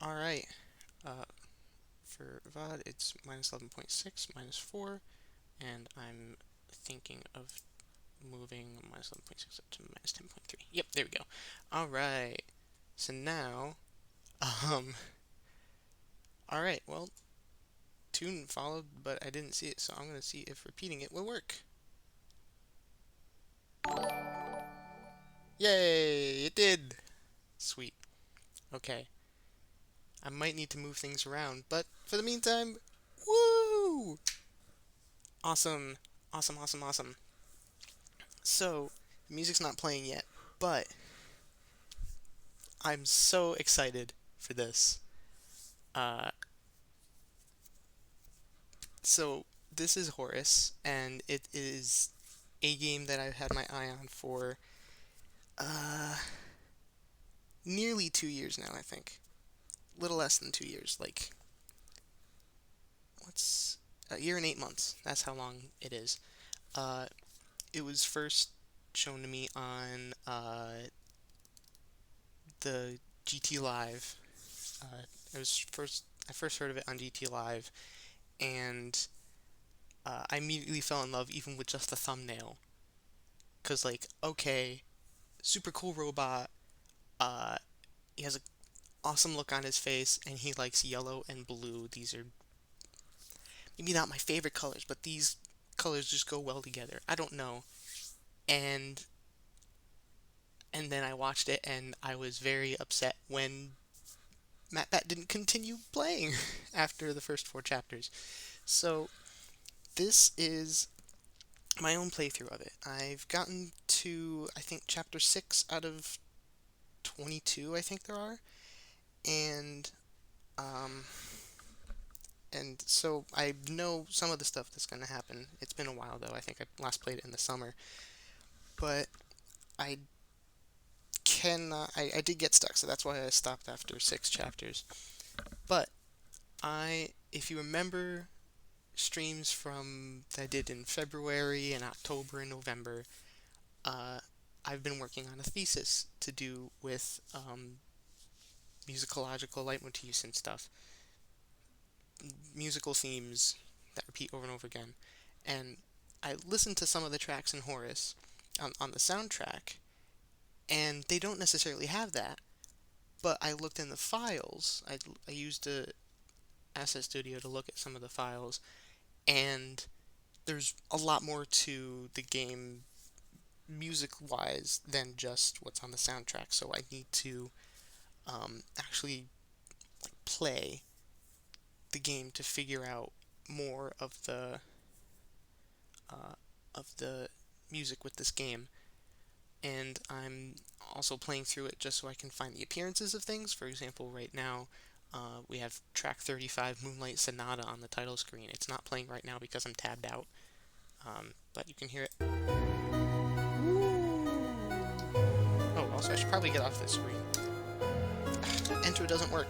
Alright, uh, for VOD it's minus 11.6, minus 4, and I'm thinking of moving minus 11.6 up to minus 10.3. Yep, there we go. Alright, so now, um, alright, well, tune followed, but I didn't see it, so I'm gonna see if repeating it will work. Yay, it did! Sweet. Okay. I might need to move things around, but for the meantime, woo! Awesome. Awesome, awesome, awesome. So, the music's not playing yet, but I'm so excited for this. Uh, so, this is Horace, and it is a game that I've had my eye on for uh, nearly 2 years now, I think. Little less than 2 years, like, what's a year and 8 months? That's how long it is. Uh, it was first shown to me on the GT Live. It was I first heard of it on GT Live, and I immediately fell in love even with just the thumbnail. Cause like, okay, super cool robot. Uh, he has an awesome look on his face, and he likes yellow and blue. These are maybe not my favorite colors, but these colors just go well together. I don't know. And and then I watched it, and I was very upset when MatBat didn't continue playing after the first 4 chapters. So this is my own playthrough of it. I've gotten to, I think, chapter 6 out of 22, I think there are. And, um, and so I know some of the stuff that's going to happen. It's been a while, though. I think I last played it in the summer. But I I did get stuck, so that's why I stopped after 6 chapters. But if you remember streams from that I did in February and October and November, uh, I've been working on a thesis to do with musicological leitmotifs and stuff, musical themes that repeat over and over again. And I listened to some of the tracks in Horace on the soundtrack, and they don't necessarily have that. But I looked in the files. I used a Asset Studio to look at some of the files, and there's a lot more to the game music-wise than just what's on the soundtrack. So I need to actually play the game to figure out more uh, of the music with this game. And I'm also playing through it just so I can find the appearances of things. For example, right now we have track 35, Moonlight Sonata, on the title screen. It's not playing right now because I'm tabbed out, but you can hear it. Oh, also I should probably get off this screen. Enter doesn't work.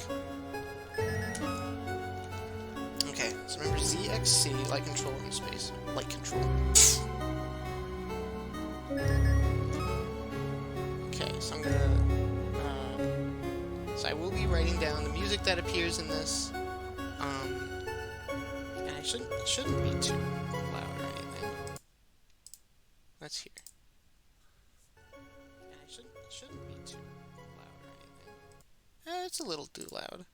Okay, so remember ZXC, light control in space. Light control. Okay, so I'm gonna... so I will be writing down the music that appears in this. And it shouldn't be too loud or anything. Let's hear. And it shouldn't be too loud or anything. It's a little too loud.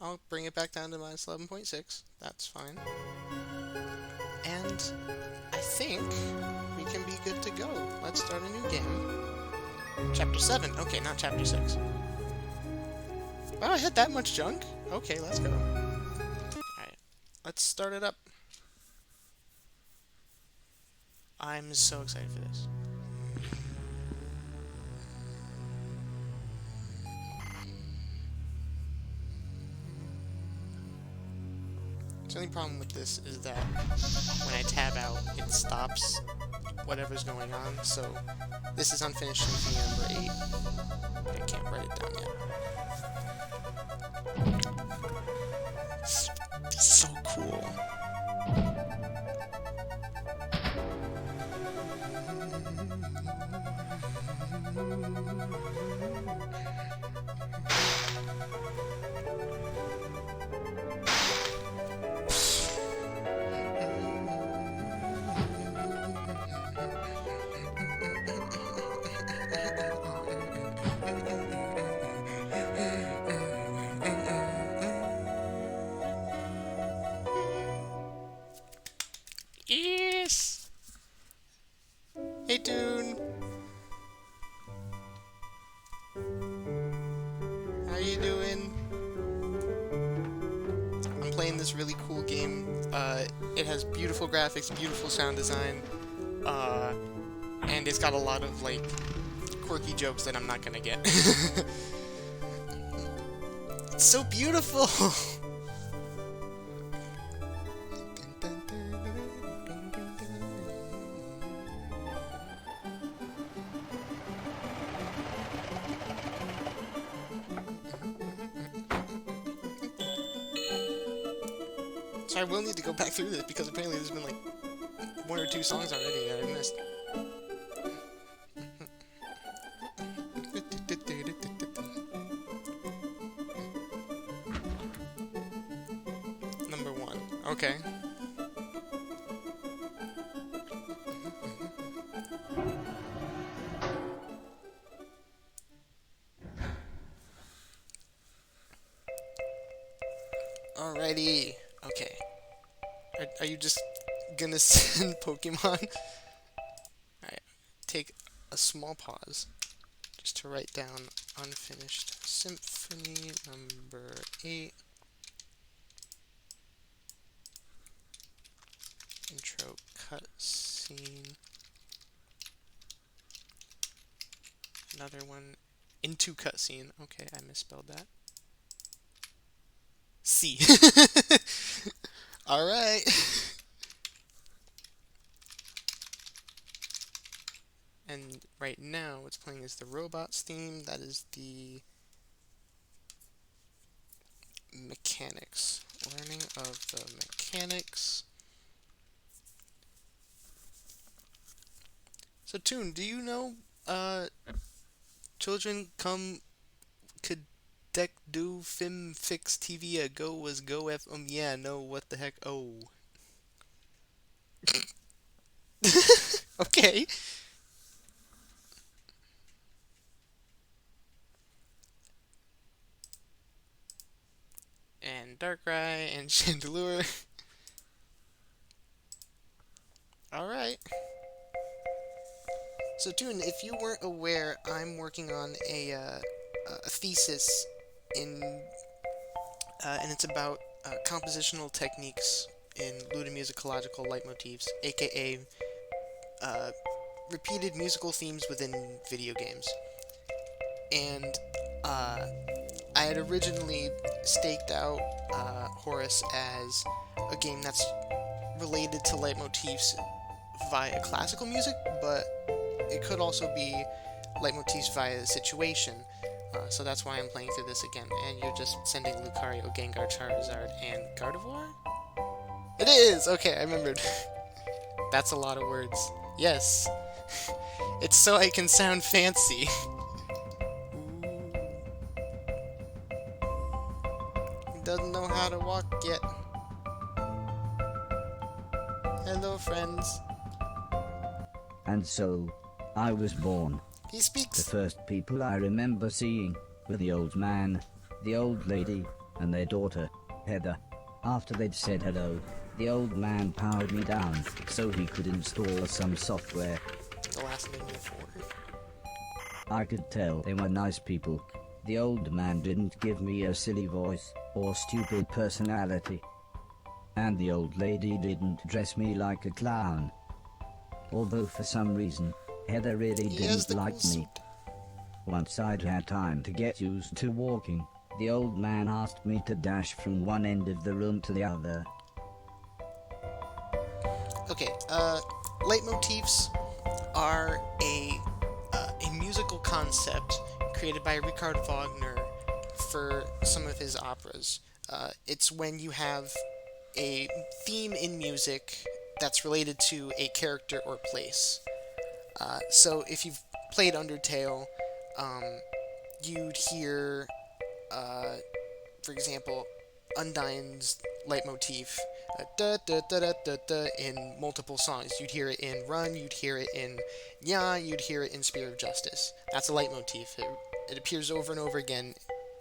I'll bring it back down to minus 11.6. That's fine. And I think we can be good to go. Let's start a new game. Chapter 7. Okay, not Chapter 6. Wow, I had that much junk? Okay, let's go. Alright, let's start it up. I'm so excited for this. The only problem with this is that when I tab out, it stops whatever's going on, so this is Unfinished Symphony number 8. I can't write it down yet. It's so cool. you doing? I'm playing this really cool game. It has beautiful graphics, beautiful sound design, and it's got a lot of, like, quirky jokes that I'm not gonna get. It's so beautiful! So I will need to go back through this because apparently there's been like 1 or 2 songs already that I've missed. Number 1. Okay. Alrighty. Okay. Are you just gonna send Pokemon? Alright. Take a small pause just to write down Unfinished Symphony number 8. Intro cutscene. Another one. Into cutscene. Okay, I misspelled that. C. Alright. And right now, what's playing is the Robots theme. That is the mechanics. Learning of the mechanics. So, Toon, do you know, children come could deck do film fix TV a go was go f yeah no what the heck oh. Okay. And Darkrai and Chandelure. Alright. So, Toon, if you weren't aware, I'm working on a thesis and it's about compositional techniques in ludomusicological leitmotifs, aka repeated musical themes within video games. And I had originally staked out Horace as a game that's related to leitmotifs via classical music, but it could also be leitmotifs via the situation. So that's why I'm playing through this again. And you're just sending Lucario, Gengar, Charizard, and Gardevoir? It is! Okay, I remembered. That's a lot of words. Yes. It's so I can sound fancy. Doesn't know how to walk yet. Hello, friends. And so, I was born. He speaks. The first people I remember seeing were the old man, the old lady, and their daughter, Heather. After they'd said hello, the old man powered me down so he could install some software. The last name before. I could tell they were nice people. The old man didn't give me a silly voice or stupid personality. And the old lady didn't dress me like a clown. Although for some reason, Heather really didn't like me. Once I'd had time to get used to walking, the old man asked me to dash from one end of the room to the other. Okay, leitmotifs are a musical concept created by Richard Wagner for some of his operas. It's when you have a theme in music that's related to a character or place. So if you've played Undertale, you'd hear, for example, Undyne's leitmotif da, da, da, da, da, da, in multiple songs. You'd hear it in Run, you'd hear it in Nya, you'd hear it in Spirit of Justice. That's a leitmotif. It appears over and over again,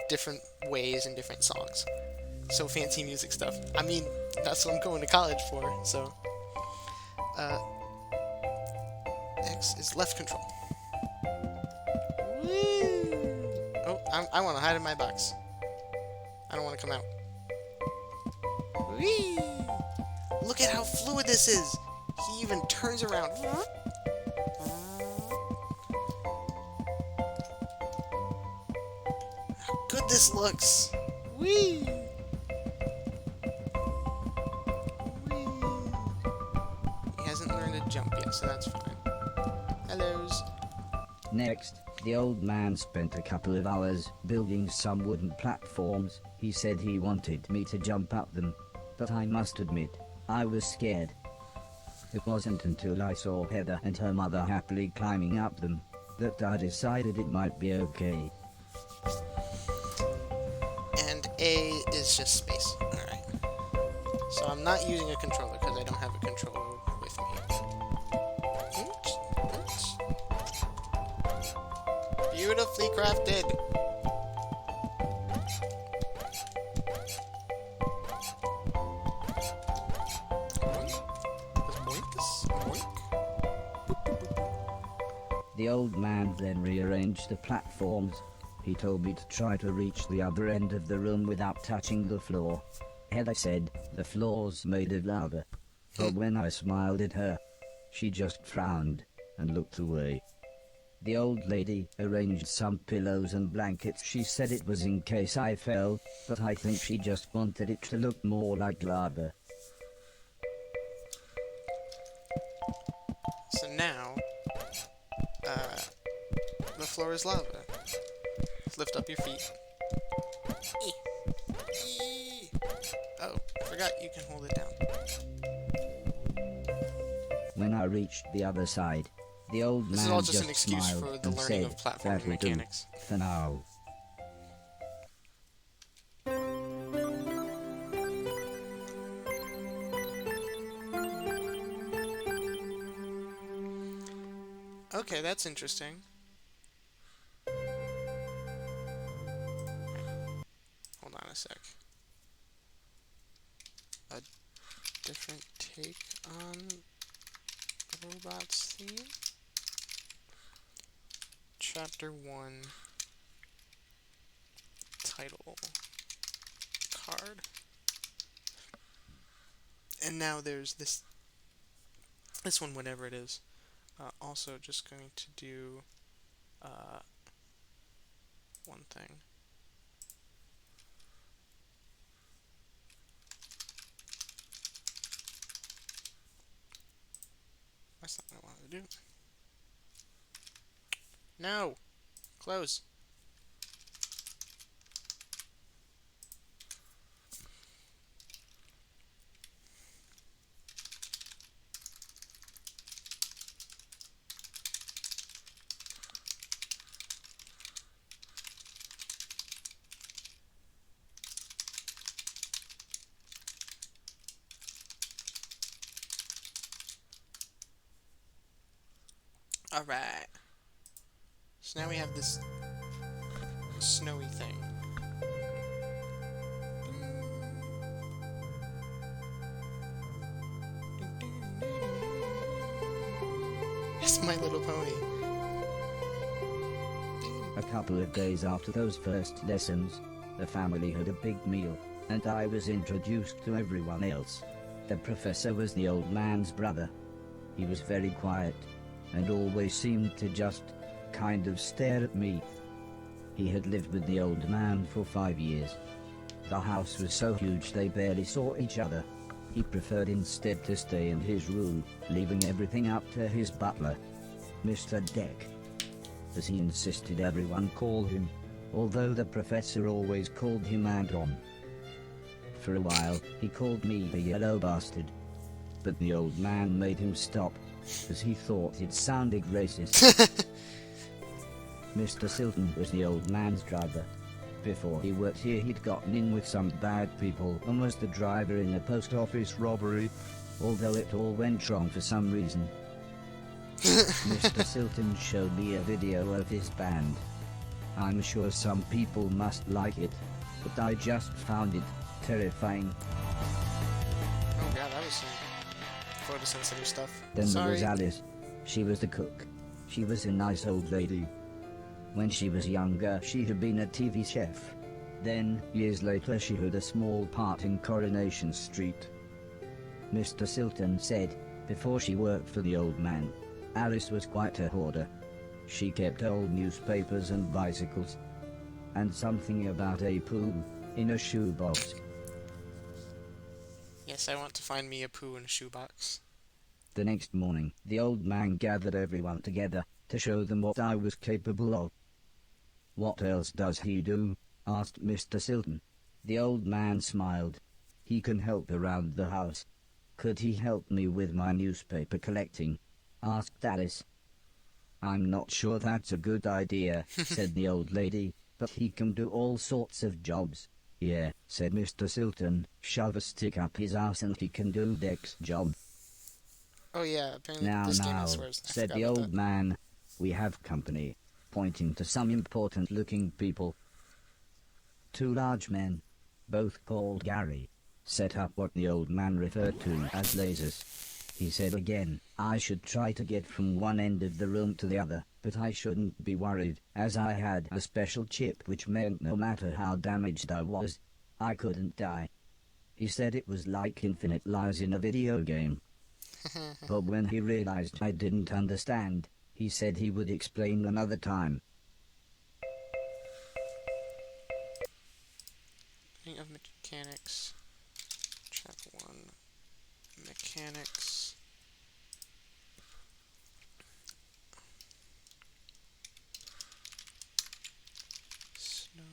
different ways in different songs. So fancy music stuff. I mean, that's what I'm going to college for, so... X is left control. Woo! Oh, I want to hide in my box. I don't want to come out. Whee! Look at how fluid this is. He even turns around. How good this looks. Whee! Whee! He hasn't learned to jump yet, so that's fine. Hellos. Next, the old man spent a couple of hours building some wooden platforms. He said he wanted me to jump up them, but I must admit, I was scared. It wasn't until I saw Heather and her mother happily climbing up them that I decided it might be okay. And A is just space. Alright. So I'm not using a controller because I don't have a controller with me. Oops, oops. Beautifully crafted. The old man then rearranged the platforms. He told me to try to reach the other end of the room without touching the floor. Heather said the floor's made of lava. But when I smiled at her, she just frowned and looked away. The old lady arranged some pillows and blankets. She said it was in case I fell, but I think she just wanted it to look more like lava. So now, the floor is lava. Lift up your feet. Oh, I forgot you can hold it down. When I reached the other side, the old man This is all just an excuse smiled for the and learning said, of platforming "That'll do mechanics." for now." Okay, that's interesting. Hold on a sec. A different take on the robots theme. Chapter 1 title card. And now there's this one, whatever it is. Also just going to do one thing. That's not what I wanted to do. No! Close. Alright. So now we have this snowy thing. It's My Little Pony. A couple of days after those first lessons, the family had a big meal, and I was introduced to everyone else. The professor was the old man's brother. He was very quiet, and always seemed to just kind of stare at me. He had lived with the old man for 5 years. The house was so huge they barely saw each other. He preferred instead to stay in his room, leaving everything up to his butler, Mr. Deck, as he insisted everyone call him, although the professor always called him Anton. For a while, he called me the yellow bastard, but the old man made him stop, as he thought it sounded racist. Mr. Silton was the old man's driver. Before he worked here, he'd gotten in with some bad people and was the driver in a post office robbery, although it all went wrong for some reason. Mr. Silton showed me a video of his band. I'm sure some people must like it, but I just found it terrifying. Oh god, that was some photosensitive stuff. Then there Sorry. was Alice. She was the cook. She was a nice old lady. When she was younger, she had been a TV chef. Then, years later, she had a small part in Coronation Street. Mr. Silton said, before she worked for the old man, Alice was quite a hoarder. She kept old newspapers and bicycles. And something about a poo in a shoebox. Yes, I want to find me a poo in a shoebox. The next morning, the old man gathered everyone together to show them what I was capable of. "What else does he do?" asked Mr. Silton. The old man smiled. "He can help around the house." "Could he help me with my newspaper collecting?" asked Alice. "I'm not sure that's a good idea," said the old lady, "but he can do all sorts of jobs." "Yeah," said Mr. Silton, "shove a stick up his ass and he can do Deck's job." Oh yeah, apparently "Now, this game now," has swears. I said forgot the about old that. man, "we have company," pointing to some important-looking people. Two large men, both called Gary, set up what the old man referred to as lasers. He said again, I should try to get from one end of the room to the other, but I shouldn't be worried, as I had a special chip which meant no matter how damaged I was, I couldn't die. He said it was like infinite lives in a video game. But when he realized I didn't understand, he said he would explain another time. Ring of Mechanics. Chapter 1. Mechanics. Snow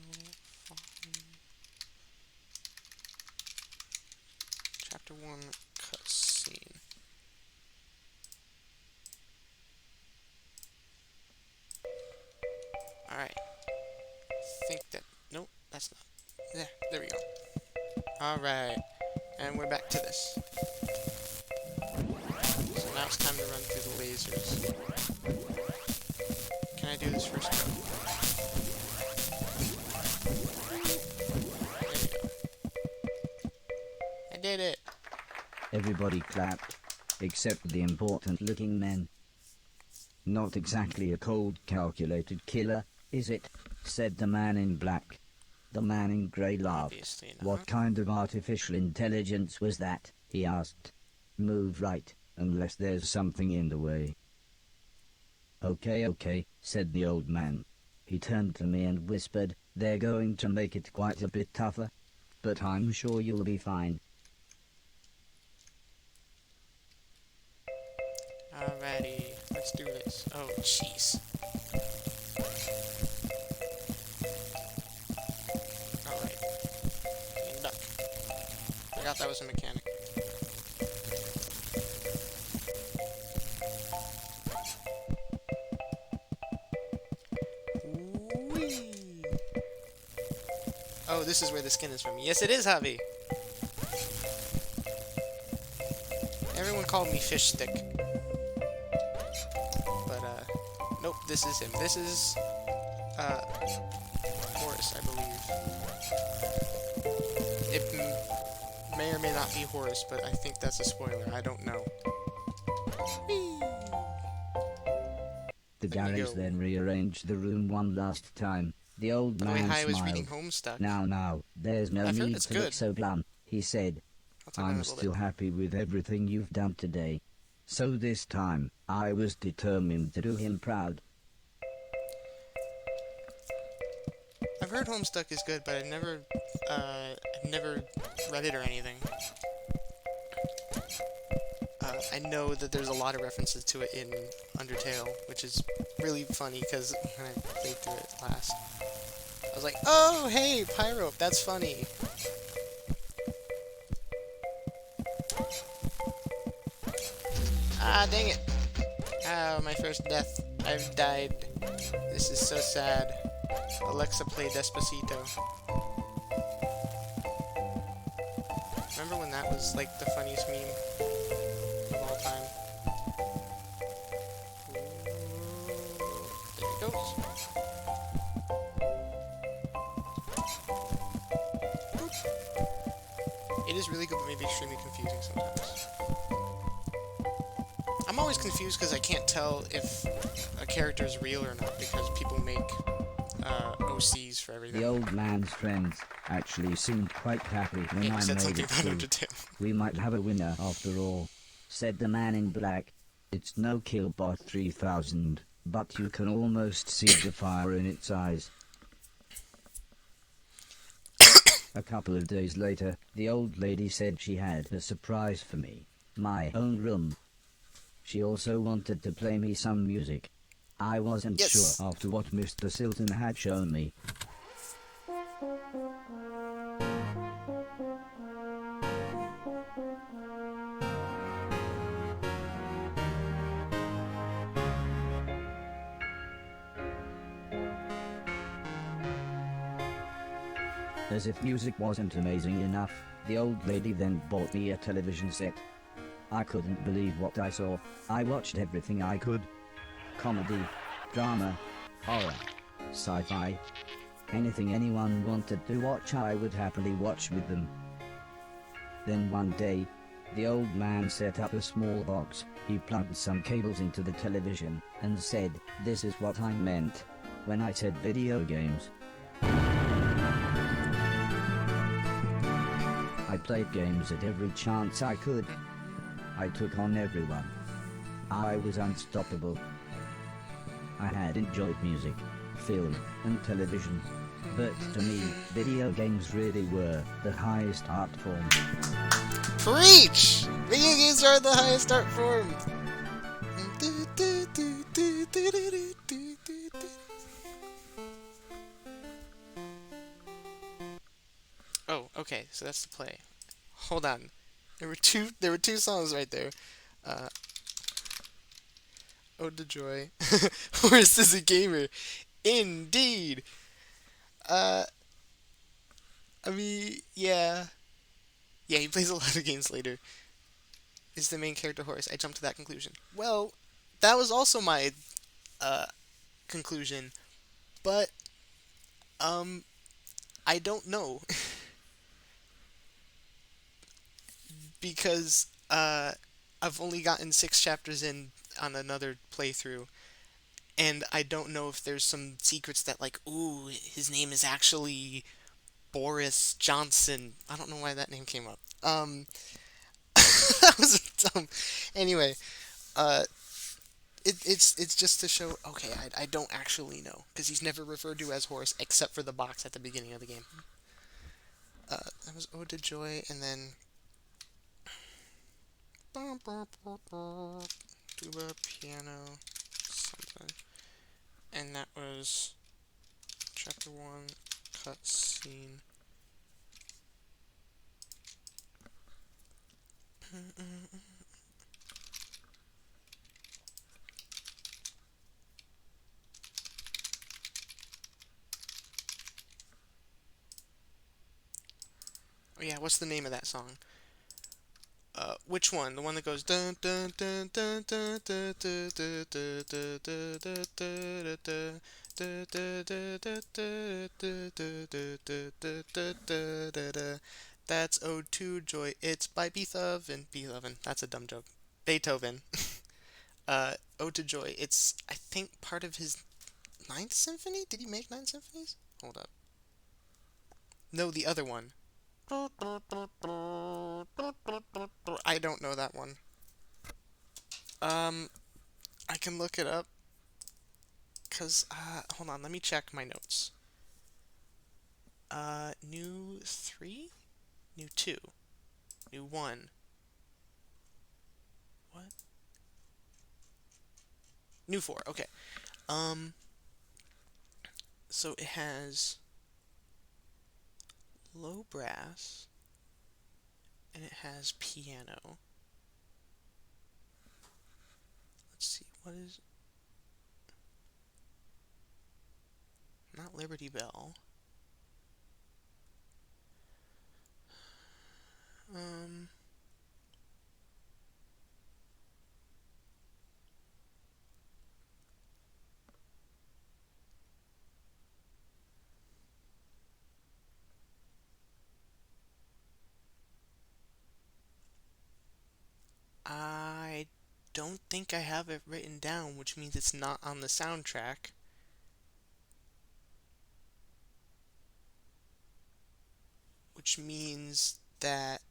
falling. Chapter 1. Cutscene. Alright. Think that. Nope, that's not. There we go. Alright. And we're back to this. So now it's time to run through the lasers. Can I do this first go? There we go. I did it! Everybody clapped, except the important-looking men. Not exactly a cold, calculated killer, is it? Said the man in black. The man in grey laughed. Obviously not. What kind of artificial intelligence was that? He asked. Move right, unless there's something in the way. Okay, said the old man. He turned to me and whispered, they're going to make it quite a bit tougher, but I'm sure you'll be fine. Alrighty, let's do this. Oh, jeez. Alright. Duck. Forgot that was a mechanic. Whee! Oh, this is where the skin is from. Yes, it is, Javi! Everyone called me Fish Stick. But, nope, this is him. This is, Horace, I believe. It may or may not be Horace, but I think that's a spoiler. I don't know. Whee! The There we Garys go. then rearranged the room one last time. The old By the way, man I was reading smiled. Homestuck. Now, there's no I've heard need it's to look good. so glum, he said. I'll talk about I'm it a little still bit. happy with everything you've done today. So this time, I was determined to do him proud. I've heard Homestuck is good, but I've never read it or anything. I know that there's a lot of references to it in Undertale, which is really funny because when I played through it last, I was like, oh, hey, Pyro, that's funny. Ah, dang it. Ah, my first death. I've died. This is so sad. Alexa, play Despacito. Remember when that was, like, the funniest meme of all time? There it goes. It is really good, but maybe extremely confusing sometimes. I'm always confused because I can't tell if a character is real or not because people make OCs for The everything. old man's friends actually seemed quite happy when And you I said made something it about through. Undertale. We might have a winner after all, said the man in black. It's no Killbot 3000, but you can almost see the fire in its eyes. A couple of days later, the old lady said she had a surprise for me. My own room. She also wanted to play me some music. I wasn't sure Yes. after what Mr. Silton had shown me. As if music wasn't amazing enough, the old lady then bought me a television set. I couldn't believe what I saw. I watched everything I could. Comedy, drama, horror, sci-fi. Anything anyone wanted to watch I would happily watch with them. Then one day, the old man set up a small box. He plugged some cables into the television and said, "This is what I meant when I said video games." I played games at every chance I could. I took on everyone. I was unstoppable. I had enjoyed music, film, and television. But to me, video games really were the highest art form. Preach! Video games are the highest art form. Oh, okay. So that's the play. Hold on. There were two songs right there. Uh, Ode to Joy. Horace is a gamer. Indeed. Uh, I mean, yeah. Yeah, he plays a lot of games later. Is the main character Horace? I jumped to that conclusion. Well, that was also my uh conclusion, but um, I don't know because I've only gotten 6 chapters in on another playthrough, and I don't know if there's some secrets that like, ooh, his name is actually Boris Johnson. I don't know why that name came up. That was dumb. Anyway, uh, it's just to show. Okay, I don't actually know because he's never referred to as Horace except for the box at the beginning of the game. That was Ode to Joy, and then tuba, piano, something, and that was chapter one, cutscene. Oh yeah, what's the name of that song? Which one? The one that goes dun dun dun dun dun dun dun dun dun dun dun dun dun. That's Ode to Joy. It's by Beethoven. Beethoven. That's a dumb joke. Beethoven. Ode to Joy. It's I think part of his Ninth Symphony. Did he make nine symphonies? Hold up. No, the other one. I don't know that one. Um, I can look it up. Cause hold on, let me check my notes. New three, new two, new one. What? New four. Okay. Um, so it has low brass and it has piano. Let's see. What is not Liberty Bell? Um, I don't think I have it written down, which means it's not on the soundtrack. Which means that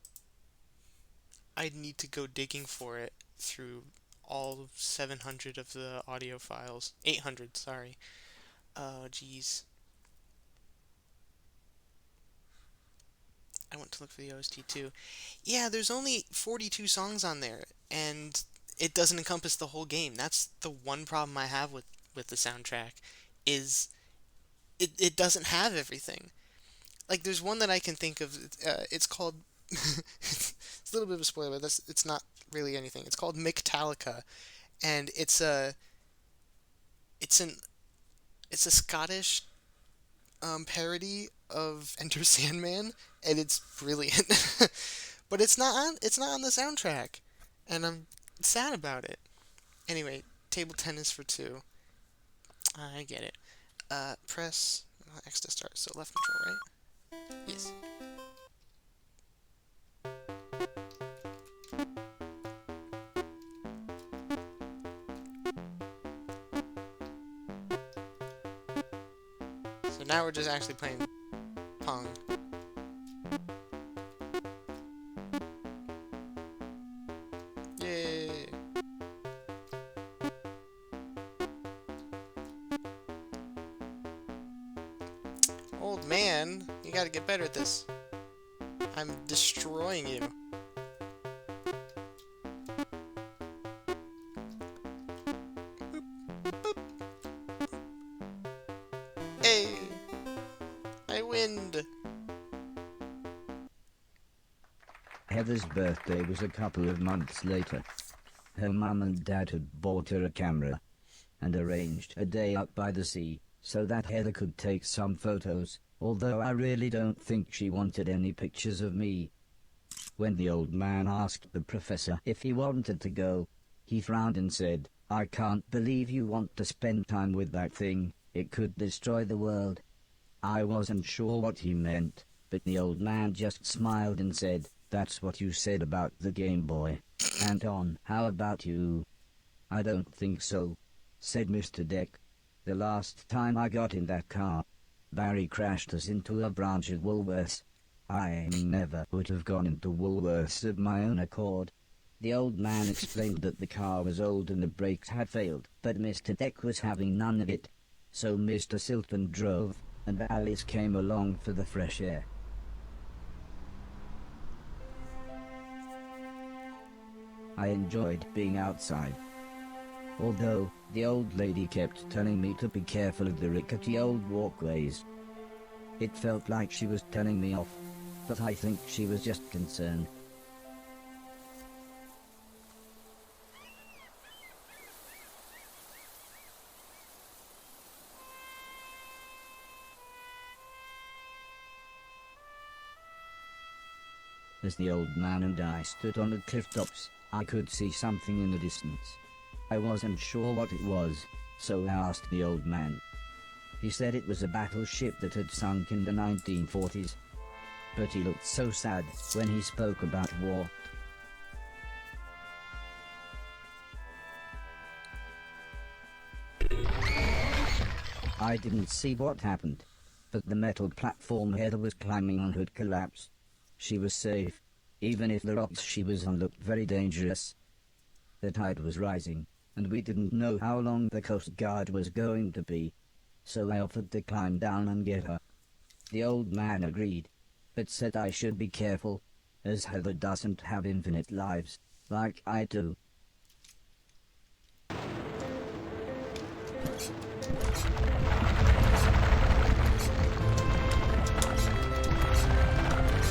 I'd need to go digging for it through all 700 of the audio files. 800, sorry. Oh, geez. I went to look for the OST too. Yeah, there's only 42 songs on there, and it doesn't encompass the whole game. That's the one problem I have with the soundtrack, is it doesn't have everything. Like, there's one that I can think of. It's called. It's a little bit of a spoiler, but it's not really anything. It's called Mictalica, and it's an it's a Scottish parody of Enter Sandman, and it's brilliant. But it's not on the soundtrack, and I'm sad about it. Anyway, table tennis for two. I get it. Press X to start. So left control, right? Yes. So now we're just actually playing Pong. Yay! Old man, you gotta get better at this. I'm destroying you. Hey! I win! Heather's birthday was a couple of months later. Her mum and dad had bought her a camera and arranged a day out by the sea so that Heather could take some photos, although I really don't think she wanted any pictures of me. When the old man asked the professor if he wanted to go, he frowned and said, "I can't believe you want to spend time with that thing. It could destroy the world." I wasn't sure what he meant, but the old man just smiled and said, "That's what you said about the Game Boy. Anton, how about you?" "I don't think so," said Mr. Deck. "The last time I got in that car, Barry crashed us into a branch at Woolworths. I never would have gone into Woolworths of my own accord." The old man explained that the car was old and the brakes had failed, but Mr. Deck was having none of it. So Mr. Silton drove, and Alice came along for the fresh air. I enjoyed being outside, although the old lady kept telling me to be careful of the rickety old walkways. It felt like she was telling me off, but I think she was just concerned. As the old man and I stood on the cliff tops, I could see something in the distance. I wasn't sure what it was, so I asked the old man. He said it was a battleship that had sunk in the 1940s. But he looked so sad when he spoke about war. I didn't see what happened, but the metal platform Heather was climbing on had collapsed. She was safe, even if the rocks she was on looked very dangerous. The tide was rising, and we didn't know how long the Coast Guard was going to be, so I offered to climb down and get her. The old man agreed, but said I should be careful, as Heather doesn't have infinite lives, like I do.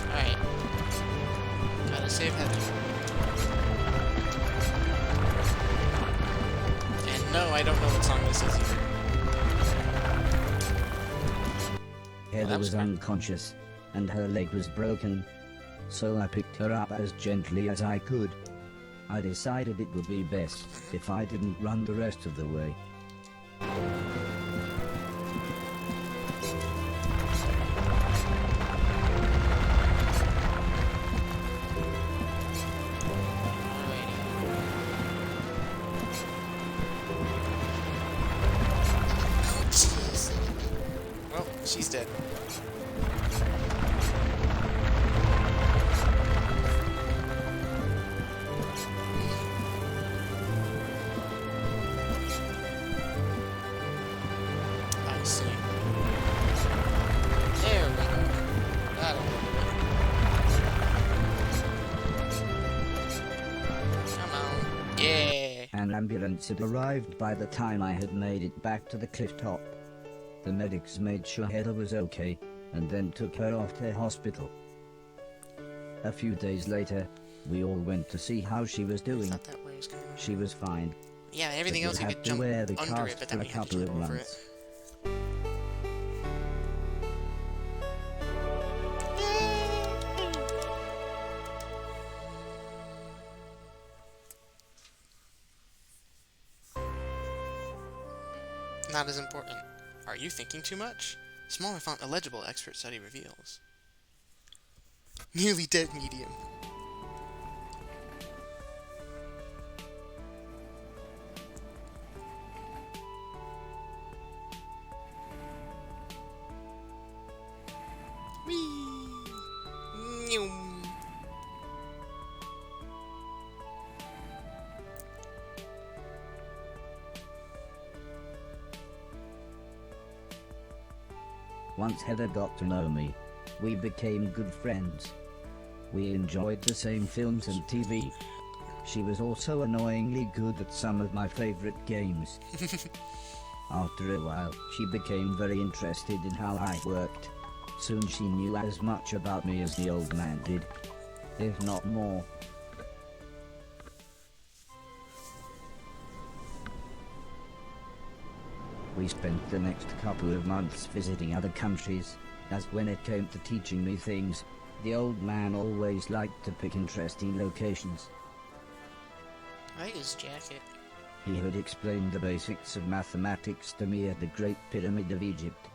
Alright. Gotta save Heather. And no, I don't know what song this is either. Heather was unconscious, and her leg was broken, so I picked her up as gently as I could. I decided it would be best if I didn't run the rest of the way. she's dead. I see. There we go. That'll come on. Yeah. An ambulance had arrived by the time I had made it back to the cliff top. The medics made sure Heather was okay, and then took her off to hospital. A few days later, we all went to see how she was I doing. thought that way was going. She was fine, Yeah, but everything we else you had could to jump wear the under it, cast but for that a one you had to couple jump of over months. it. Not as important. Are you thinking too much? Smaller font illegible, expert study reveals. Nearly dead medium. Whee! Nyum. Once Heather got to know me, we became good friends. We enjoyed the same films and TV. She was also annoyingly good at some of my favorite games. After a while, she became very interested in how I worked. Soon she knew as much about me as the old man did, if not more. We spent the next couple of months visiting other countries, as when it came to teaching me things, the old man always liked to pick interesting locations. I like his jacket. He had explained the basics of mathematics to me at the Great Pyramid of Egypt,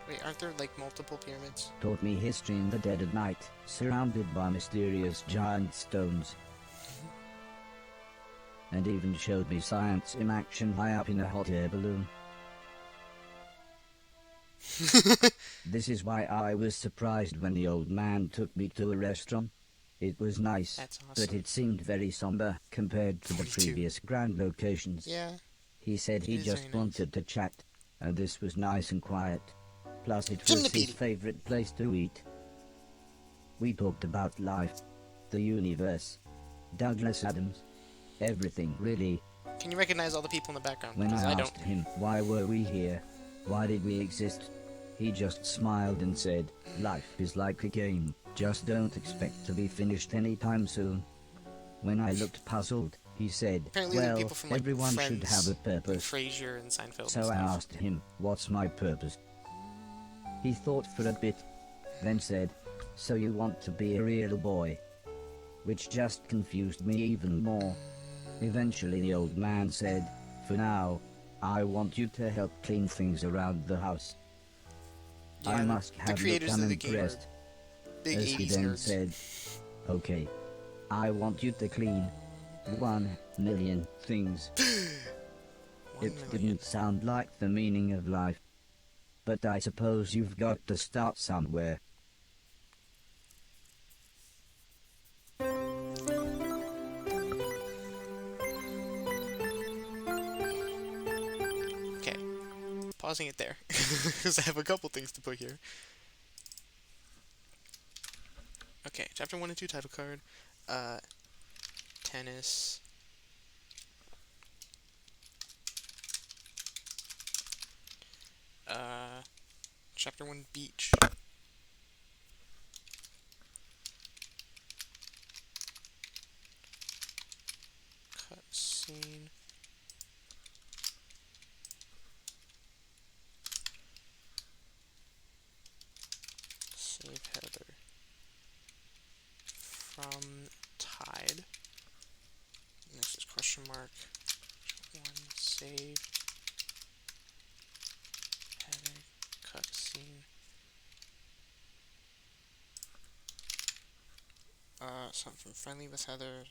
Wait, aren't there like multiple pyramids? taught me history in the dead of night, surrounded by mysterious giant stones, and even showed me science in action high up in a hot air balloon. This is why I was surprised when the old man took me to a restaurant. It was nice, That's but awesome. it seemed very somber compared to the 42. previous grand locations. Yeah. He said he It is just very nice. wanted to chat, and this was nice and quiet. Plus it Jim was the his Beatty. favorite place to eat. We talked about life, the universe, Douglas Adams, everything really. Can you recognize all the people in the background? When Because I I don't. asked him why were we here, why did we exist, he just smiled and said, life is like a game, just don't expect to be finished anytime soon. When I looked puzzled, he said, Apparently, there are well, people from like everyone should Friends, have a purpose. Frasier, and Seinfeld. So and I stuff. asked him, what's my purpose? He thought for a bit, then said, so you want to be a real boy? Which just confused me even more. Eventually the old man said, for now, I want you to help clean things around the house. Yeah, I must the have looked creators of the game are unimpressed, big as he 80s then nerds. said, okay, I want you to clean 1,000,000 things. 1 It million. didn't sound like the meaning of life, but I suppose you've got to start somewhere. Okay, pausing it there because I have a couple things to put here. Okay, chapter 1 and 2 title card. Tennis. Chapter 1 beach. Cutscene. Save Heather. From Tide. Next is question mark. 1 save. Heather. Cutscene. Something friendly with Heather.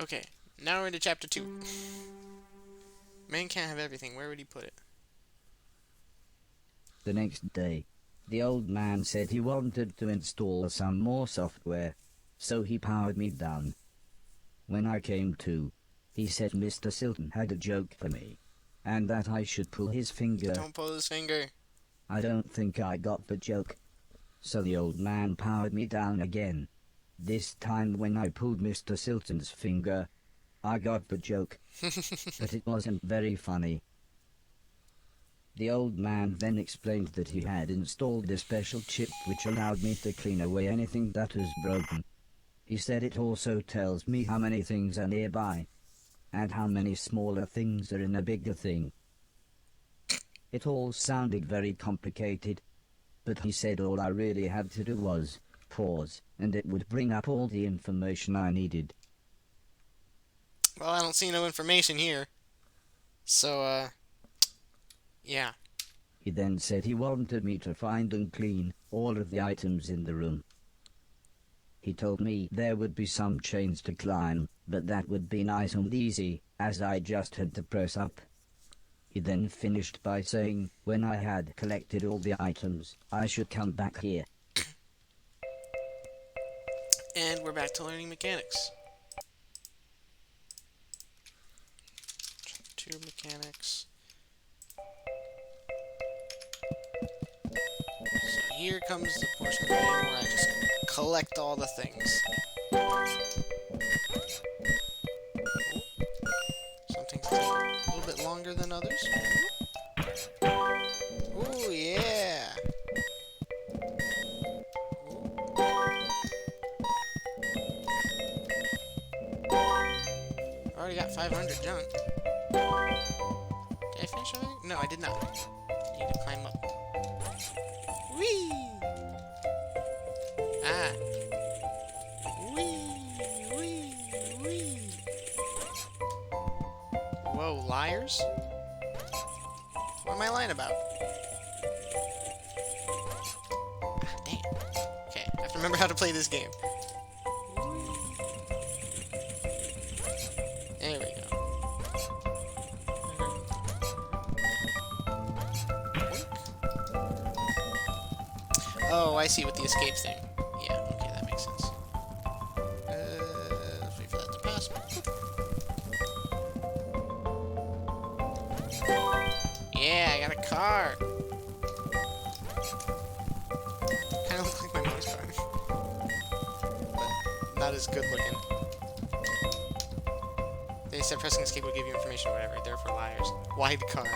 Okay, now we're into chapter 2. Man can't have everything. Where would he put it? The next day, the old man said he wanted to install some more software, so he powered me down. When I came to, he said Mr. Silton had a joke for me, and that I should pull his finger. Don't pull his finger. I don't think I got the joke. So the old man powered me down again. This time when I pulled Mr. Silton's finger, I got the joke, but it wasn't very funny. The old man then explained that he had installed a special chip which allowed me to clean away anything that was broken. He said it also tells me how many things are nearby, and how many smaller things are in a bigger thing. It all sounded very complicated, but he said all I really had to do was pause, and it would bring up all the information I needed. Well, I don't see no information here. So, yeah. He then said he wanted me to find and clean all of the items in the room. He told me there would be some chains to climb, but that would be nice and easy, as I just had to press up. He then finished by saying, when I had collected all the items, I should come back here. And we're back to learning mechanics. Chapter 2 mechanics. So here comes the portion of the game where I just collect all the things. Some things take a little bit longer than others. Ooh, yeah! Already got 500 junk. Did I finish everything? No, I did not. Need to climb up. Whee! Ah! Whee! Whee! Whee! Whoa, liars? What am I lying about? Ah, damn. Okay, I have to remember how to play this game. There we go. Oh, I see, with the escape thing. Yeah, okay, that makes sense. Let's wait for that to pass. Yeah, I got a car! Kinda looks like my mom's car. But not as good looking. They said pressing escape would give you information or whatever, therefore liars. Wide car.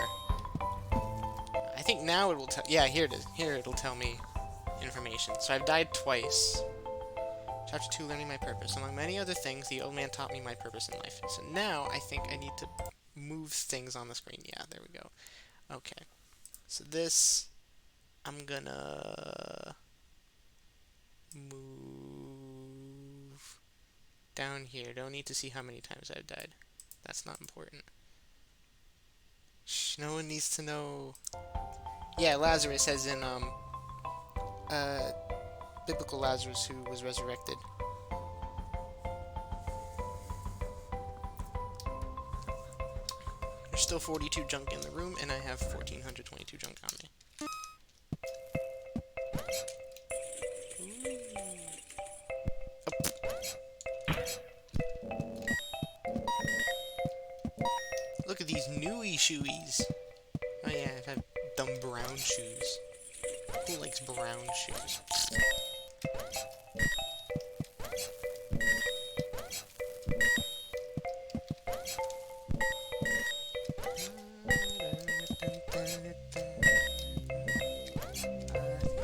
I think now it will tell... Yeah, here it is. Here it'll tell me information. So I've died twice. Chapter 2, learning my purpose. Among many other things, the old man taught me my purpose in life. So now I think I need to move things on the screen. Yeah, there we go. Okay. So this, I'm gonna move down here. Don't need to see how many times I've died. That's not important. Shh, no one needs to know. Yeah, Lazarus, as in, biblical Lazarus who was resurrected. There's still 42 junk in the room, and I have 1,422 junk on me. Look at these newy shoeies. Oh yeah, I've had dumb brown shoes. Who likes brown shoes?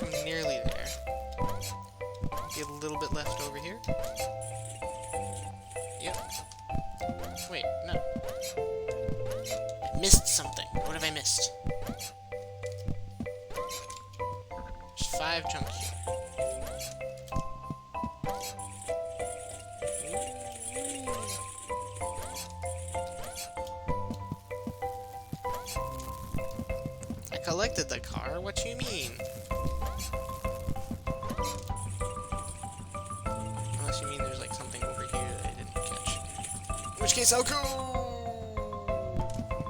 I'm nearly there. Get a little bit left over here. Yep. Wait, no. I missed something. What have I missed? There's 5 junk here. I collected the car. What do you mean? Unless you mean there's like something over here that I didn't catch. which case I'll go...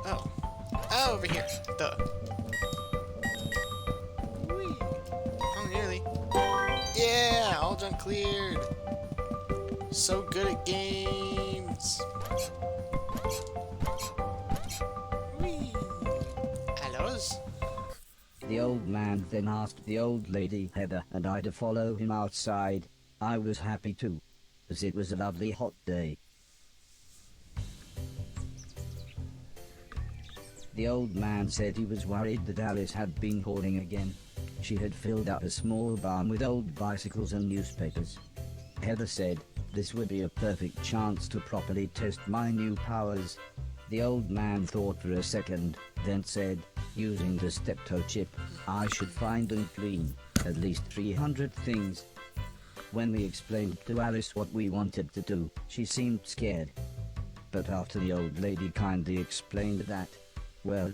Oh. Oh, over here. Duh. Whee. Oh, nearly. Yeah! All junk cleared. So good at games. Whee. Hellos? The old man then asked the old lady Heather and I to follow him outside. I was happy too, as it was a lovely hot day. The old man said he was worried that Alice had been hoarding again. She had filled up a small barn with old bicycles and newspapers. Heather said this would be a perfect chance to properly test my new powers. The old man thought for a second, then said, using the steptoe chip, I should find and clean at least 300 things. When we explained to Alice what we wanted to do, she seemed scared. But after the old lady kindly explained that, well,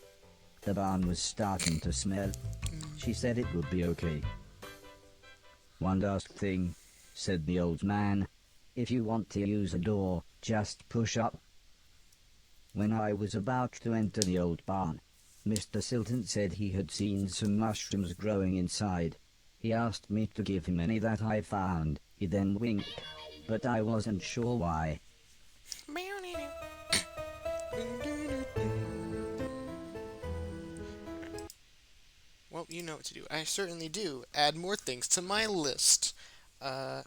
the barn was starting to smell, she said it would be okay. One last thing, said the old man. If you want to use a door, just push up. When I was about to enter the old barn, Mr. Silton said he had seen some mushrooms growing inside. He asked me to give him any that I found. He then winked, but I wasn't sure why. Well, you know what to do. I certainly do. Add more things to my list. About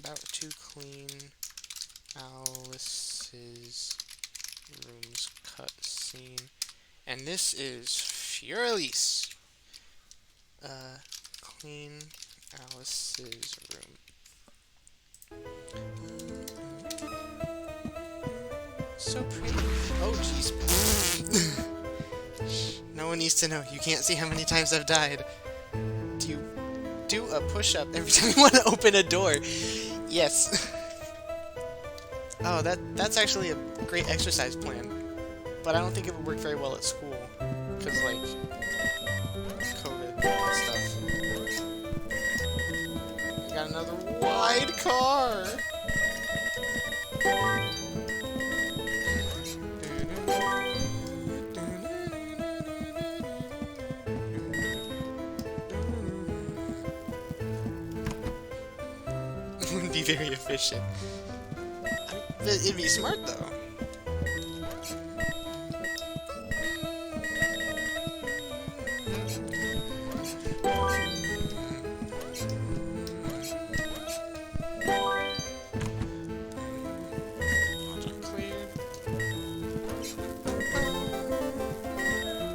to clean Alice's room's cutscene. And this is Furelise. Clean Alice's room. So pretty. Oh, jeez. No one needs to know. You can't see how many times I've died. Do you do a push-up every time you want to open a door? Yes. Oh, that's actually a great exercise plan. But I don't think it would work very well at school. Because, like, COVID and stuff. We got another wide car! Wouldn't be very efficient. It'd be smart, though.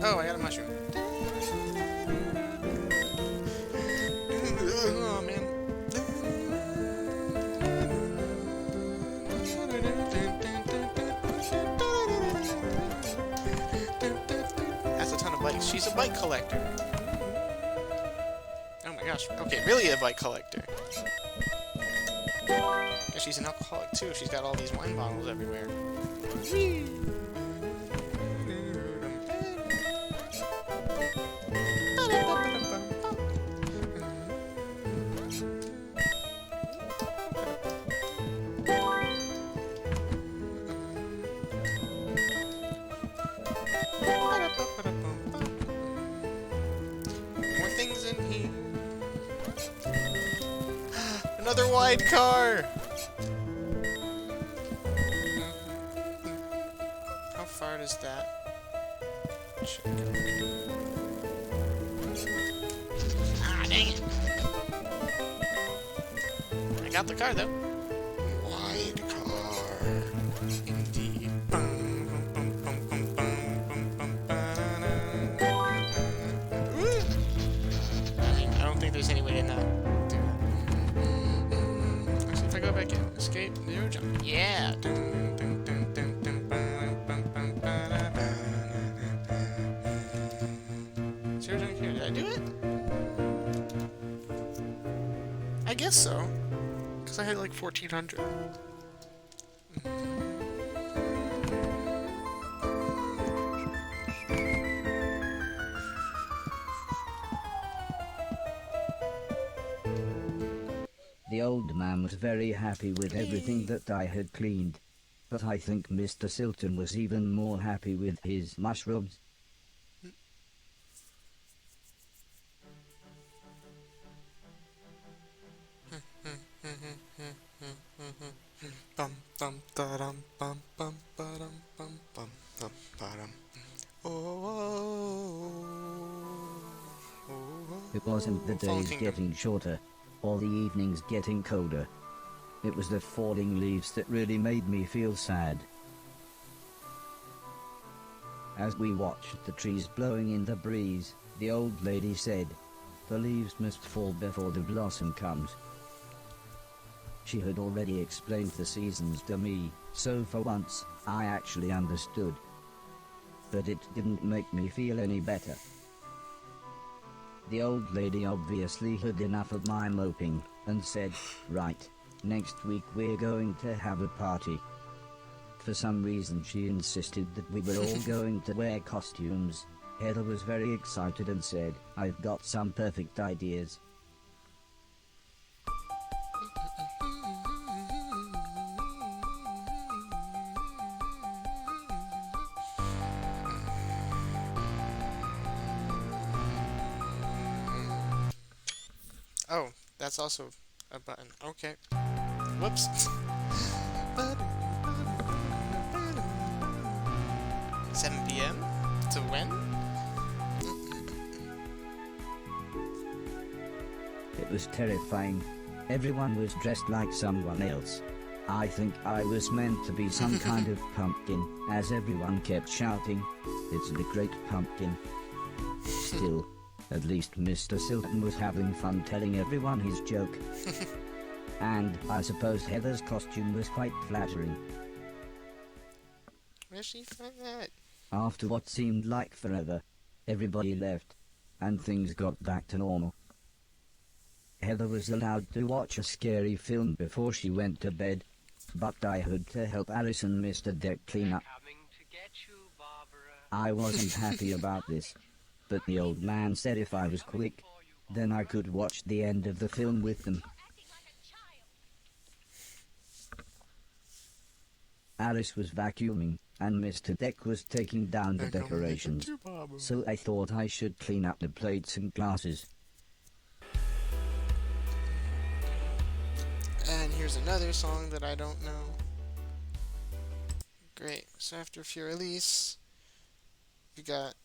Oh, I got a mushroom. Oh, man. That's a ton of bikes. She's a bike collector. Oh my gosh. Okay, really a bike collector. Yeah, she's an alcoholic too. She's got all these wine bottles everywhere. More things in here. Another wide car! How far does that check go? Ah, dang it! I got the car, though. Wide car. Indeed. I don't think there's any way to not do that. Actually, if I go back in, escape, zero jump. Yeah! Zero jump here. Did I do it? I guess so. Because I had like 1400. The old man was very happy with everything Yay. that I had cleaned. But I think Mr. Silton was even more happy with his mushrooms. Bum bum da dum bum bum ba dum bum bum bum ba dum. It wasn't the Fallen days Kingdom. getting shorter, or the evenings getting colder. It was the falling leaves that really made me feel sad. As we watched the trees blowing in the breeze, the old lady said, "The leaves must fall before the blossom comes." She had already explained the seasons to me, so for once, I actually understood. But it didn't make me feel any better. The old lady obviously had enough of my moping, and said, "Right, next week we're going to have a party." For some reason she insisted that we were all going to wear costumes. Heather was very excited and said, "I've got some perfect ideas." Oh, that's also a button. Okay. Whoops. 7 p.m. To when? It was terrifying. Everyone was dressed like someone else. I think I was meant to be some kind of pumpkin, as everyone kept shouting, "It's the Great Pumpkin." Still, at least Mr. Silton was having fun telling everyone his joke. And I suppose Heather's costume was quite flattering. Where'd she find that? After what seemed like forever, everybody left, and things got back to normal. Heather was allowed to watch a scary film before she went to bed, but I had to help Alice and Mr. Deck clean up. I wasn't happy about this, but the old man said if I was quick, then I could watch the end of the film with them. Alice was vacuuming, and Mr. Deck was taking down the decorations, so I thought I should clean up the plates and glasses. And here's another song that I don't know. Great. So after Fear Release, we got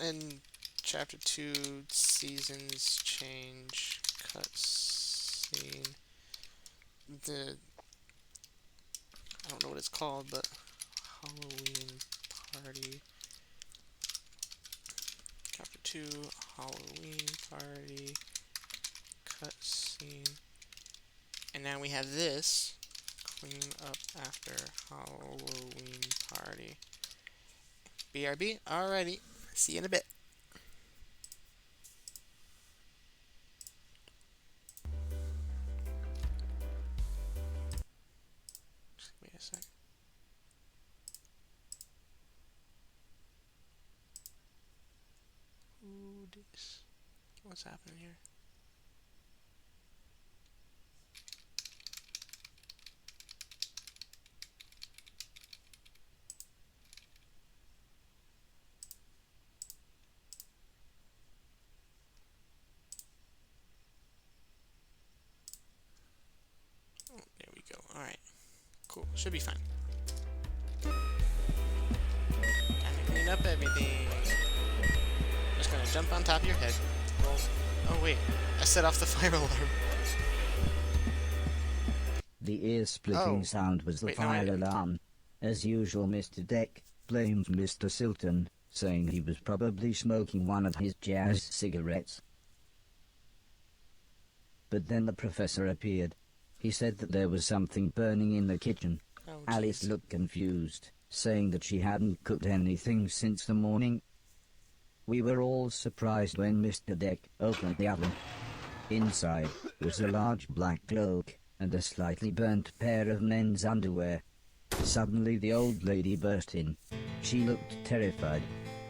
in Chapter 2, Seasons Change, Cutscene. I don't know what it's called, but Halloween Party. Chapter 2, Halloween Party, Cutscene. And now we have this, Clean Up After Halloween Party. BRB? Alrighty. See you in a bit. Just wait a sec. Ooh, this. What's happening here? Oh, there we go. Alright. Cool. Should be fine. Time to clean up everything. I'm just gonna jump on top of your head. Roll. Oh, wait. I set off the fire alarm. The ear-splitting sound was the Wait, no, I fire didn't. alarm. As usual, Mr. Deck blamed Mr. Silton, saying he was probably smoking one of his jazz cigarettes. But then the professor appeared. He said that there was something burning in the kitchen. Oh, Alice jeez. looked confused, saying that she hadn't cooked anything since the morning. We were all surprised when Mr. Deck opened the oven. Inside was a large black cloak and a slightly burnt pair of men's underwear. Suddenly the old lady burst in. She looked terrified.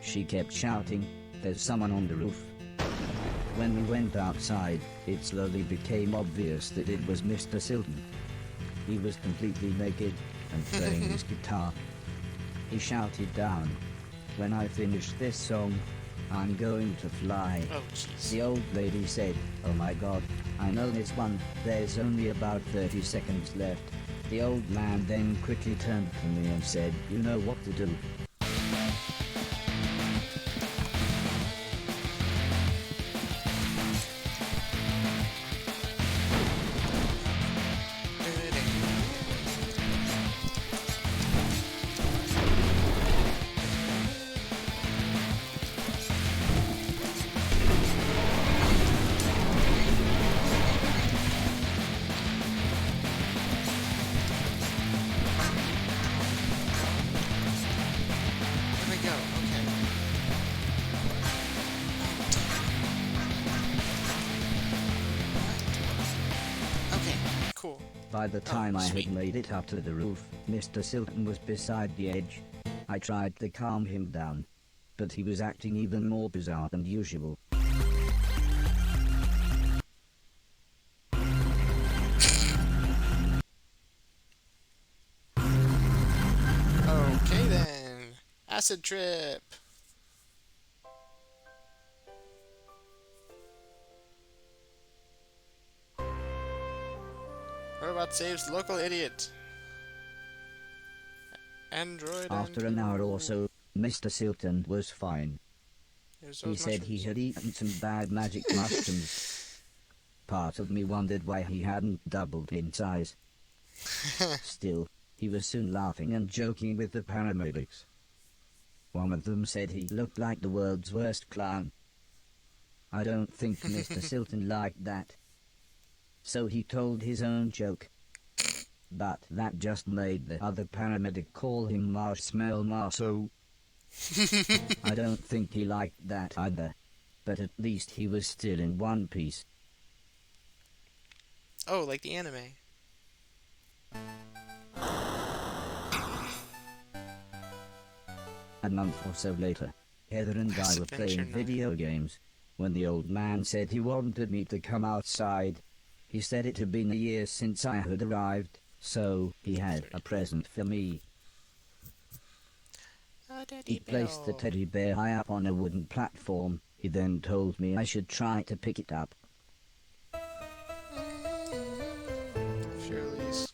She kept shouting, "There's someone on the roof." When we went outside, it slowly became obvious that it was Mr. Silton. He was completely naked and playing his guitar. He shouted down, "When I finish this song, I'm going to fly." Oh, jeez. The old lady said, "Oh my God, I know this one, there's only about 30 seconds left." The old man then quickly turned to me and said, "You know what to do." There we go. Okay. Okay, cool. By the time I sweet. had made it up to the roof, Mr. Silton was beside the edge. I tried to calm him down, but he was acting even more bizarre than usual. Okay then. Acid trip. Robot saves local idiot. Android. After and an hour or so, Mr. Silton was fine. Here's He those said he mushrooms. had eaten some bad magic mushrooms. Part of me wondered why he hadn't doubled in size. Still, he was soon laughing and joking with the paramedics. One of them said he looked like the world's worst clown. I don't think Mr. Silton liked that. So he told his own joke. But that just made the other paramedic call him Marshmallow Marceau. I don't think he liked that either. But at least he was still in one piece. Oh, like the anime. A month or so later, Heather and I That's were Adventure playing 9. video games when the old man said he wanted me to come outside. He said it had been a year since I had arrived, so he had a present for me. A teddy He placed the bear. teddy bear high up on a wooden platform. He then told me I should try to pick it up. Shirley's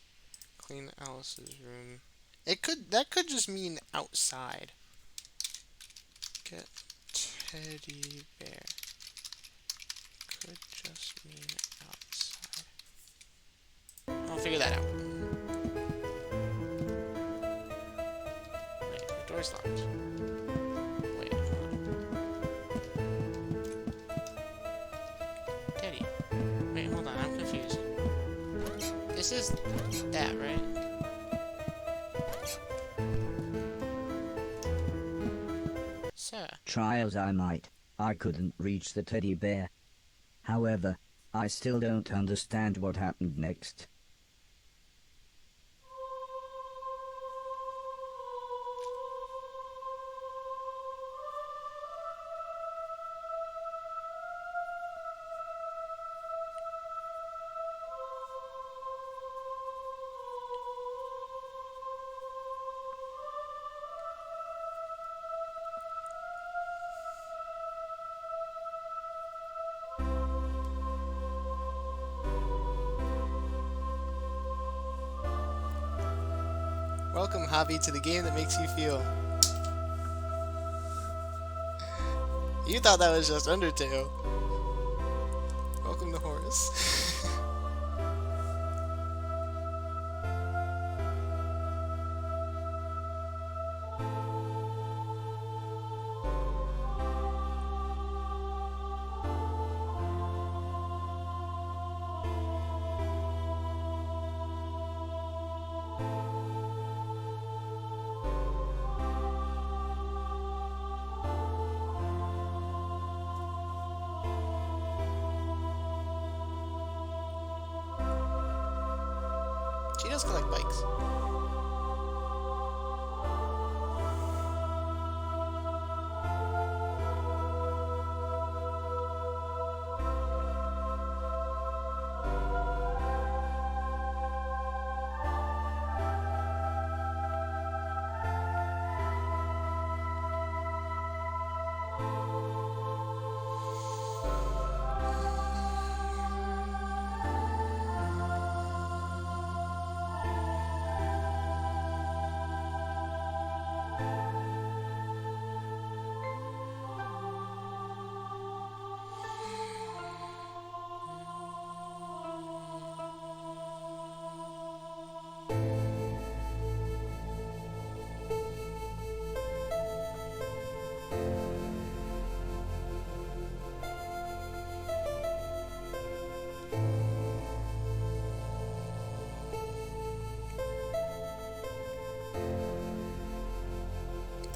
clean Alice's room. That could just mean outside. Get teddy bear. Could just mean outside. I'll figure that out. Wait, the door's locked. Wait, hold on. Teddy. Wait, hold on, I'm confused. This is that, right? Sir. Try as I might, I couldn't reach the teddy bear. However, I still don't understand what happened next. Welcome, Hobby, to the game that makes you feel. You thought that was just Undertale. Welcome to Horace. She does collect bikes.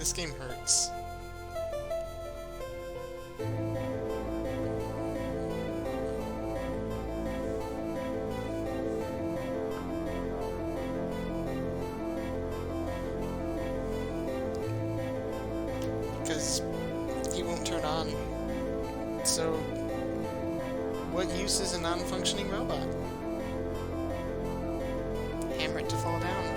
This game hurts. Because he won't turn on. So, what use is a non-functioning robot? Hammer it to fall down.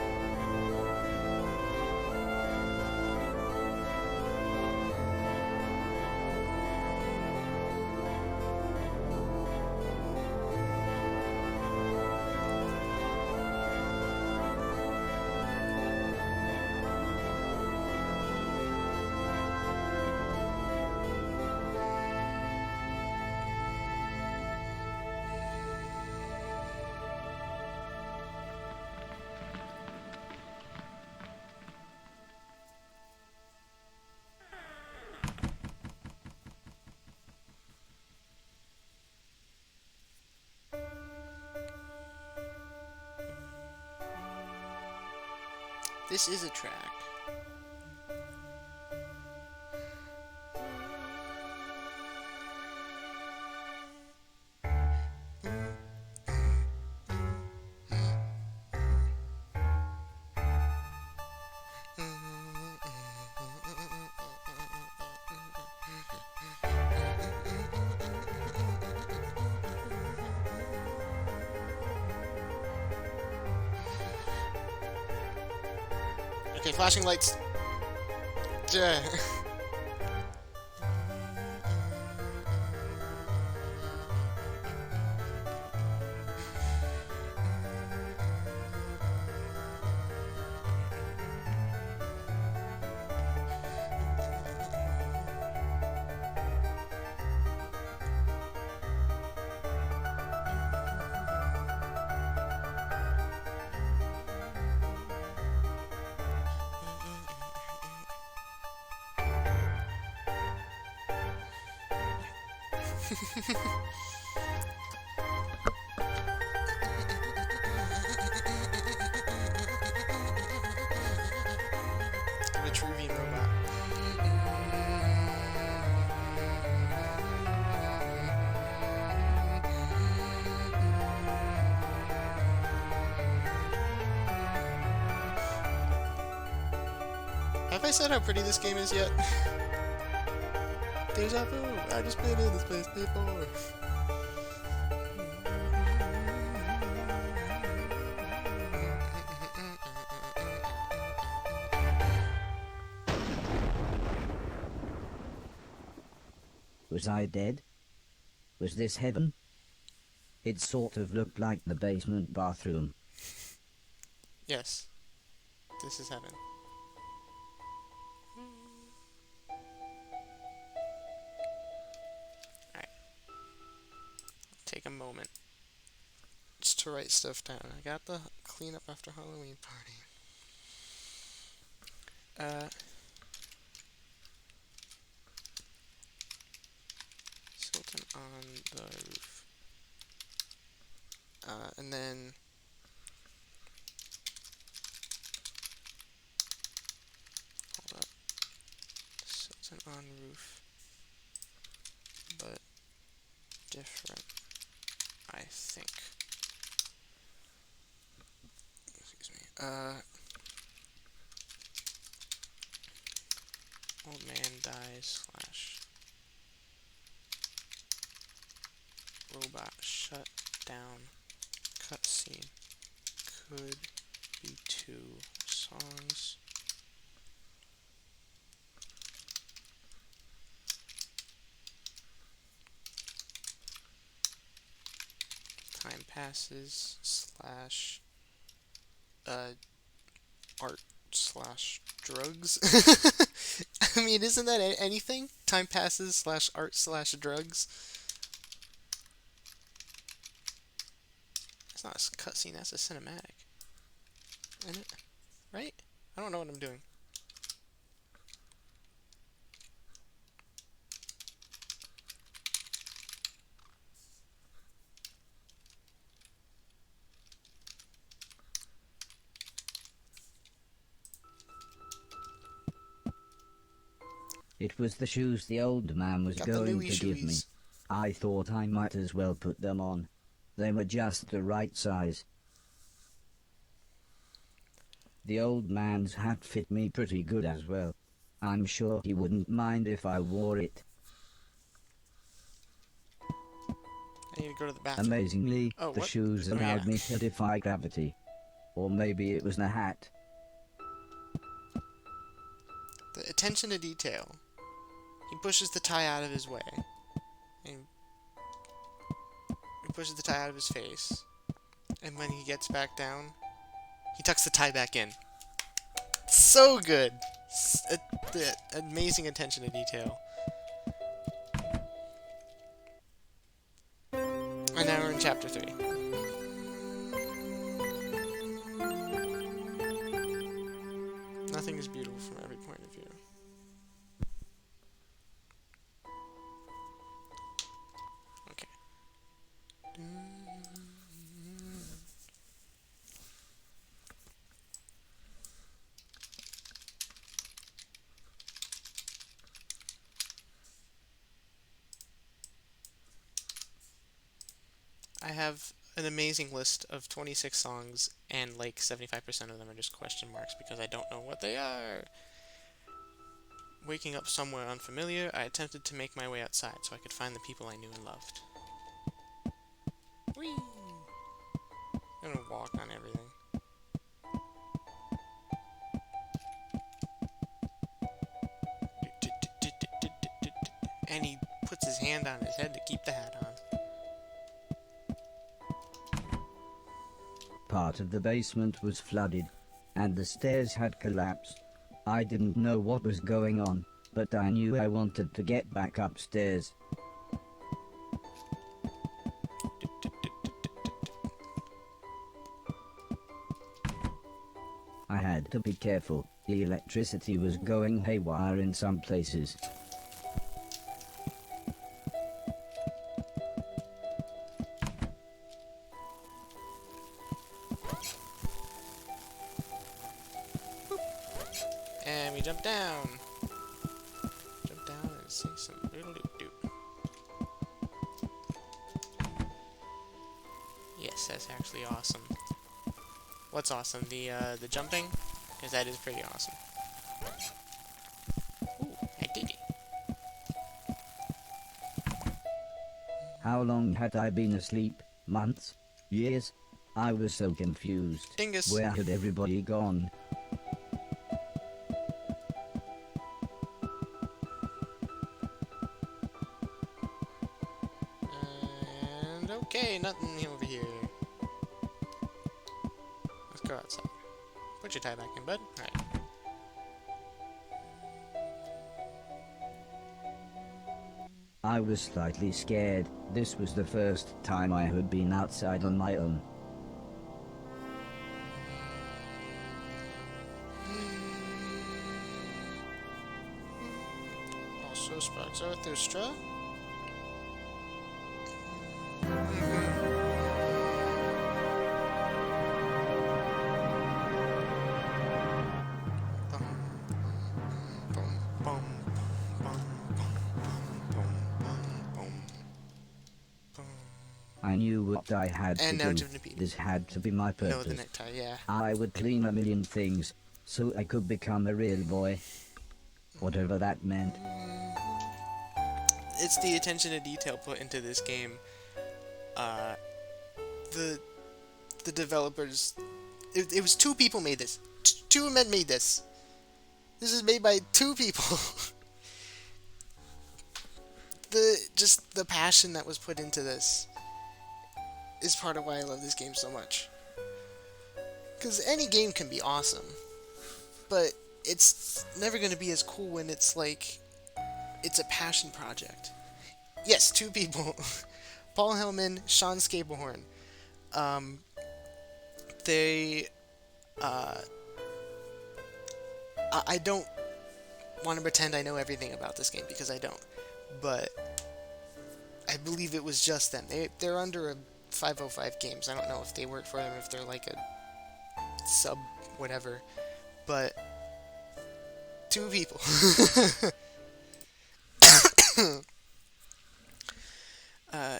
This is a track. Okay, flashing lights. Duh. Vitruvian robot. Have I said how pretty this game is yet? Deja vu! I just played in this place before. Was I dead? Was this heaven? It sort of looked like the basement bathroom. Yes. This is heaven. Alright. Take a moment just to write stuff down. I got the cleanup after Halloween party. Sultan on the roof. And then hold up. Sultan on roof, but different, I think. Excuse me. Old man dies / robot shut down. Cutscene. Could be 2 songs. Time passes / art / drugs. I mean, isn't that anything? Time passes / art / drugs. That's not a cutscene, that's a cinematic. Isn't it? Right? I don't know what I'm doing. It was the shoes the old man was Got the going newy to give me. shoeies. I thought I might as well put them on. They were just the right size. The old man's hat fit me pretty good as well. I'm sure he wouldn't mind if I wore it. I need to go to the bathroom. Amazingly, Oh, the what? shoes Oh, allowed yeah. me to defy gravity. Or maybe it was the hat. The attention to detail. He pushes the tie out of his way. And he pushes the tie out of his face. And when he gets back down, he tucks the tie back in. So good! The amazing attention to detail. And now we're in chapter 3. Nothing is beautiful from every point of view. Okay. I have an amazing list of 26 songs, and like 75% of them are just question marks because I don't know what they are. Waking up somewhere unfamiliar, I attempted to make my way outside so I could find the people I knew and loved. Whee! I'm gonna walk on everything. And he puts his hand on his head to keep the hat on. Part of the basement was flooded, and the stairs had collapsed. I didn't know what was going on, but I knew I wanted to get back upstairs. I had to be careful. The electricity was going haywire in some places. And we jump down. Jump down and sing some doodle-doo-doo. Yes, that's actually awesome. What's awesome? The jumping? Because that is pretty awesome. Ooh, I did it. How long had I been asleep? Months? Years? I was so confused. Dingus. Where had everybody gone? And okay, nothing over here. Let's go outside. Put your tie back in, bud. Alright. I was slightly scared. This was the first time I had been outside on my own. Also, Sparks Arthustra. I knew what I had And to now do. Jim Napeed. This had to be my No, purpose. the necktie, yeah. I would clean a million things, so I could become a real boy. Whatever that meant. It's the attention to detail put into this game. The developers, it was 2 people made this. 2 men made this. This is made by 2 people. The passion that was put into this is part of why I love this game so much. Because any game can be awesome, but it's never going to be as cool when it's like, it's a passion project. Yes, 2 people. Paul Hellman, Sean Scabelhorn. I don't want to pretend I know everything about this game because I don't, but I believe it was just them. They're under a 505 Games. I don't know if they work for them, if they're like a sub whatever, but 2 people.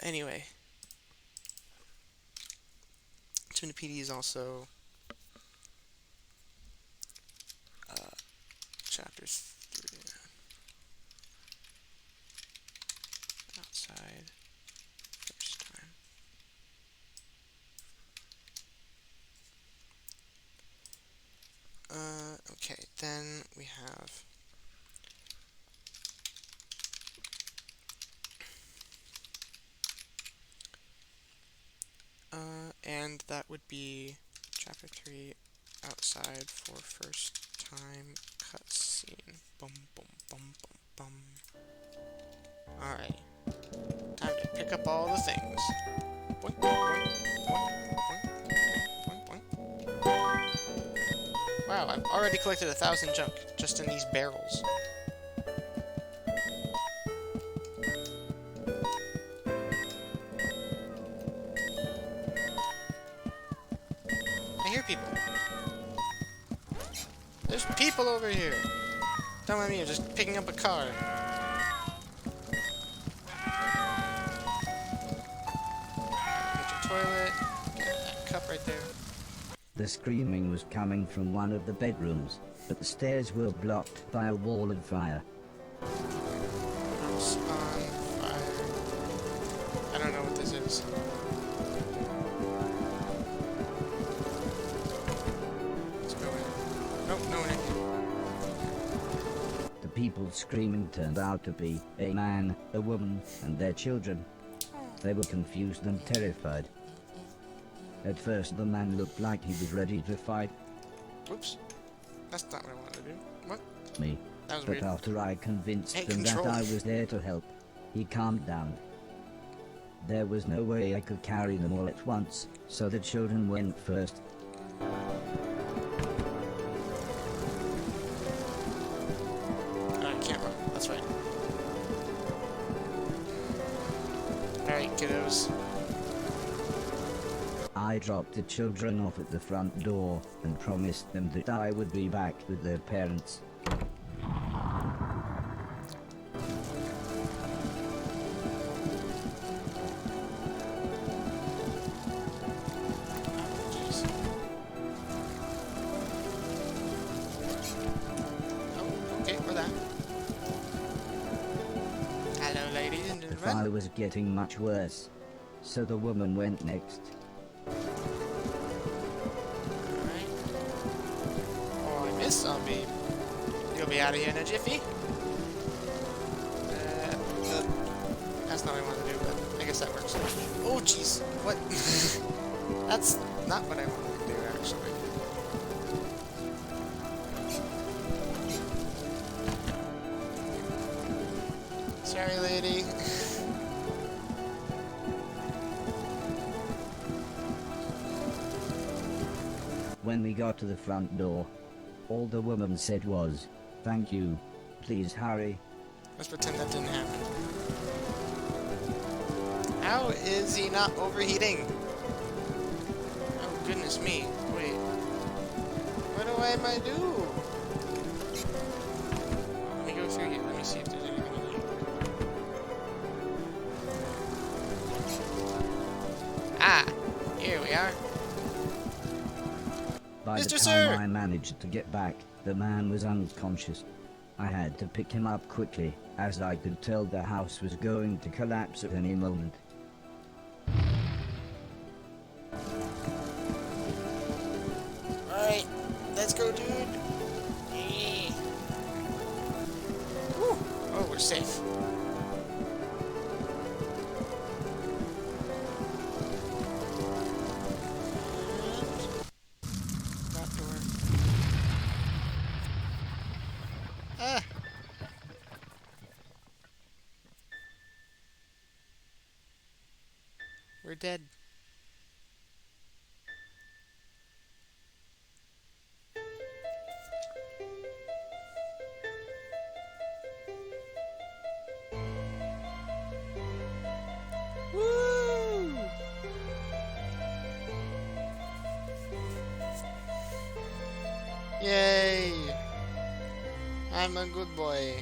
Anyway, Tuna PD is also chapter 3 outside first time. Okay, then we have and that would be chapter 3 outside for first time cutscene. Bum bum bum bum bum. Alright, time to pick up all the things. Boink, boink, boink, boink, boink, boink, boink. Wow, I've already collected 1,000 junk just in these barrels. I hear people. There's people over here. Don't mind me, I'm just picking up a car. Get your toilet. Get that cup right there. The screaming was coming from one of the bedrooms, but the stairs were blocked by a wall of fire. House on fire. I don't know what this is. Let's go in. Nope, no one in here. The people screaming turned out to be a man, a woman, and their children. They were confused and terrified. At first the man looked like he was ready to fight Whoops. That's not what I wanted to do. What? me, That was but weird. after I convinced Hey, him control. that I was there to help, he calmed down. There was no way I could carry them all at once, so the children went first. Alright, camera. That's right. Alright, kiddos. I dropped the children off at the front door and promised them that I would be back with their parents. Jeez. Oh, okay, for that. Hello, ladies and The gentlemen. fire was getting much worse, so the woman went next. Alright. Oh, I missed zombie. You'll be out of here in a jiffy. That's not what I wanted to do, but I guess that works. Oh, jeez. What? That's not what I wanted to do, actually. Sorry, lady. When we got to the front door, all the woman said was, "Thank you. Please hurry." Let's pretend that didn't happen. How is he not overheating? Oh, goodness me. Wait. What do I might do? Let me go through here. Let me see if there's anything in here. Ah! Here we are. By the Mr. time Sir! I managed to get back, the man was unconscious. I had to pick him up quickly, as I could tell the house was going to collapse at any moment. Alright. Let's go, dude. Yeah. Whew. Oh, we're safe. That door. Ah! We're dead. Woo! Yay! I'm a good boy.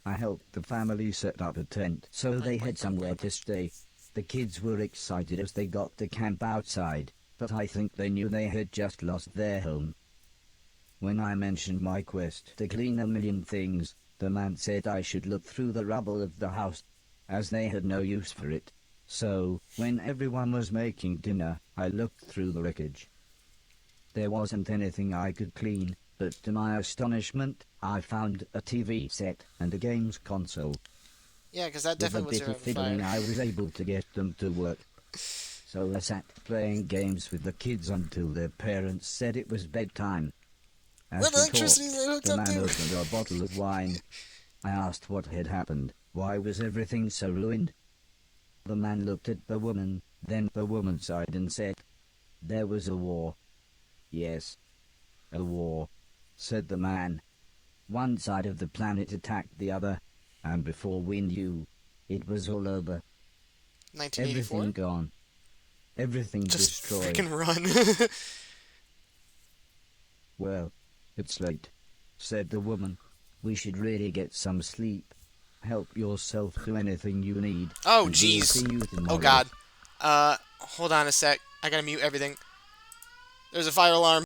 I helped the family set up a tent so Boink, they boink, had boink, boink, somewhere to boink. stay. The kids were excited as they got to camp outside, but I think they knew they had just lost their home. When I mentioned my quest to clean a million things, the man said I should look through the rubble of the house, as they had no use for it. So, when everyone was making dinner, I looked through the wreckage. There wasn't anything I could clean, but to my astonishment, I found a TV set and a games console. Yeah, because that With a definitely would bit of survive a fire. fiddling, I was able to get them to work. So I sat playing games with the kids until their parents said it was bedtime. Well, As the we electricity's talked, hooked the up man too. opened a bottle of wine. I asked what had happened. Why was everything so ruined? The man looked at the woman, then the woman sighed and said, "There was a war." "Yes, a war," said the man. "One side of the planet attacked the other, and before we knew, it was all over. Everything 1984? gone. Everything Just destroyed." freaking run. "Well, it's late," said the woman. "We should really get some sleep. Help yourself to anything you need, Oh, and we'll jeez. see you Oh, tomorrow." God. Hold on a sec. I gotta mute everything. There's a fire alarm.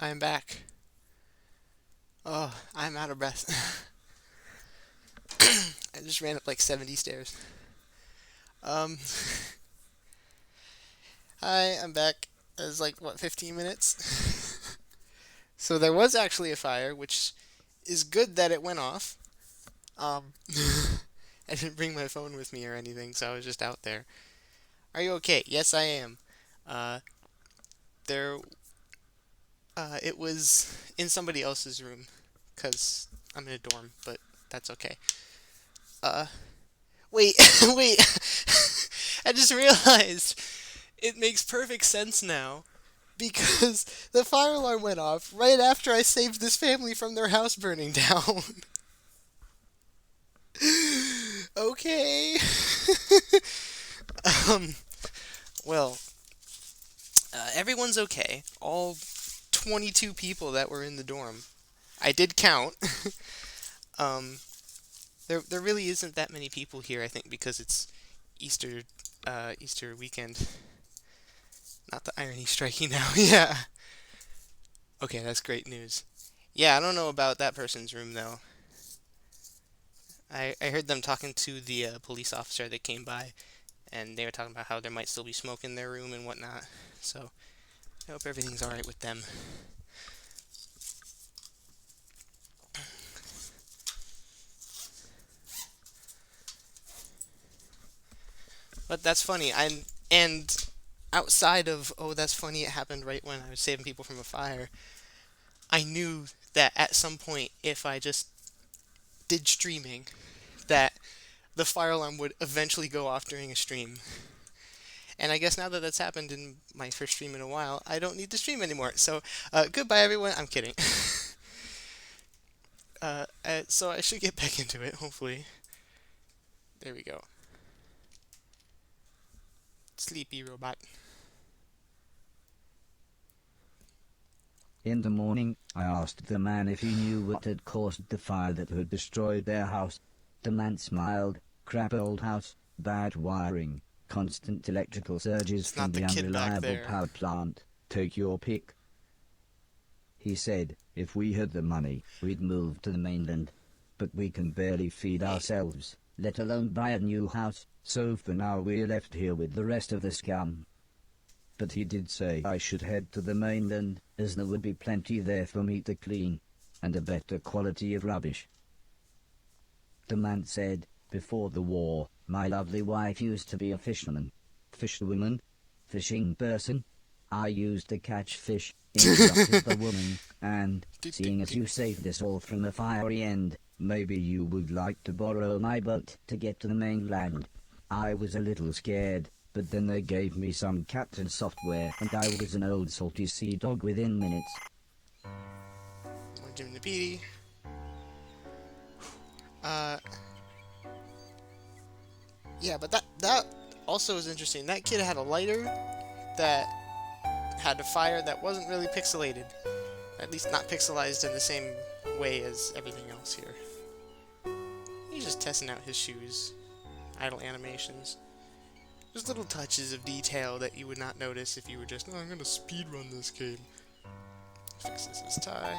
I'm back. Oh, I'm out of breath. I just ran up like 70 stairs. Um, Hi, I'm back. It was like, what, 15 minutes? So there was actually a fire, which is good that it went off. Um, I didn't bring my phone with me or anything, so I was just out there. Are you okay? Yes, I am. Uh, there, it was in somebody else's room, because I'm in a dorm, but that's okay. Uh, wait, wait. I just realized it makes perfect sense now because the fire alarm went off right after I saved this family from their house burning down. Okay. um, well, everyone's okay. All 22 people that were in the dorm. I did count. um, there really isn't that many people here, I think, because it's Easter Easter weekend. Not the irony striking now. Yeah. Okay, that's great news. Yeah, I don't know about that person's room though. I heard them talking to the police officer that came by, and they were talking about how there might still be smoke in their room and whatnot. So I hope everything's alright with them. But that's funny. And outside of, oh, that's funny, it happened right when I was saving people from a fire. I knew that at some point, if I just did streaming, that the fire alarm would eventually go off during a stream. And I guess now that that's happened in my first stream in a while, I don't need to stream anymore. So, goodbye everyone. I'm kidding. So I should get back into it, hopefully. There we go. Sleepy robot. In the morning, I asked the man if he knew what had caused the fire that had destroyed their house. The man smiled. Crap old house, bad wiring, constant electrical surges It's from not the the kid back unreliable there. power plant. Take your pick. He said, if we had the money, we'd move to the mainland. But we can barely feed Wait, ourselves, let alone buy a new house, so for now we're left here with the rest of the scum. But he did say I should head to the mainland, as there would be plenty there for me to clean, and a better quality of rubbish. The man said, before the war, my lovely wife used to be a fisherman. Fisherwoman? Fishing person? I used to catch fish, interrupted the woman, and, seeing as you saved us all from a fiery end, maybe you would like to borrow my boat to get to the mainland. I was a little scared, but then they gave me some captain software, and I was an old salty sea dog within minutes. Jim the Petey. Uh, yeah, but that also is interesting. That kid had a lighter that had a fire that wasn't really pixelated. At least not pixelized in the same way as everything else here. He's just testing out his shoes. Idle animations. Just little touches of detail that you would not notice if you were just, oh, I'm gonna speedrun this game. Fixes his tie.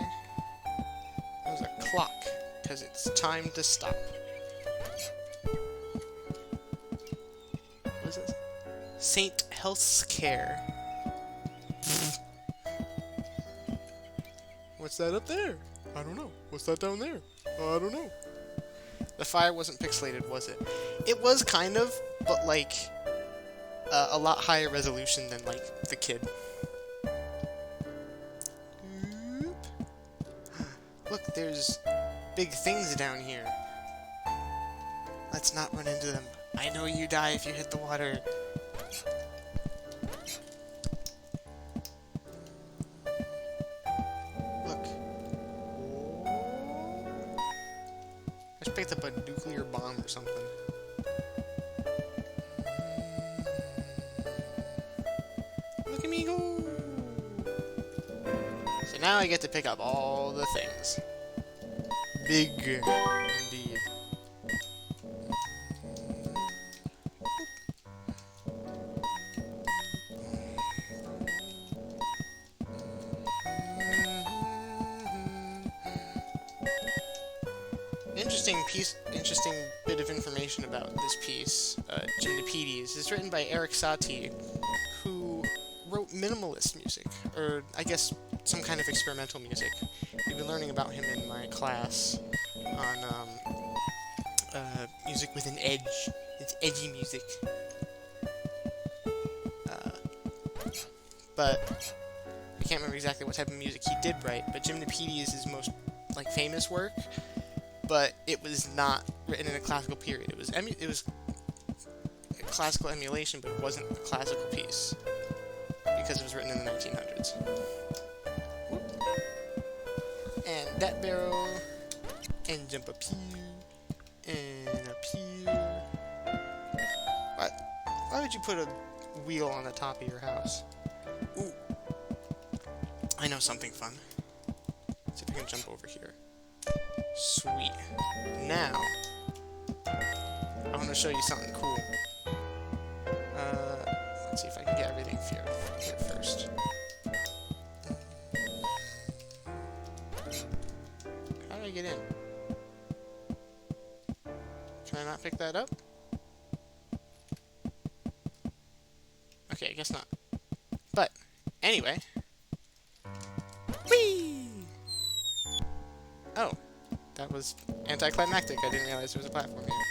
There's a clock, because it's time to stop. What is this? Saint Health's Care. What's that up there? I don't know. What's that down there? I don't know. The fire wasn't pixelated, was it? It was kind of, but like a lot higher resolution than like the kid. Look, there's big things down here. Let's not run into them. I know you die if you hit the water. Look. I just picked up a nuclear bomb or something. Look at me go! So now I get to pick up all the things. Big, indeed. interesting bit of information about this piece, Gymnopedes, is written by Eric Satie, who wrote minimalist music, or I guess some kind of experimental music. We've been learning about him in my class on music with an edge. It's edgy music. But I can't remember exactly what type of music he did write, but Gymnopedia is his most famous work, but it was not written in a classical period. It was a classical emulation, but it wasn't a classical piece because it was written in the 1900s. And that barrel, and jump up here, and up here. Why would you put a wheel on the top of your house? Ooh. I know something fun. Let's see if I can jump over here. Sweet. Now, I want to show you something cool. Let's see if I can get everything here first. How do I get in? Can I not pick that up? Okay, I guess not. But, anyway. Whee! Oh, that was anticlimactic. I didn't realize there was a platform here.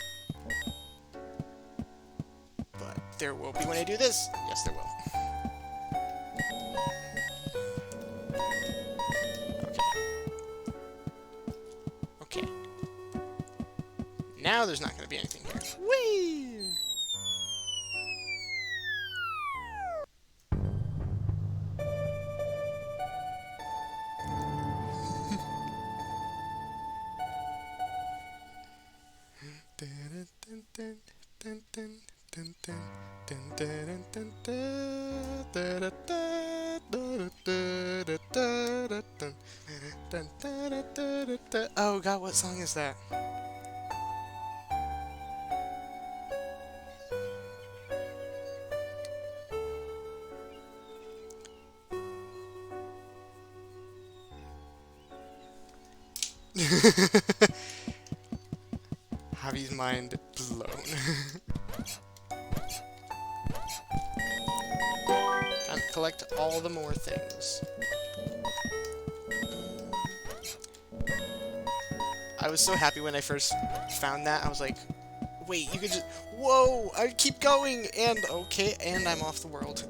But there will be when I do this. Yes, there will. Okay. Okay. Now there's not going to be anything here. Whee! Oh god, what song is that? Javi's mind blown. Time to collect all the more things. I was so happy when I first found that. I was like, wait, you could just... Whoa! I keep going! And, okay, and I'm off the world.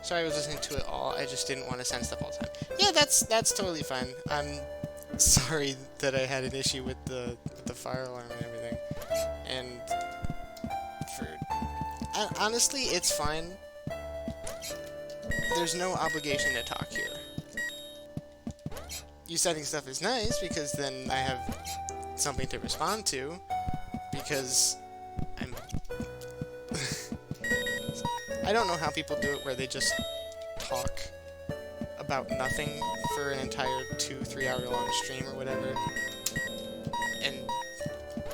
Sorry I was listening to it all. I just didn't want to send stuff all the time. Yeah, that's totally fine. I'm sorry that I had an issue with the fire alarm and everything. And honestly, it's fine. There's no obligation to talk here. You setting stuff is nice because then I have something to respond to. Because I'm... I don't know how people do it where they just talk about nothing for an entire 2-3 hour long stream or whatever, and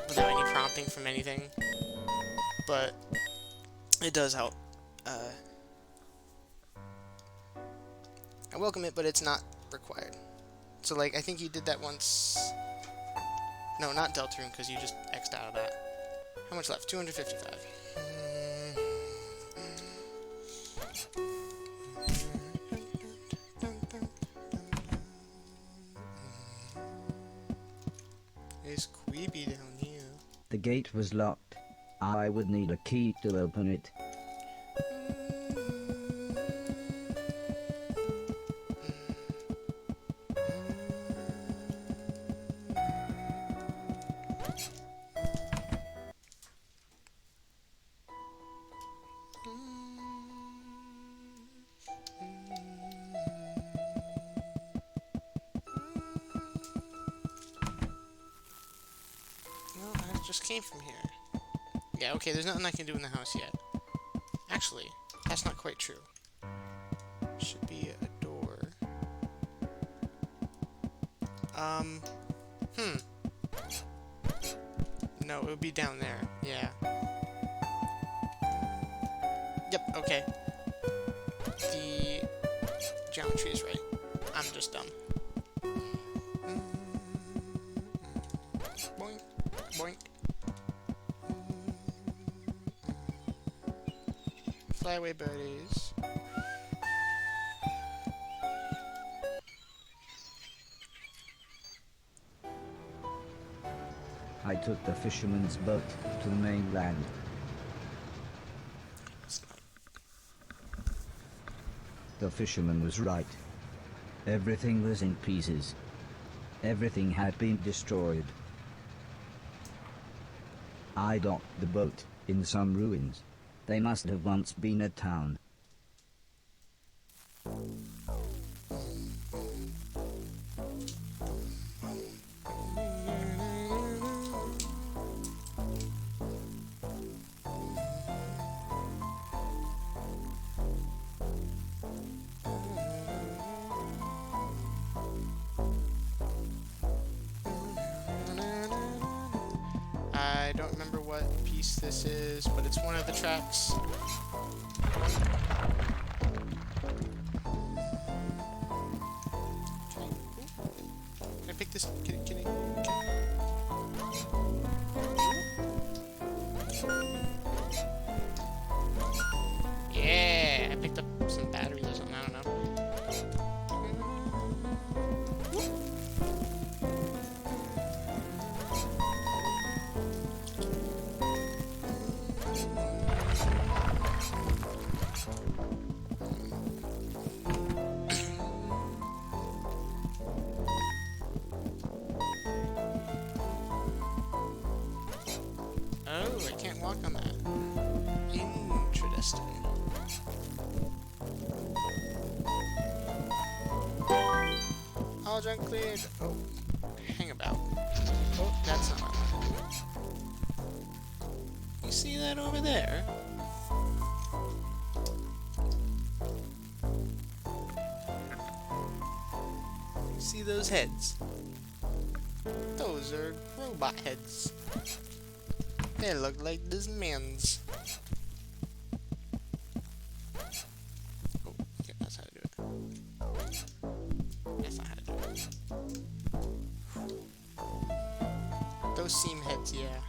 without any prompting from anything, but it does help. I welcome it, but it's not required. So, I think you did that once... No, not Deltarune, because you just X'd out of that. How much left? 255. There's Queeby down here. The gate was locked. I would need a key to open it. Just came from here. Yeah, okay, there's nothing I can do in the house yet. Actually, that's not quite true. Should be a door. No, it would be down there. Yeah. Yep, okay. The geometry is right. I'm just dumb. Boink, boink. Fly away, birdies. I took the fisherman's boat to the mainland. The fisherman was right. Everything was in pieces. Everything had been destroyed. I docked the boat in some ruins. They must have once been a town. I don't remember what piece this is, but it's one of the tracks. Can I pick this? Can Yeah, I picked up some batteries or something. I don't know. Oh, I can't walk on that. Interesting. All junk cleared. Oh, hang about. Oh, that's not what I wanted to do. You see that over there? You see those heads? Those are robot heads. They look like this man's. Oh, okay, that's how to do it. That's not how to do it. Those seam heads, yeah.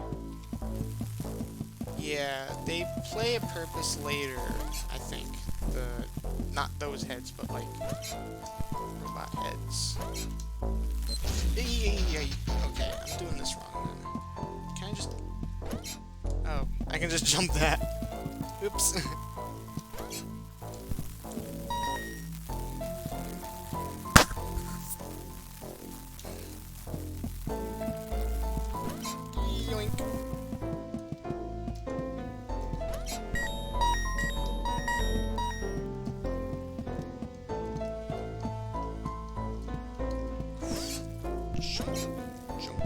Yeah, they play a purpose later, I think. Not those heads, but like robot heads. Okay, I'm doing this wrong then. Can I just... Oh, I can just jump that. Oops. Yoink. Jump, jump.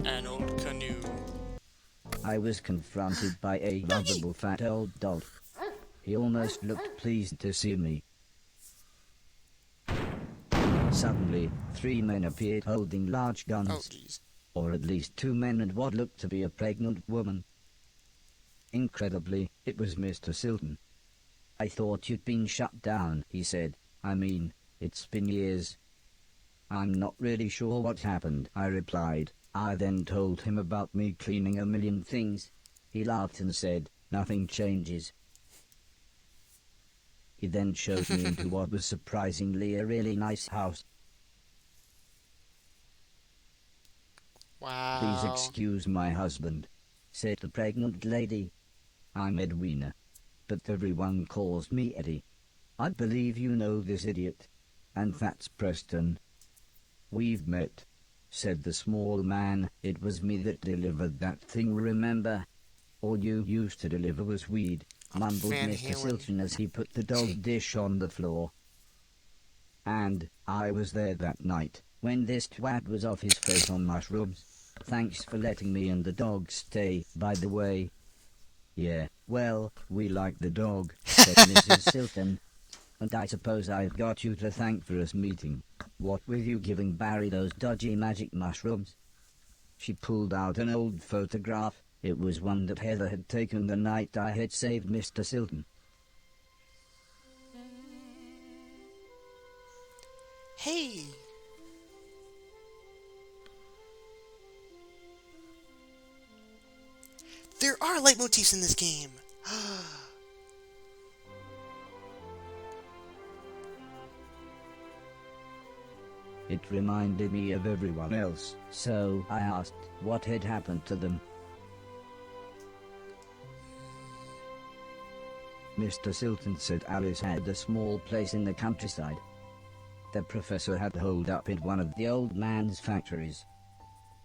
An old canoe. I was confronted by a lovable fat old dog. He almost looked pleased to see me. Suddenly, 3 men appeared holding large guns. Oh, jeez. Or at least 2 men and what looked to be a pregnant woman. Incredibly, it was Mr. Silton. I thought you'd been shut down, he said. I mean, it's been years. I'm not really sure what happened, I replied. I then told him about me cleaning a million things. He laughed and said, nothing changes. He then showed me into what was surprisingly a really nice house. Wow. Please excuse my husband, said the pregnant lady. I'm Edwina, but everyone calls me Eddie. I believe you know this idiot. And that's Preston. We've met, said the small man. It was me that delivered that thing, remember? All you used to deliver was weed, mumbled Van Mr. Halen. Silton as he put the dog dish on the floor. And I was there that night, when this twat was off his face on mushrooms. Thanks for letting me and the dog stay, by the way. Yeah, well, we like the dog, said Mrs. Silton. And I suppose I've got you to thank for us meeting. What were you giving Barry those dodgy magic mushrooms? She pulled out an old photograph. It was one that Heather had taken the night I had saved Mr. Silton. Hey! There are leitmotifs in this game! It reminded me of everyone else, so I asked what had happened to them. Mr. Silton said Alice had a small place in the countryside. The professor had holed up in one of the old man's factories.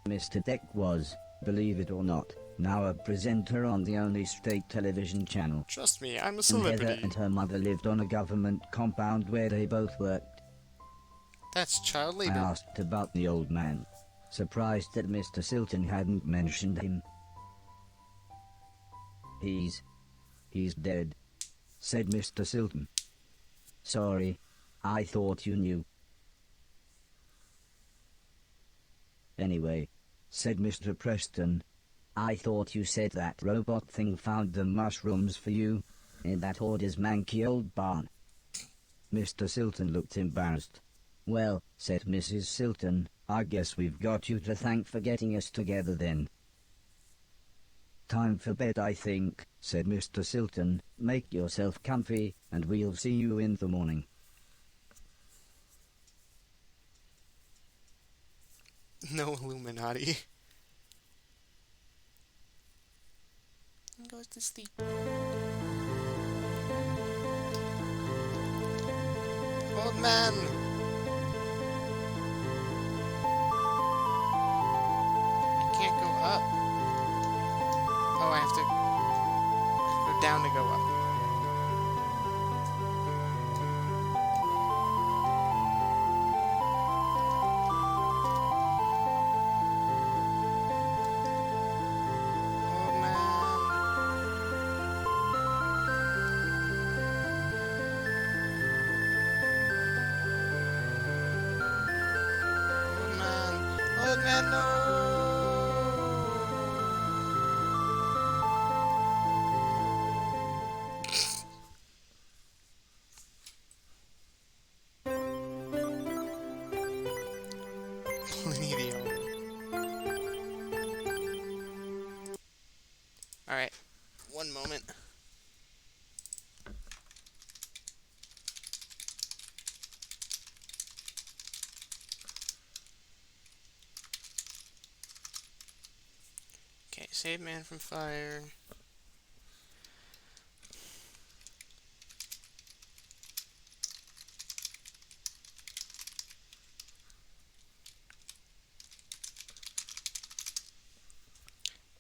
Mr. Deck was, believe it or not, now a presenter on the only state television channel. Trust me, I'm a And Heather celebrity. and her mother lived on a government compound where they both worked. That's child I labor. asked about the old man, surprised that Mr. Silton hadn't mentioned him. He's dead, said Mr. Silton. Sorry, I thought you knew. Anyway, said Mr. Preston, I thought you said that robot thing found the mushrooms for you, in that hoarder's manky old barn. Mr. Silton looked embarrassed. Well, said Mrs. Silton, I guess we've got you to thank for getting us together then. Time for bed, I think, said Mr. Silton. Make yourself comfy, and we'll see you in the morning. No Illuminati. Goes to sleep. Old man! I can't go up. Oh, I have to go down to go up. Old man. Old man. Old man, no! Pliny the Elder. Alright, one moment. Okay, save man from fire.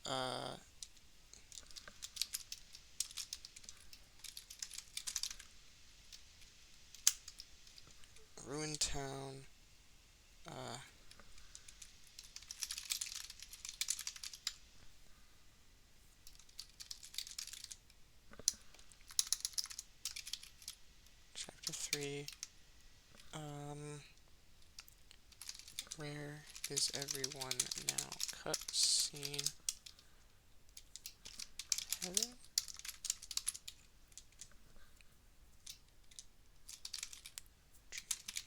Uh, Ruined town. Chapter 3. Where is everyone now? Cutscene. Heather?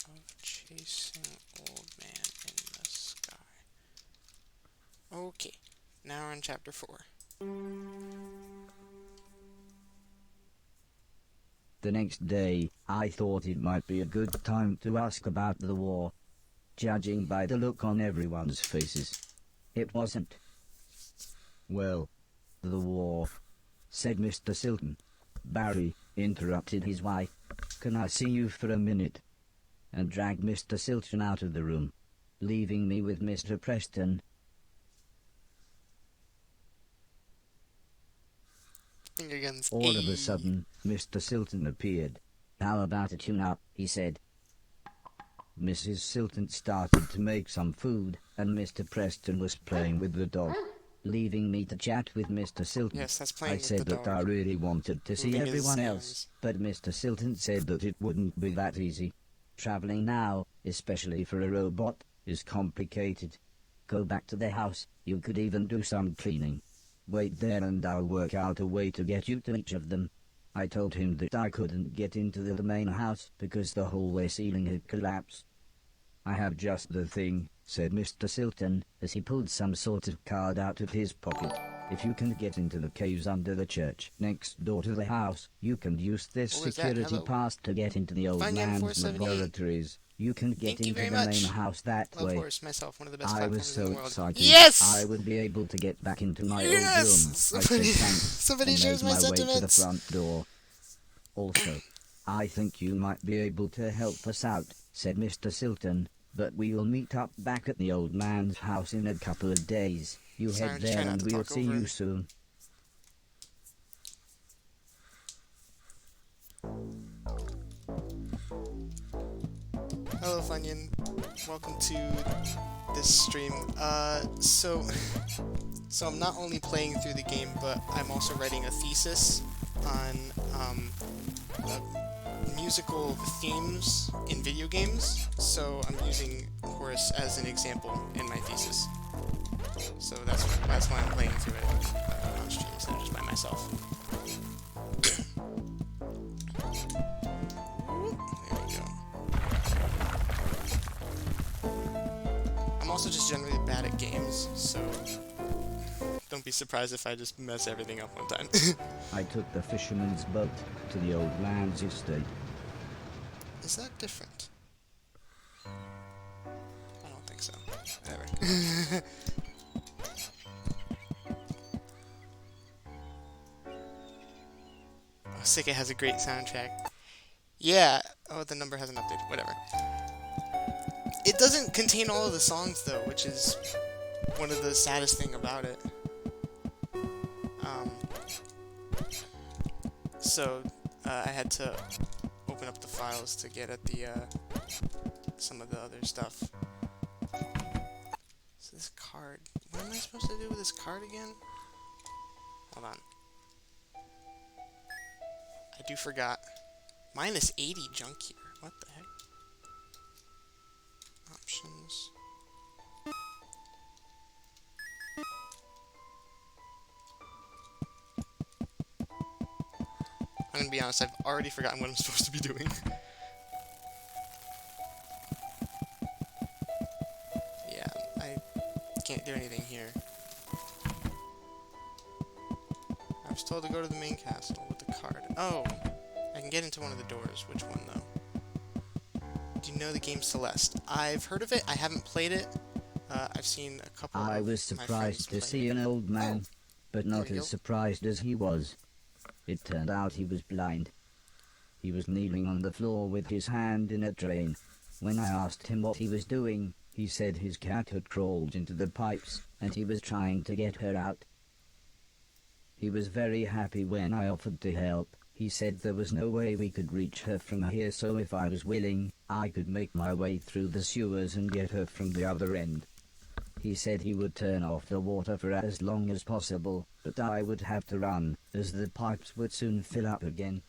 Of chasing old man in the sky. Okay, now we're on chapter 4. The next day, I thought it might be a good time to ask about the war. Judging by the look on everyone's faces, it wasn't. Well, the war, said Mr. Silton. Barry interrupted his wife. Can I see you for a minute? And dragged Mr. Silton out of the room, leaving me with Mr. Preston. Finger guns. All of a sudden, Mr. Silton appeared. How about a tune-up, he said. Mrs. Silton started to make some food, and Mr. Preston was playing with the dog, leaving me to chat with Mr. Silton. Yes, that's playing I with said the that dog. I really wanted to see Moving his everyone hands. else, but Mr. Silton said that it wouldn't be that easy. Traveling now, especially for a robot, is complicated. Go back to the house, you could even do some cleaning. Wait there and I'll work out a way to get you to each of them. I told him that I couldn't get into the main house because the hallway ceiling had collapsed. I have just the thing, said Mr. Silton, as he pulled some sort of card out of his pocket. If you can get into the caves under the church next door to the house, you can use this What was that? security Hello? pass to get into the old Funyun man's 478. laboratories. You can get Thank you into very the main much. house that Love way. Horace, myself, one of the best I was platformers in so the world. excited. Yes! I would be able to get back into my old Yes! room. I said thanks Somebody and shares made my my way to the sentiments. front door. Also, I think you might be able to help us out, said Mr. Silton, but we'll meet up back at the old man's house in a couple of days. You Sorry, I'm head just there trying not and to we'll talk see over you him. soon. Hello, Funyun. Welcome to this stream. So I'm not only playing through the game, but I'm also writing a thesis on musical themes in video games. So I'm using Horace as an example in my thesis. So that's why I'm playing through it on stream instead of just by myself. There we go. I'm also just generally bad at games, so don't be surprised if I just mess everything up one time. I took the fisherman's boat to the old man's estate. Is that different? I don't think so. Whatever. Oh, Sick, it has a great soundtrack. Yeah. Oh, the number hasn't updated. Whatever. It doesn't contain all of the songs, though, which is one of the saddest thing about it. So I had to open up the files to get at the some of the other stuff. So this card. What am I supposed to do with this card again? Hold on. I do forgot. Minus 80 junk here. What the heck? Options. I'm gonna be honest, I've already forgotten what I'm supposed to be doing. Yeah, I can't do anything here. I was told to go to the main castle with the card. Oh! I can get into one of the doors. Which one, though? Do you know the game Celeste? I've heard of it. I haven't played it. I've seen a couple I of was my friends surprised play to see it. an old man, but not There you as go. surprised as he was. It turned out he was blind. He was kneeling on the floor with his hand in a drain. When I asked him what he was doing, he said his cat had crawled into the pipes, and he was trying to get her out. He was very happy when I offered to help. He said there was no way we could reach her from here, so if I was willing, I could make my way through the sewers and get her from the other end. He said he would turn off the water for as long as possible, but I would have to run, as the pipes would soon fill up again.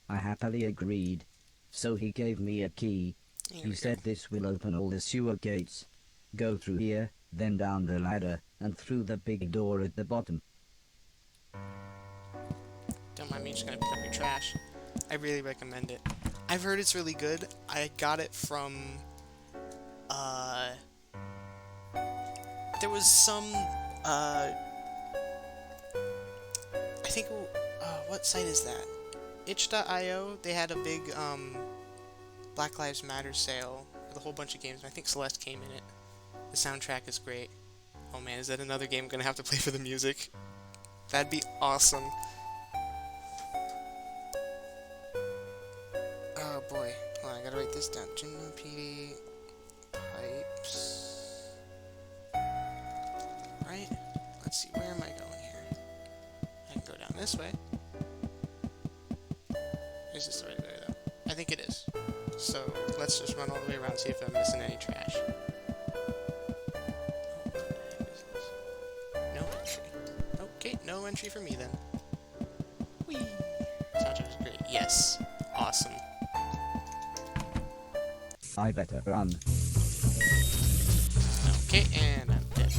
I happily agreed. So he gave me a key. He said this will open all the sewer gates. Go through here, then down the ladder, and through the big door at the bottom. Don't mind me just gonna pick up your trash. I really recommend it. I've heard it's really good. I got it from there was some I think what site is that? itch.io. They had a big Black Lives Matter sale with a whole bunch of games, and I think Celeste came in it. The soundtrack is great. Oh man, is that another game I'm gonna have to play for the music? That'd be awesome. Oh boy. Hold on, I gotta write this down. General PD pipes. Right? Let's see, where am I going here? I can go down this way. Is this the right way though? I think it is. So let's just run all the way around, see if I'm missing any trash. Oh, what the heck is this? No entry. Okay, no entry for me then. Whee! Soundtrack is great. Yes. Awesome. I better run. Okay, and I'm dead.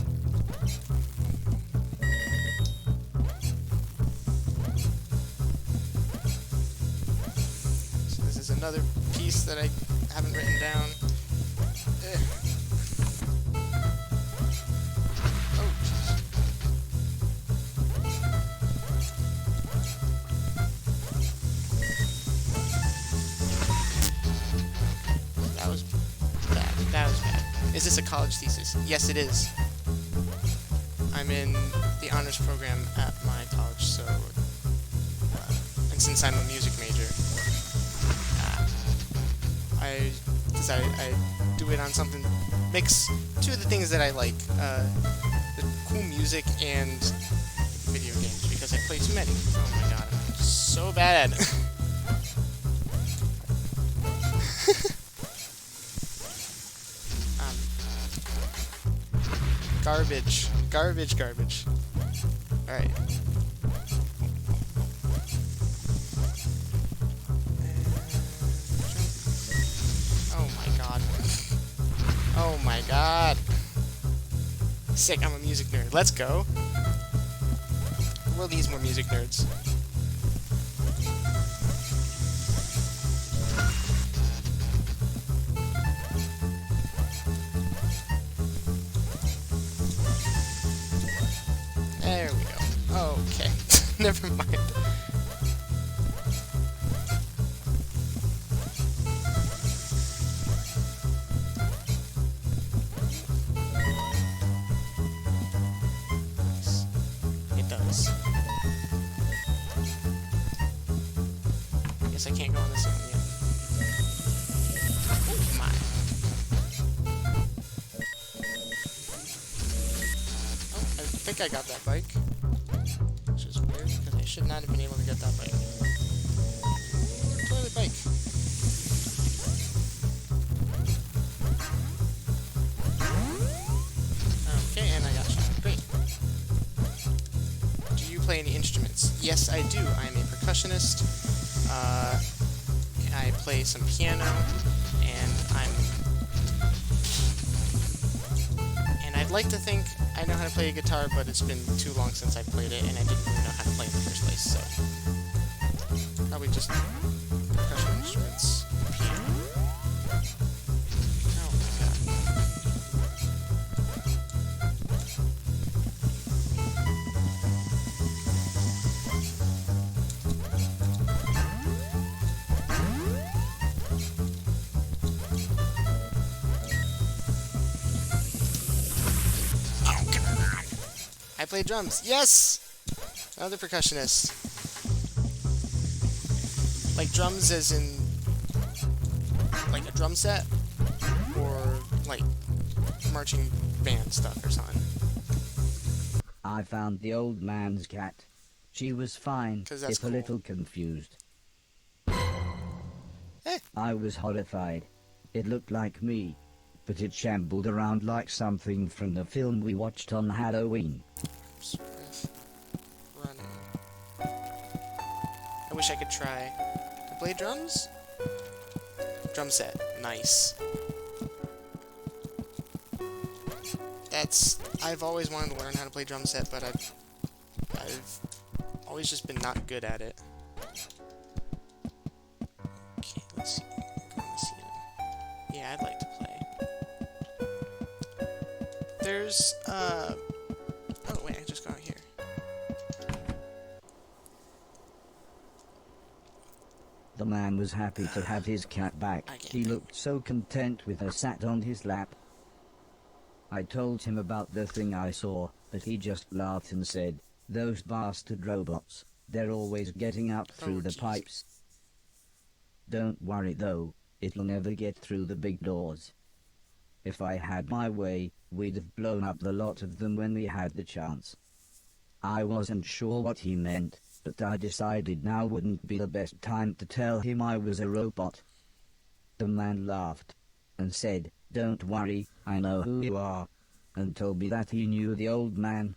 So this is another piece that I haven't written down. Is this a college thesis? Yes, it is. I'm in the honors program at my college, so and since I'm a music major, I decided I'd do it on something mix two of the things that I like, the cool music and video games, because I play too many. Oh my god, I'm so bad. Garbage. Garbage, garbage. Alright. Oh my god. Oh my god. Sick, I'm a music nerd. Let's go. The world needs more music nerds. There we go. Okay. Never mind. Nice. It does. Guess I can't go on this one yet. Oh, come on. Oh, I think I got that bike. Which is weird, because I should not have been able to get that bike. Toilet bike. Okay, and I got shot. Great. Do you play any instruments? Yes, I do. I'm a percussionist. I play some piano, and I'd like to think I know how to play a guitar, but it's been too long since I played it, and I didn't really know how to play in the first place, so probably just percussion instruments, piano. Oh my god. Oh, come on. I play drums. Yes! Another percussionist. Like drums as in like a drum set? Or like marching band stuff or something? I found the old man's cat. She was fine, 'Cause that's if a cool. little confused. Eh. I was horrified. It looked like me, but it shambled around like something from the film we watched on Halloween. Running. I wish I could try to play drums. Drum set. Nice. I've always wanted to learn how to play drum set, but I've always just been not good at it. Okay, let's see. Come on, let's see it. Yeah, I'd like to play. There's, oh wait, I just got here. The man was happy to have his cat back. He looked so content with her sat on his lap. I told him about the thing I saw, but he just laughed and said, "Those bastard robots, they're always getting up through the pipes. Don't worry though, it'll never get through the big doors. If I had my way, we'd have blown up the lot of them when we had the chance." I wasn't sure what he meant, but I decided now wouldn't be the best time to tell him I was a robot. The man laughed and said, "Don't worry, I know who you are," and told me that he knew the old man.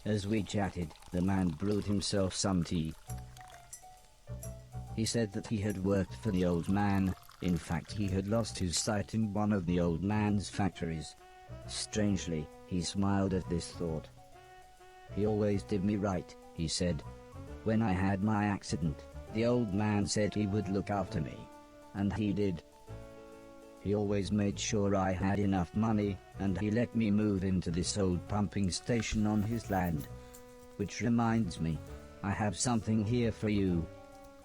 As we chatted, the man brewed himself some tea. He said that he had worked for the old man. In fact, he had lost his sight in one of the old man's factories. Strangely, he smiled at this thought. "He always did me right," he said. "When I had my accident, the old man said he would look after me. And he did. He always made sure I had enough money, and he let me move into this old pumping station on his land. Which reminds me, I have something here for you."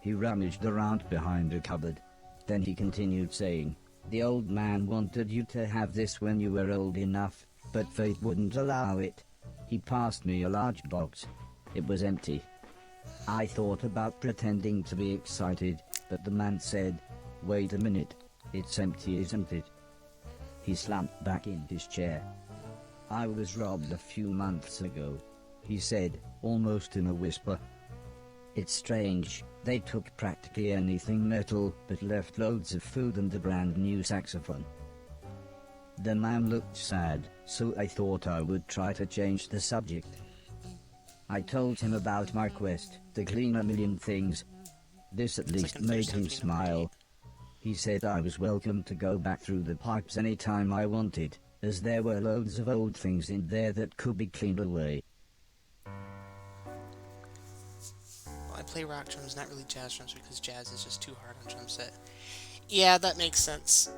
He rummaged around behind a cupboard. Then he continued saying, "The old man wanted you to have this when you were old enough, but fate wouldn't allow it." He passed me a large box. It was empty. I thought about pretending to be excited, but the man said, "Wait a minute, it's empty, isn't it?" He slumped back in his chair. "I was robbed a few months ago," he said, almost in a whisper. "It's strange, they took practically anything metal, but left loads of food and a brand new saxophone." The man looked sad, so I thought I would try to change the subject. I told him about my quest to clean a million things. This at least made him smile. He said I was welcome to go back through the pipes any time I wanted, as there were loads of old things in there that could be cleaned away. Well, I play rock drums, not really jazz drums, because jazz is just too hard on drum set. Yeah, that makes sense.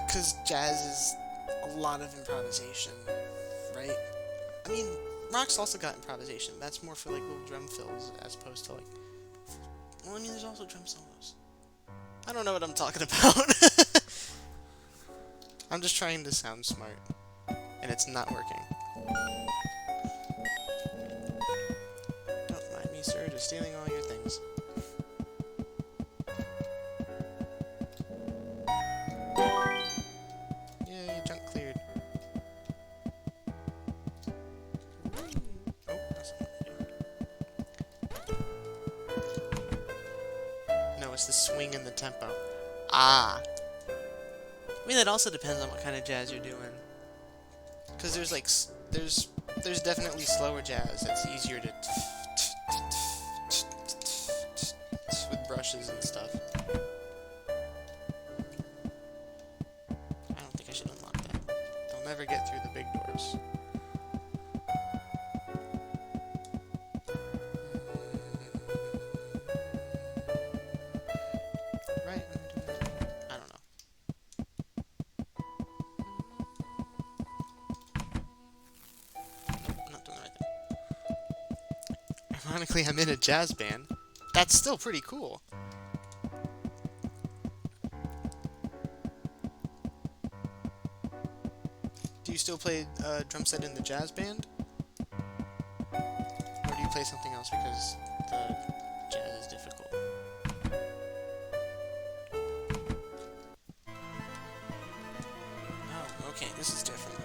Because jazz is a lot of improvisation, right? I mean, rock's also got improvisation. That's more for like little drum fills as opposed to like. Well, I mean, there's also drum solos. I don't know what I'm talking about. I'm just trying to sound smart, and it's not working. Don't mind me, sir, just stealing all your things. Yay, junk cleared. Oh, that's not good. No, it's the swing and the tempo. Ah. I mean, that also depends on what kind of jazz you're doing. Because there's like, there's definitely slower jazz that's easier to with brushes and stuff. I don't think I should unlock that. I'll never get through the big doors. Right? I don't know. Nope, I'm not doing the right thing. Ironically, I'm in a jazz band. That's still pretty cool. Do you still play drum set in the jazz band? Or do you play something else because the jazz is difficult? Oh, okay, this is different.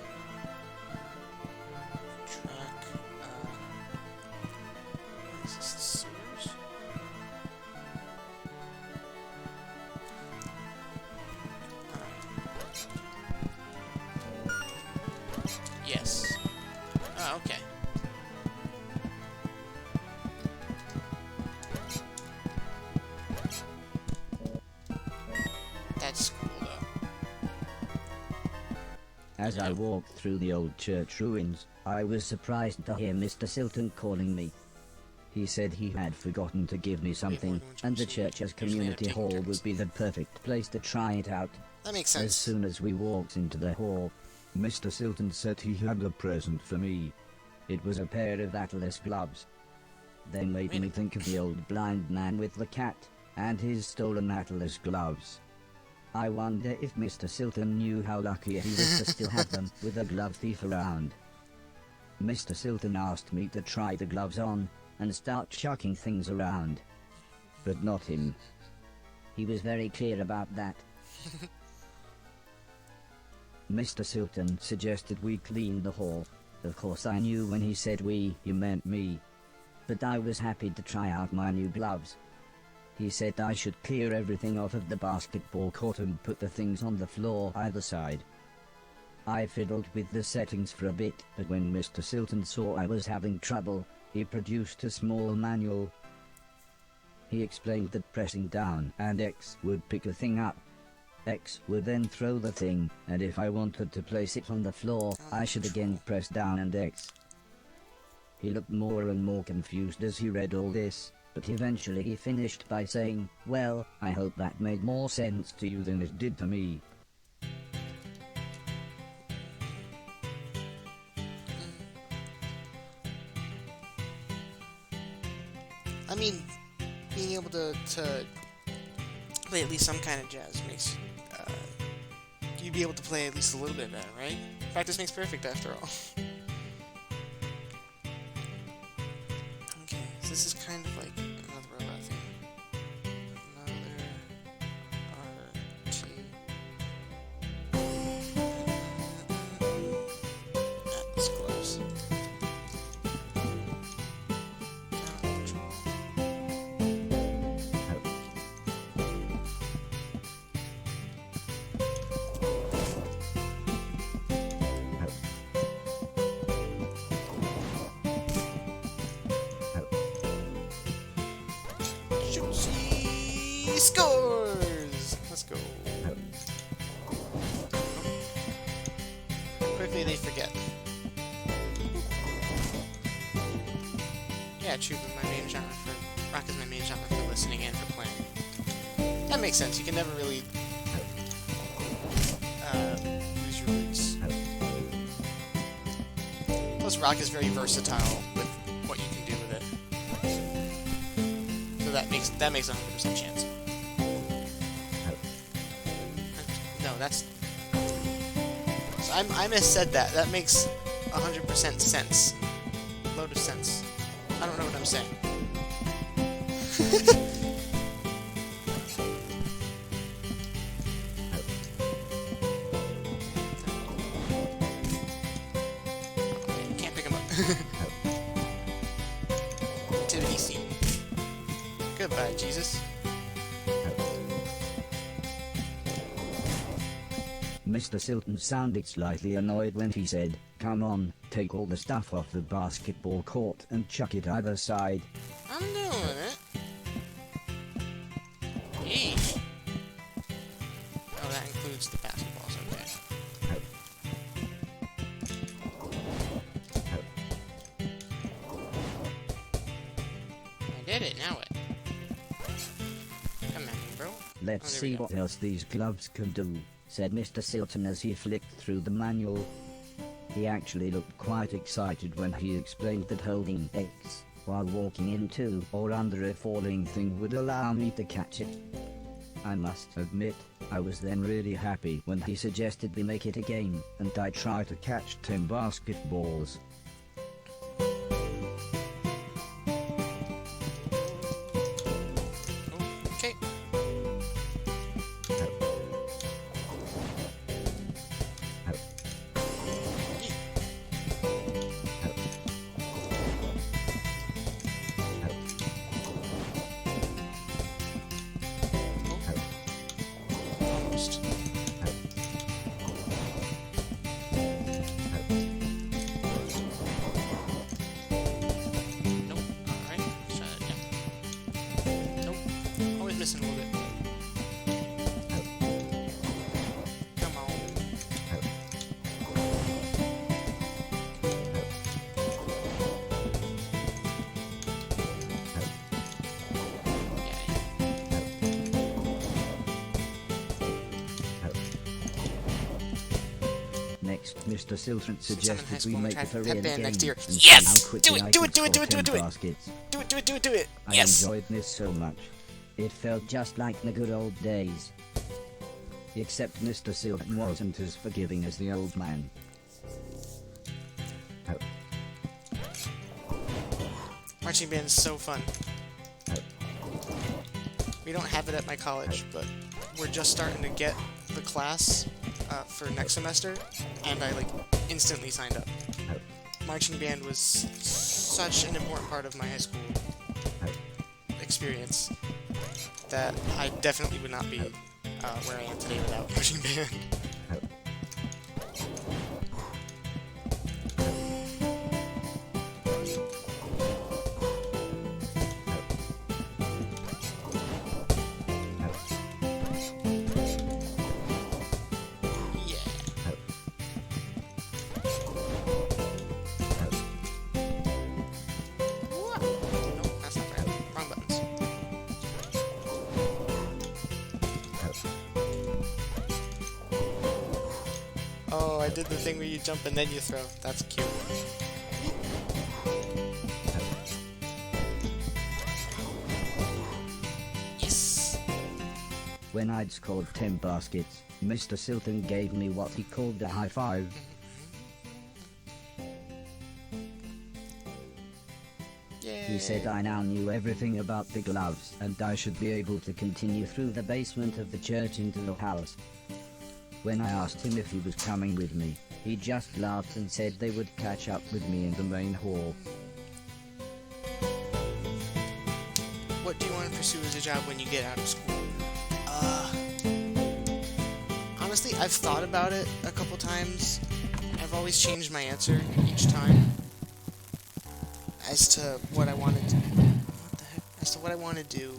Track, what is this, the sewers? Yes. Oh, okay. That's cool, though. As I walked through the old church ruins, I was surprised to hear Mr. Silton calling me. He said he had forgotten to give me something, and the church's community hall would be the perfect place to try it out. That makes As sense. soon as we walked into the hall, Mr. Silton said he had a present for me. It was a pair of Atlas gloves. They made me think of the old blind man with the cat, and his stolen Atlas gloves. I wonder if Mr. Silton knew how lucky he was to still have them with a glove thief around. Mr. Silton asked me to try the gloves on, and start chucking things around. But not him. He was very clear about that. Mr. Silton suggested we clean the hall. Of course I knew when he said we, he meant me. But I was happy to try out my new gloves. He said I should clear everything off of the basketball court and put the things on the floor either side. I fiddled with the settings for a bit, but when Mr. Silton saw I was having trouble, he produced a small manual. He explained that pressing down and X would pick a thing up. X would then throw the thing, and if I wanted to place it on the floor, I should again press down and X. He looked more and more confused as he read all this, but eventually he finished by saying, "Well, I hope that made more sense to you than it did to me." I mean, being able to play at least some kind of jazz makes you'd be able to play at least a little bit better, right? Practice makes perfect, after all. Okay, so this is kind of like another robot thing. Another RT. That's close. He scores! Let's go. Quickly they forget. Yeah, true, but my main genre for rock is my main genre for listening and for playing. That makes sense. You can never really lose your roots. Plus, rock is very versatile with what you can do with it. So that makes a 100% chance. No, that's. So I missaid that. That makes 100% sense. Load of sense. I don't know what I'm saying. Can't pick him up. Activity scene. Goodbye, Jesus. Mr. Silton sounded slightly annoyed when he said, "Come on, take all the stuff off the basketball court and chuck it either side." I'm doing it. Yeesh. Oh, that includes the basketballs, okay. I did it, now what? Come on, bro. "Let's Oh, there we see go. what else these gloves can do," said Mr. Silton as he flicked through the manual. He actually looked quite excited when he explained that holding X while walking into or under a falling thing would allow me to catch it. I must admit, I was then really happy when he suggested we make it a game, and I try to catch 10 basketballs. Okay. Almost. Nope. Alright, let's try that again. Nope. Always missing a little bit. Come on. Next, Mr. Silton Since I'm in high suggested school, we I'm make gonna it a try real pep band game next year. and see how Yes! quickly Do it, I do could it, do it, do score it, do it, 10 do it! baskets. Do it, do it, do it, do it! I Yes! enjoyed this so much. It felt just like the good old days. Except Mr. Silton wasn't as forgiving as the old man. Marching band is so fun. We don't have it at my college, but we're just starting to get the class for next semester, and I like instantly signed up. Marching band was such an important part of my high school experience that I definitely would not be where I am today without marching band. Yeah. Nope, that's not right. Wrong buttons. Oh, I did the thing where you jump and then you throw. That's cute. When I'd scored 10 baskets, Mr. Silton gave me what he called a high five. He said I now knew everything about the gloves and I should be able to continue through the basement of the church into the house. When I asked him if he was coming with me, he just laughed and said they would catch up with me in the main hall. What do you want to pursue as a job when you get out of school? Honestly, I've thought about it a couple times. I've always changed my answer each time as to what I wanted to, do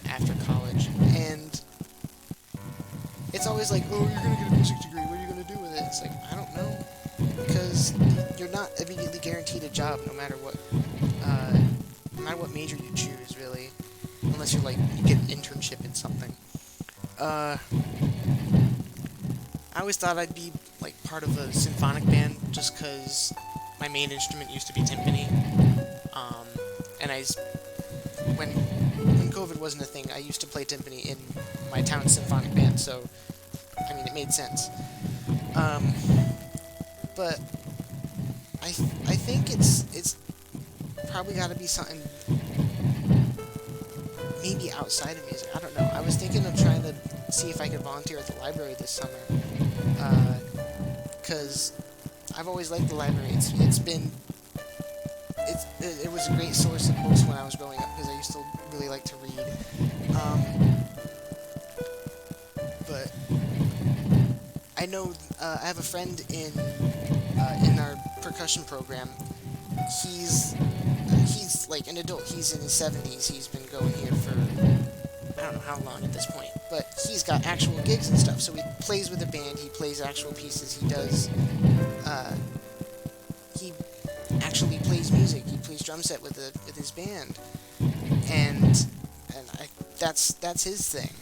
after college. And it's always like, oh, you're gonna get a music degree, what are you gonna do with it? It's like, I don't know, because you're not immediately guaranteed a job no matter what major you choose, really, unless you're like, you get an internship in something. I always thought I'd be like part of a symphonic band just because my main instrument used to be timpani. And when COVID wasn't a thing, I used to play timpani in my town's symphonic band, so I mean it made sense. But I think it's probably got to be something maybe outside of music. I don't know. I was thinking of trying to see if I could volunteer at the library this summer, because I've always liked the library. It was a great source of books when I was growing up because I used to really like to read. But I know I have a friend in our percussion program. He's like an adult. He's in his 70s. He's been going here for I don't know how long at this point, but he's got actual gigs and stuff. So he plays with a band. He plays actual pieces. He does. He actually plays music. He plays drum set with his band, and that's his thing.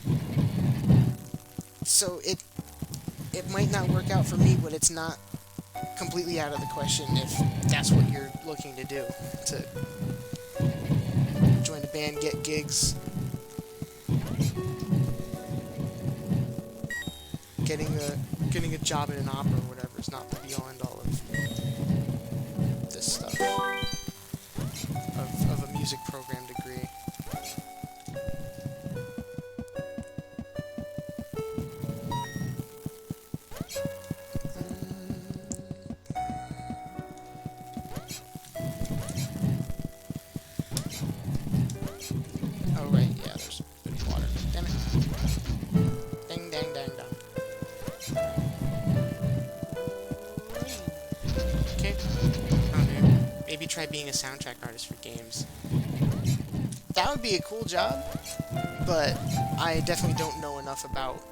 So it might not work out for me, but it's not completely out of the question if that's what you're looking to do, to join a band, get gigs. Getting a job in an opera or whatever is not the be all end all of this stuff, of a music program degree. Oh right, yeah, there's a bit of water. Damn it. Ding dang dang dong. Okay. Oh, dude. Maybe try being a soundtrack artist for games. That would be a cool job, but I definitely don't know enough about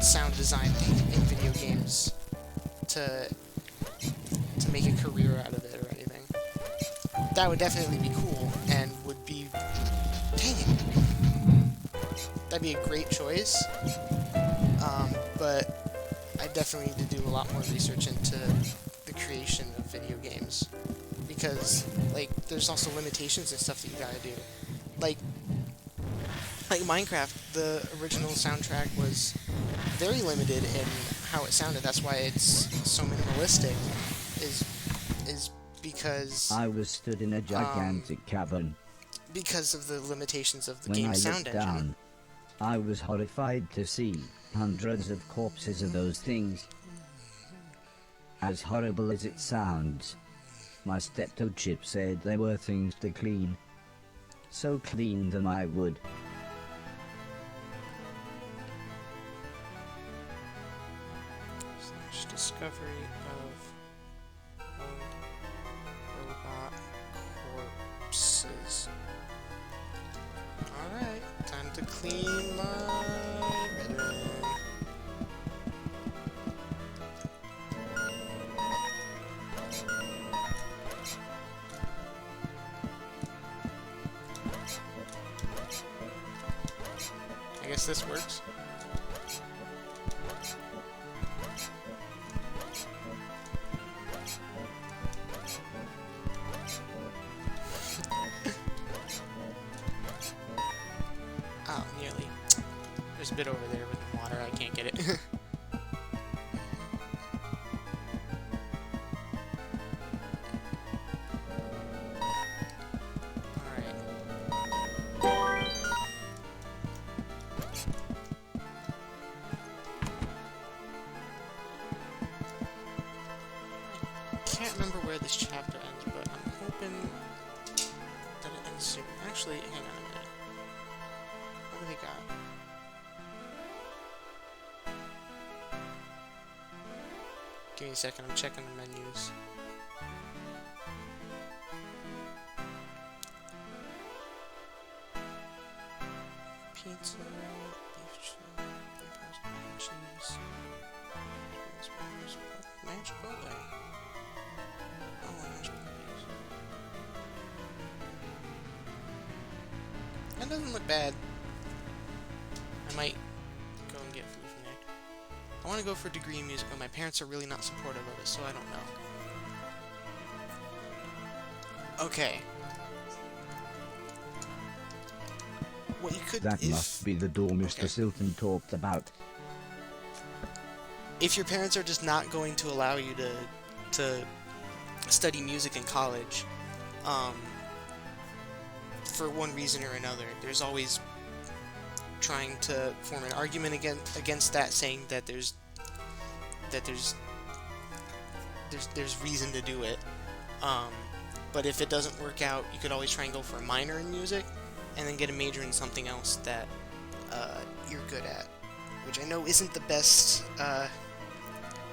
sound design in video games to make a career out of it or anything. That would definitely be cool and would be... Dang it! That'd be a great choice, but I definitely need to do a lot more research into the creation of video games, because like there's also limitations and stuff that you gotta do. Like Minecraft, the original soundtrack was very limited in how it sounded. That's why it's so minimalistic. Is because I was stood in a gigantic cavern. Because of the limitations of the When I game's sound looked engine. down, I was horrified to see hundreds of corpses of those things. As horrible as it sounds, my steptoe-chip said there were things to clean. So clean than I would. / discovery of robot corpses. Alright, time to clean my bedroom. I guess this works. Oh, nearly. There's a bit over there with the water. I can't get it. Alright. Can't remember where this chapter ends, but I'm hoping that it ends soon. Actually, hang on a minute. What do they got? Give me a second, I'm checking the menus. Pizza, beef chew, cheese, ranch chipotle. Oh, ranch chipotle. That doesn't look bad. I might go and get food from there. I want to go for a degree in music, but my parents are really not supportive of it, so I don't know. Okay. What you could... That must be the door Mr. Silton talked about. If your parents are just not going to allow you to study music in college, for one reason or another, there's always trying to form an argument against that, saying that there's reason to do it. But if it doesn't work out, you could always try and go for a minor in music, and then get a major in something else that you're good at, which I know isn't the best.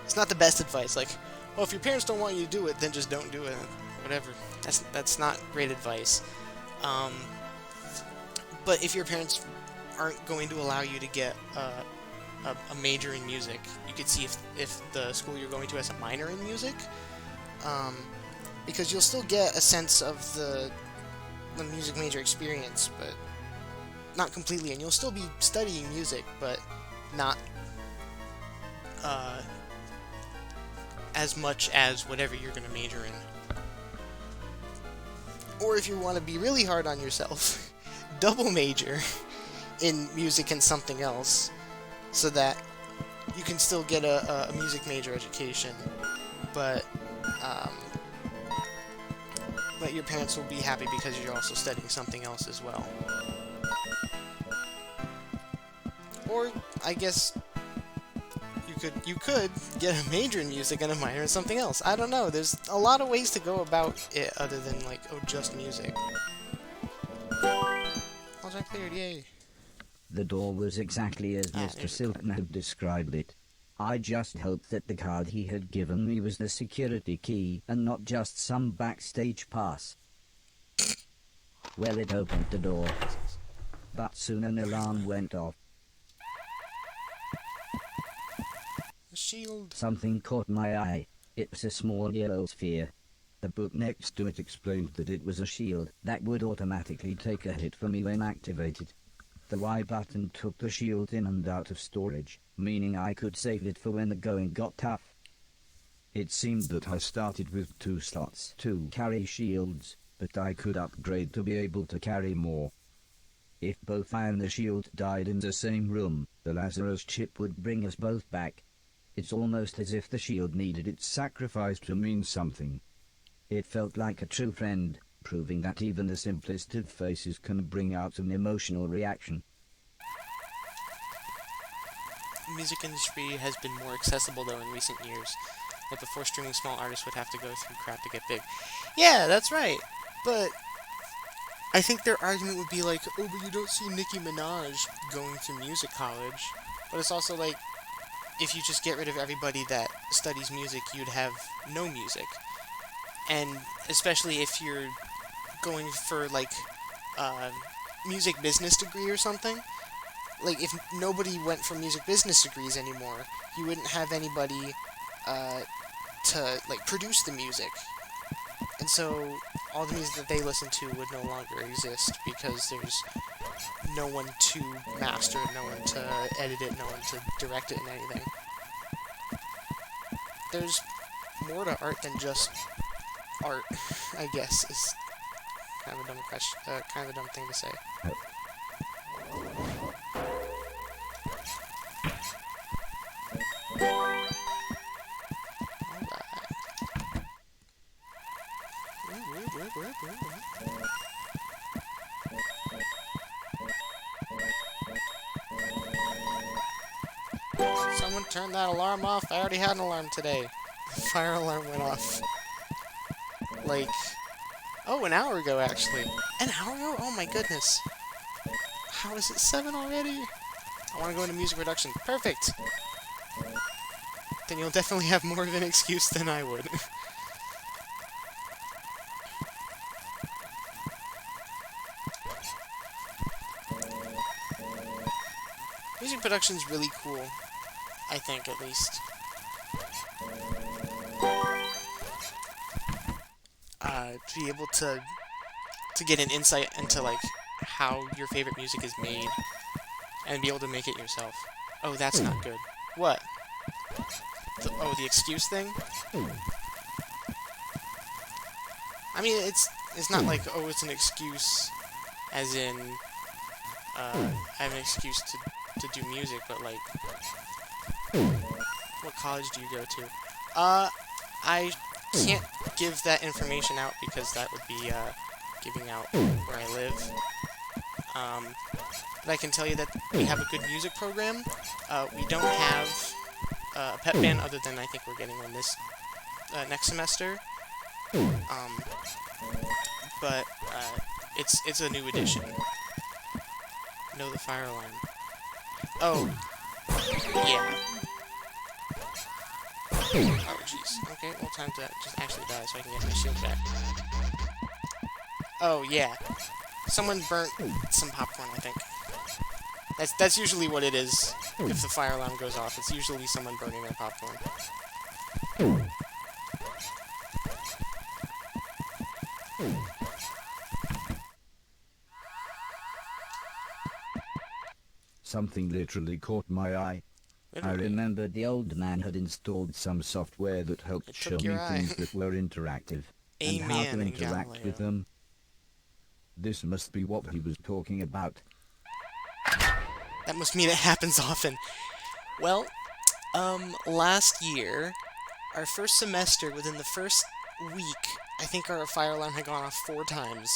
It's not the best advice. Like, well, if your parents don't want you to do it, then just don't do it. Whatever. That's not great advice. But if your parents aren't going to allow you to get a major in music, you could see if the school you're going to has a minor in music, because you'll still get a sense of the music major experience, but not completely, and you'll still be studying music, but not as much as whatever you're going to major in. Or if you want to be really hard on yourself, double major in music and something else, so that you can still get a music major education, but your parents will be happy because you're also studying something else as well. Or, I guess, you could get a major in music and a minor in something else. I don't know, there's a lot of ways to go about it other than, like, oh, just music. All's cleared, yay. The door was exactly as Mr. Silton had described it. I just hoped that the card he had given me was the security key and not just some backstage pass. Well, it opened the door, but soon an alarm went off. A shield. Something caught my eye. It was a small yellow sphere. The book next to it explained that it was a shield that would automatically take a hit for me when activated. The Y button took the shield in and out of storage, meaning I could save it for when the going got tough. It seemed that I started with 2 slots to carry shields, but I could upgrade to be able to carry more. If both I and the shield died in the same room, the Lazarus chip would bring us both back. It's almost as if the shield needed its sacrifice to mean something. It felt like a true friend, proving that even the simplest of faces can bring out an emotional reaction. The music industry has been more accessible, though, in recent years. Like, before streaming, small artists would have to go through crap to get big. Yeah, that's right. But I think their argument would be like, oh, but you don't see Nicki Minaj going to music college. But it's also like, if you just get rid of everybody that studies music, you'd have no music. And especially if you're going for, like, music business degree or something. Like, if nobody went for music business degrees anymore, you wouldn't have anybody to, like, produce the music. And so all the music that they listen to would no longer exist because there's no one to master it, no one to edit it, no one to direct it and anything. There's more to art than just art, I guess, is kind of a dumb question, kind of a dumb thing to say. Someone turn that alarm off. I already had an alarm today. The fire alarm went off. Like, oh, an hour ago, actually. An hour ago? Oh my goodness. How is it 7 already? I want to go into music production. Perfect! Then you'll definitely have more of an excuse than I would. Music production's really cool. I think, at least. To be able to get an insight into, like, how your favorite music is made, and be able to make it yourself. Oh, that's not good. What? The excuse thing? I mean, it's not like, oh, it's an excuse, as in, I have an excuse to do music, but, like, what college do you go to? I can't give that information out because that would be, giving out where I live. But I can tell you that we have a good music program. We don't have a pep band other than I think we're getting one this next semester. But it's a new edition. Know the fire alarm. Oh, yeah. Oh, jeez. Okay, well, time to just actually die so I can get my shield back. Oh, yeah. Someone burnt some popcorn, I think. That's usually what it is. If the fire alarm goes off, it's usually someone burning their popcorn. Something literally caught my eye. I Literally. remembered the old man had installed some software that helped It show took me your eye. things that were interactive, and how Amen to in interact Galileo. with them. This must be what he was talking about. That must mean it happens often. Well, last year, our first semester, within the first week, I think our fire alarm had gone off 4 times.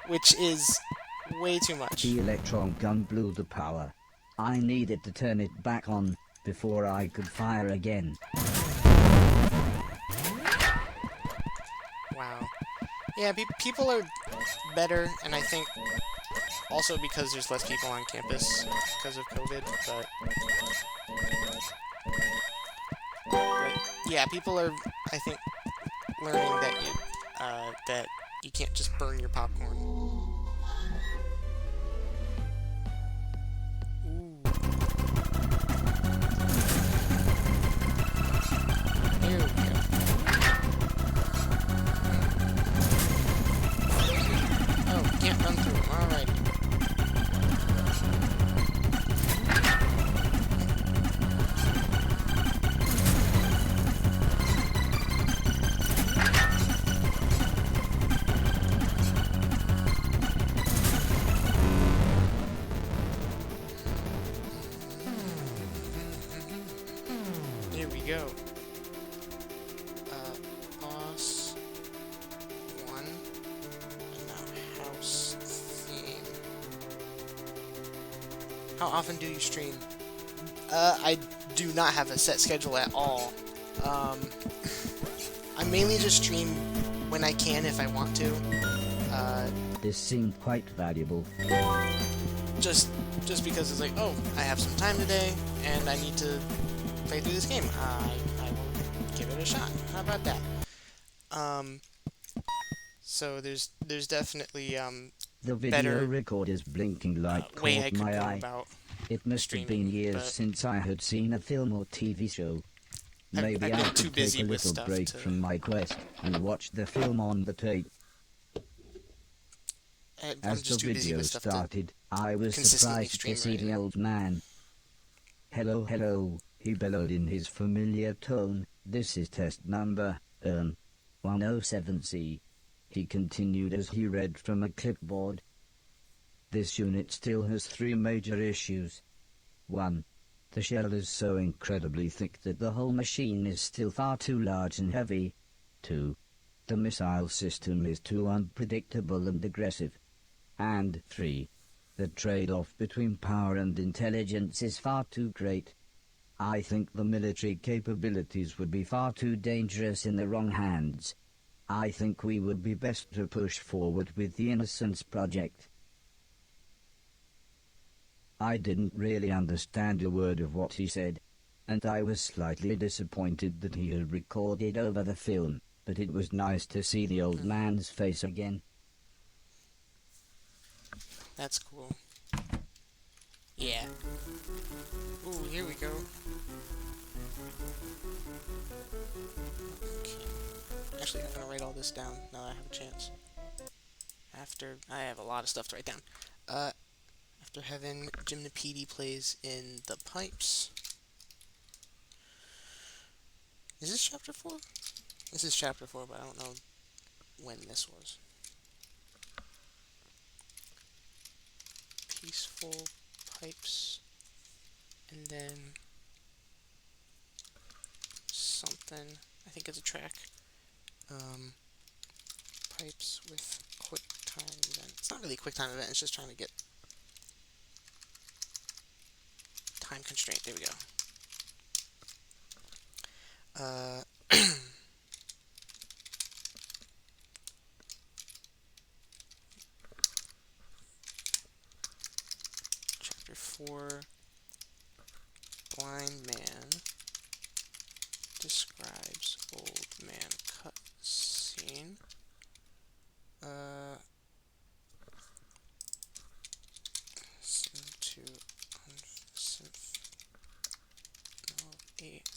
Which is way too much. The electron gun blew the power. I needed to turn it back on before I could fire again. Wow. Yeah, people are better, and I think also because there's less people on campus because of COVID, but yeah, people are, I think, learning that you can't just burn your popcorn. Ooh. There we go. Oh, can't run through them. Alrighty. Here we go. Boss 1. And now house theme. How often do you stream? I do not have a set schedule at all. I mainly just stream when I can if I want to. This seemed quite valuable. Just because it's like, oh, I have some time today, and I need to play through this game. I will give it a shot. How about that? So there's definitely The video better recorder's blinking light way I caught could my go eye. about. It must have been streaming, years but since I had seen a film or TV show. Maybe I've I been too could take busy a with little stuff break to. from my quest and watch the film on the tape. I'm As the just too busy video with stuff to started, I was consistently surprised to stream see right the now. old man. Hello, hello, he bellowed in his familiar tone. This is test number, 107C. He continued as he read from a clipboard. This unit still has 3 major issues. 1. The shell is so incredibly thick that the whole machine is still far too large and heavy. 2. The missile system is too unpredictable and aggressive. And 3. The trade-off between power and intelligence is far too great. I think the military capabilities would be far too dangerous in the wrong hands. I think we would be best to push forward with the Innocence Project. I didn't really understand a word of what he said, and I was slightly disappointed that he had recorded over the film, but it was nice to see the old man's face again. That's cool. Yeah. Ooh, here we go. Okay. Actually, I'm gonna write all this down now that I have a chance. I have a lot of stuff to write down. After heaven, Jim Napidi plays in the pipes. Is this chapter 4? This is chapter 4, but I don't know when this was. Peaceful pipes. And then something. I think it's a track. Pipes with quick time event. It's not really a quick time event, it's just trying to get time constraint. There we go. Chapter 4. Blind man describes old man cut scene. Sim to synth no 8.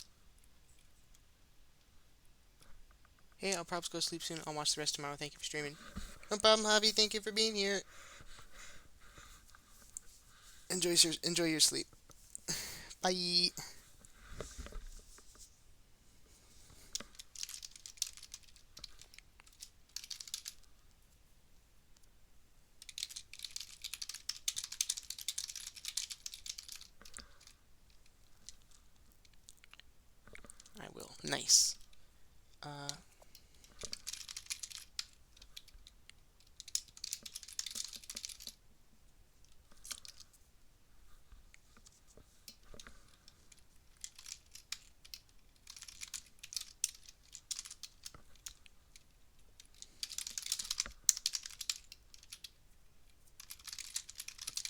Hey, I'll probably go sleep soon. I'll watch the rest tomorrow. Thank you for streaming. No problem, Javi. Thank you for being here. Enjoy your sleep. Bye. I will. Nice.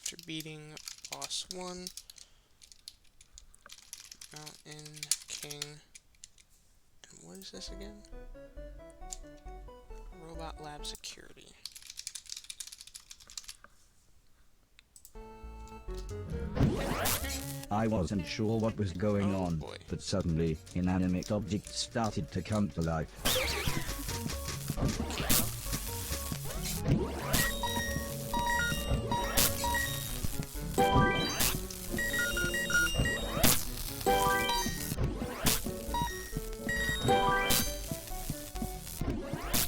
After beating boss 1, Mountain King. And what is this again? Robot Lab Security. I wasn't sure what was going Oh on, boy. but suddenly, inanimate objects started to come to life.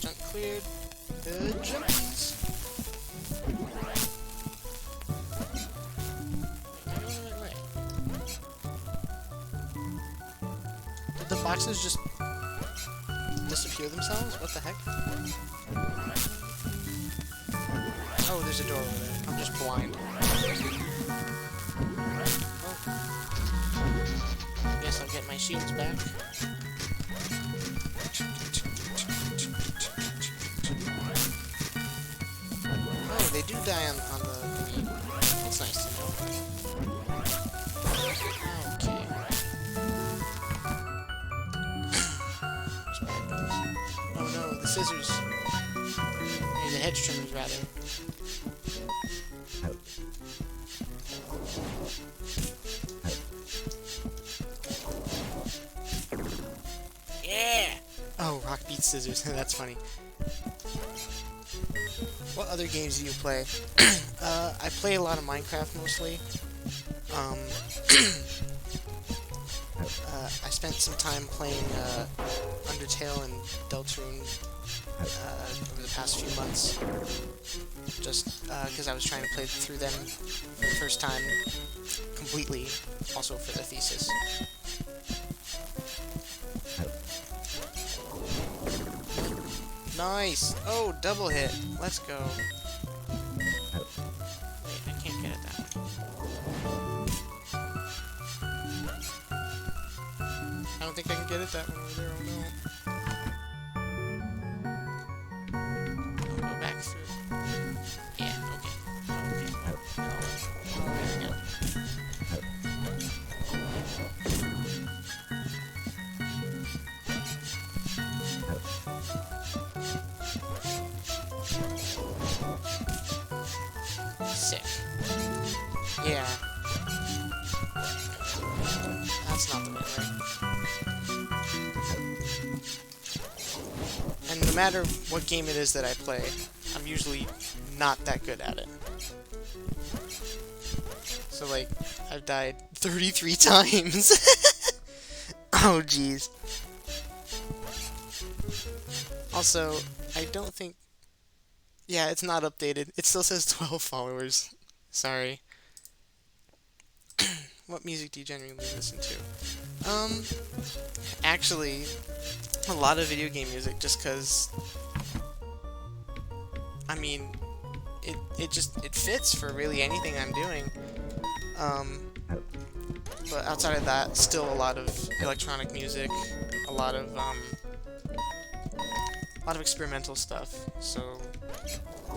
Jump cleared. Good jumpies. Right. Did the boxes just disappear themselves? What the heck? Oh, there's a door over there. I'm just blind. Oh. Guess I'll get my shields back. Oh, they do die on the thingy. That's nice to know. Okay. Oh no, the scissors. Hey, the hedge trimmers, rather. Yeah! Oh, rock beats scissors. That's funny. What other games do you play? I play a lot of Minecraft mostly. I spent some time playing Undertale and Deltarune over the past few months, just because I was trying to play through them for the first time completely, also for the thesis. Nice! Oh, double hit! Let's go. Wait, I can't get it that way. I don't think I can get it that one over there, oh no. I'll go back through. Yeah, okay. Okay. Oh, there we go. Sick. Yeah. That's not the right way. And no matter what game it is that I play, I'm usually not that good at it. So, like, I've died 33 times. Oh, jeez. Also, I don't think... Yeah, it's not updated. It still says 12 followers. Sorry. What music do you generally listen to? Actually, a lot of video game music, just because... I mean, it fits for really anything I'm doing. But outside of that, still a lot of electronic music, a lot of experimental stuff. So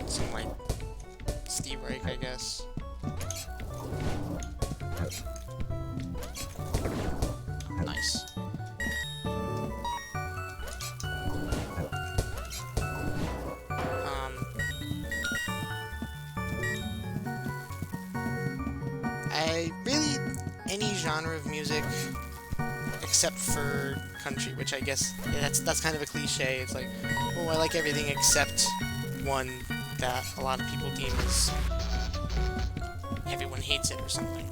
some like Steve Reich, I guess. Nice. I really any genre of music except for country, which I guess that's kind of a cliche. It's like, oh, I like everything except one that a lot of people deem as everyone hates it or something.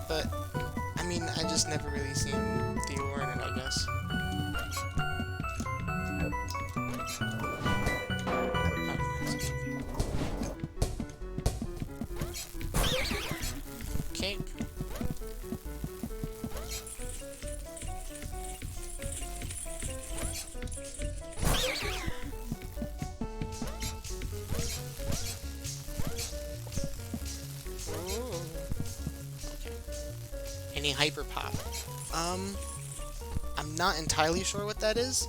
But I mean, I just never really seen the allure in it, I guess. Okay. Any hyper pop? I'm not entirely sure what that is.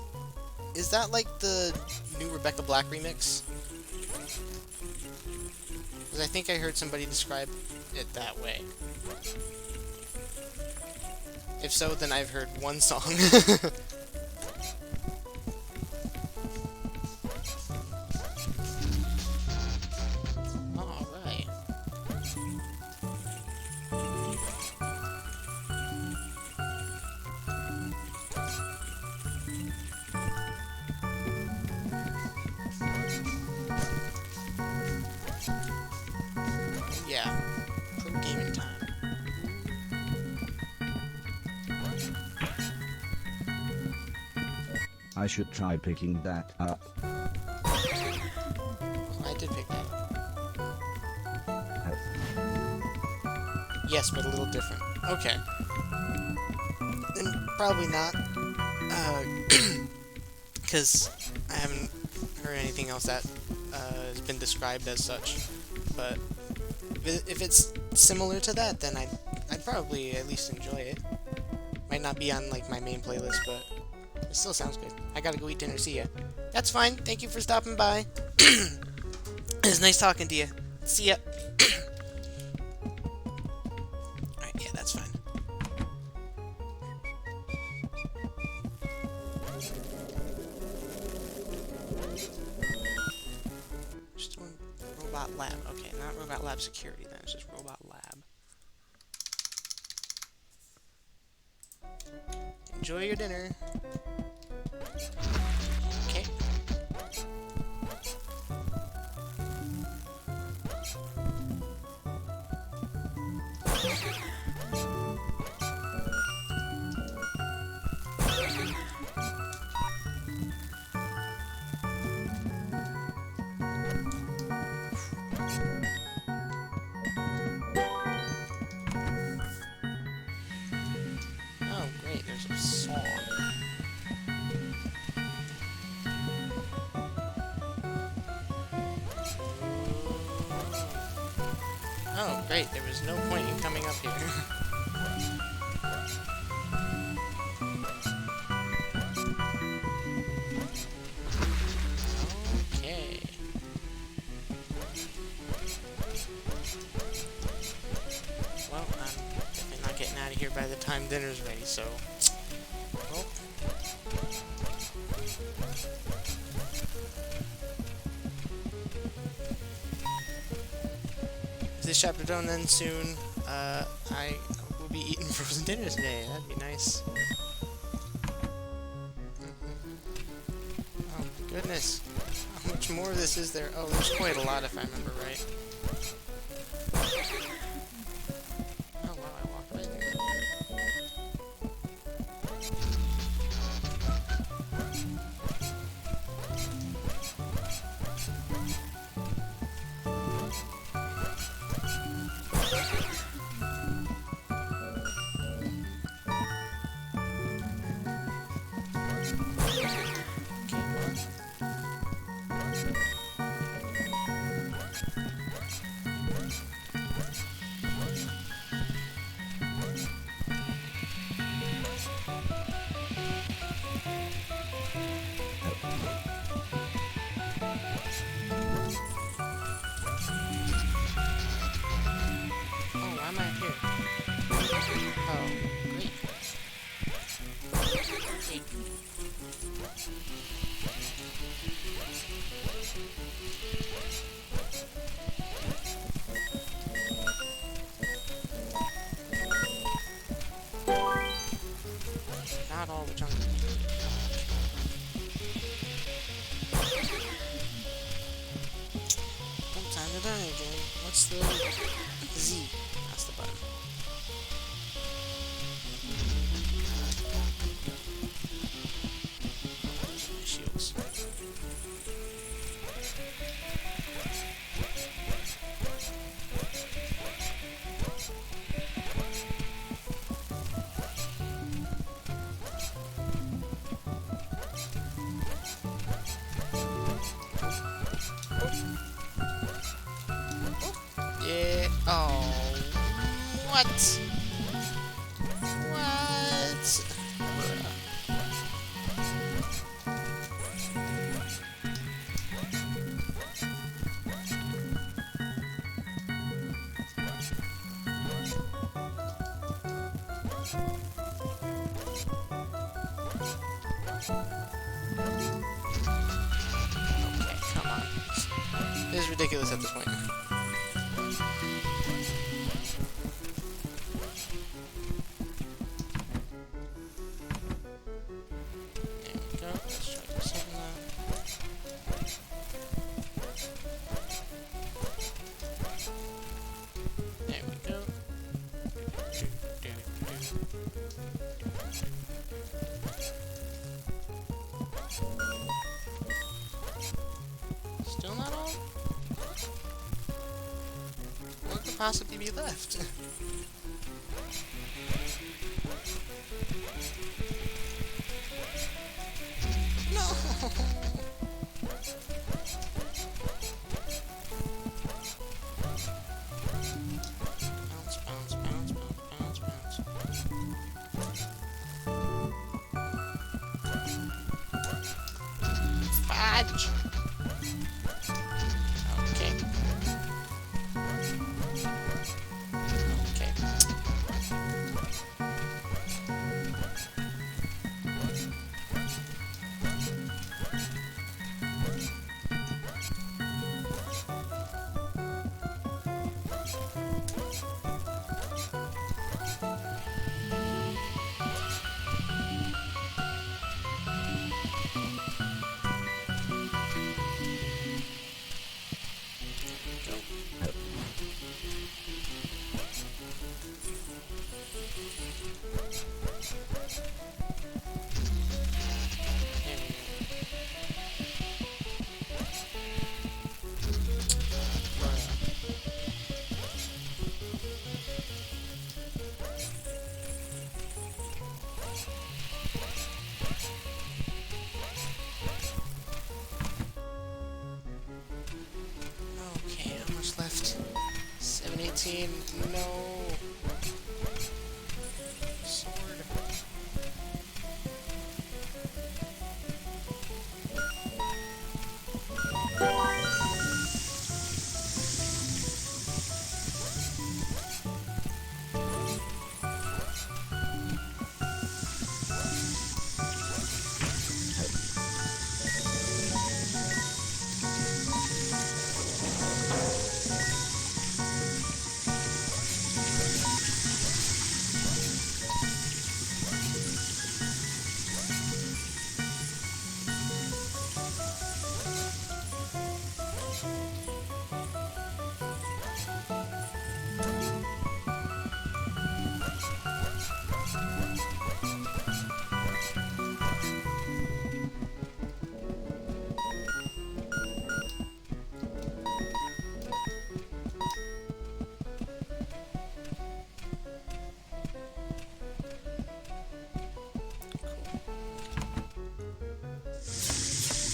Is that like the new Rebecca Black remix? Because I think I heard somebody describe it that way. If so, then I've heard one song. Alright. Yeah. Pro gaming time. I should try picking that up. I did pick that. Yes, but a little different. Okay. Then probably not. Because I haven't heard anything else that has been described as such. But if it's similar to that, then I'd probably at least enjoy it. Might not be on like my main playlist, but it still sounds good. I gotta go eat dinner. See ya. That's fine. Thank you for stopping by. It was nice talking to you. See ya. Alright, yeah, that's fine. Just doing Robot Lab. Okay, not Robot Lab Security then. It's just Robot Lab. Enjoy your dinner. Okay. Oh, great. There was no point in coming up here. Okay. Well, I'm definitely not getting out of here by the time dinner's ready, so... Well... If this chapter don't end soon, I will be eating frozen dinner today. That'd be nice. Oh, goodness. How much more of this is there? Oh, there's quite a lot if I remember right. Oh, wow, I walked right into it. Oh, why am I here? Oh, great. Not all the jungle. Oh, time to die again. What's the Z? That's the button. Shields. Yeah. Oh. What? What? Bruh. Okay, come on. This is ridiculous at this point. There we go. Let's try to second that. There we go. Still not all? What could possibly be left? No! Bounce, bounce, bounce, bounce, bounce, bounce. Fudge! Okay. Okay. Okay, how much left? 6. 718. No. Sword.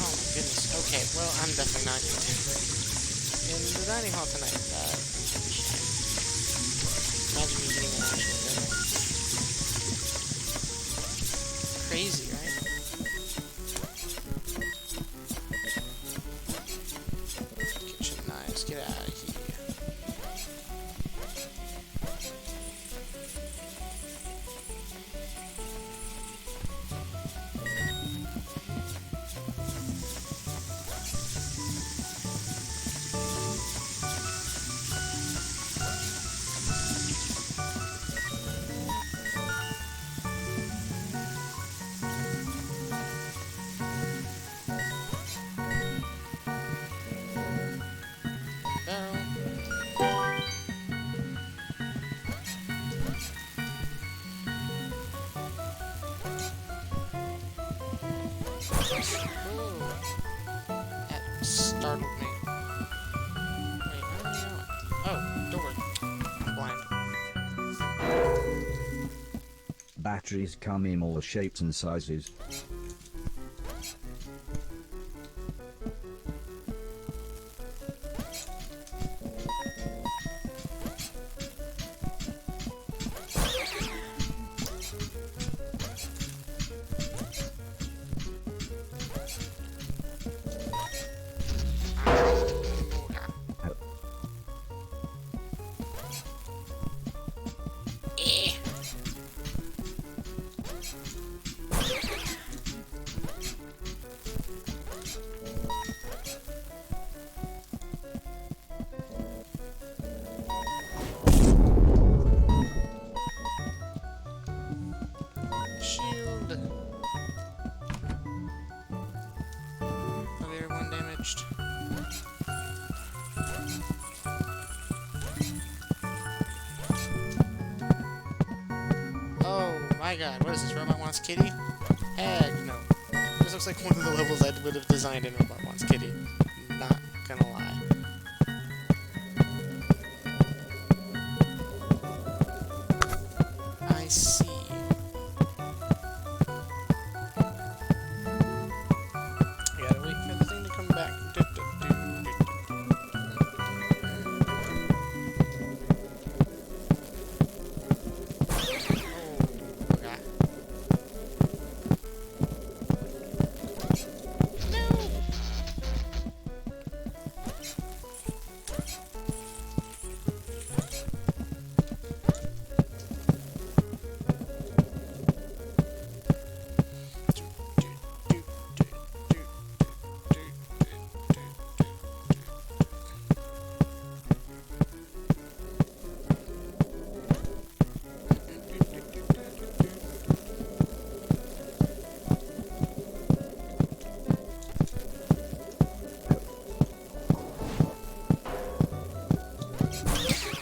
Oh my goodness. Okay, well, I'm definitely not going to in the dining hall tonight. Imagine me getting an actual dinner. Crazy, right? Kitchen knives, get out of here. Barrel. Ooh, that startled me. Wait, where are we going? Oh, door. I'm blind. Batteries come in all shapes and sizes. Eh. Shield. Another one damaged. Oh my god, what is this? Robot Wants Kitty? Heck no. This looks like one of the levels I would have designed in Robot Wants Kitty. Not gonna lie. I see. I gotta wait for the thing to come back. Oh, okay. No!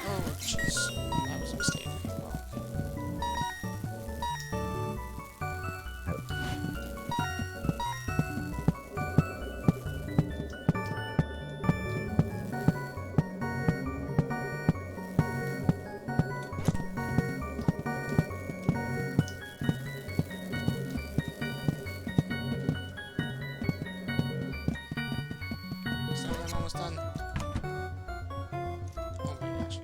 Oh, jeez. That was a mistake. So I'm almost done. Oh my gosh.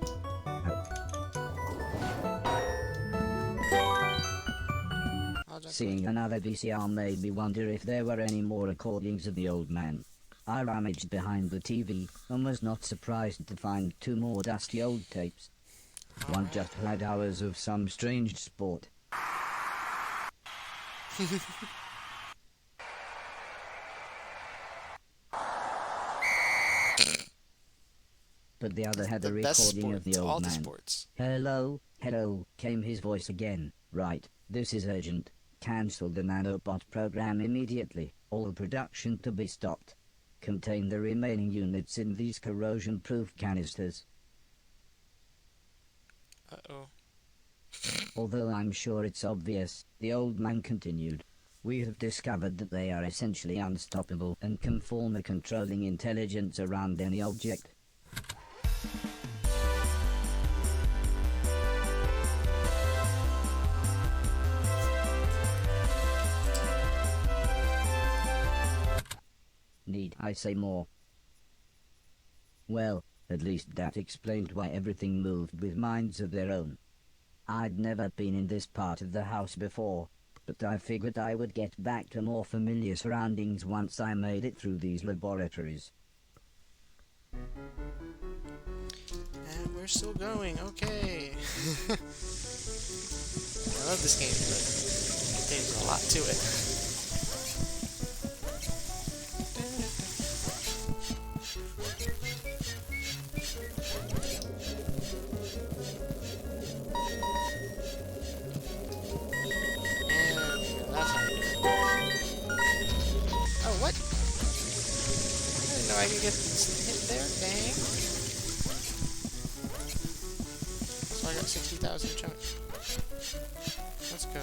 Seeing another VCR made me wonder if there were any more recordings of the old man. I rummaged behind the TV and was not surprised to find two more dusty old tapes. One just had hours of some strange sport. But the other had a The best recording of the sport, all old the man. sports. Hello, hello, came his voice again. Right, this is urgent. Cancel the nanobot program immediately. All production to be stopped. Contain the remaining units in these corrosion-proof canisters. Uh-oh. Although I'm sure it's obvious, the old man continued. We have discovered that they are essentially unstoppable and can form a controlling intelligence around any object. Need I say more? Well, at least that explained why everything moved with minds of their own. I'd never been in this part of the house before, but I figured I would get back to more familiar surroundings once I made it through these laboratories. And we're still going, okay. I love this game, but it contains a lot to it. And that's how you do it. Oh, what? I didn't know I could get hit there, dang. So I got 60,000 chunk. Let's go.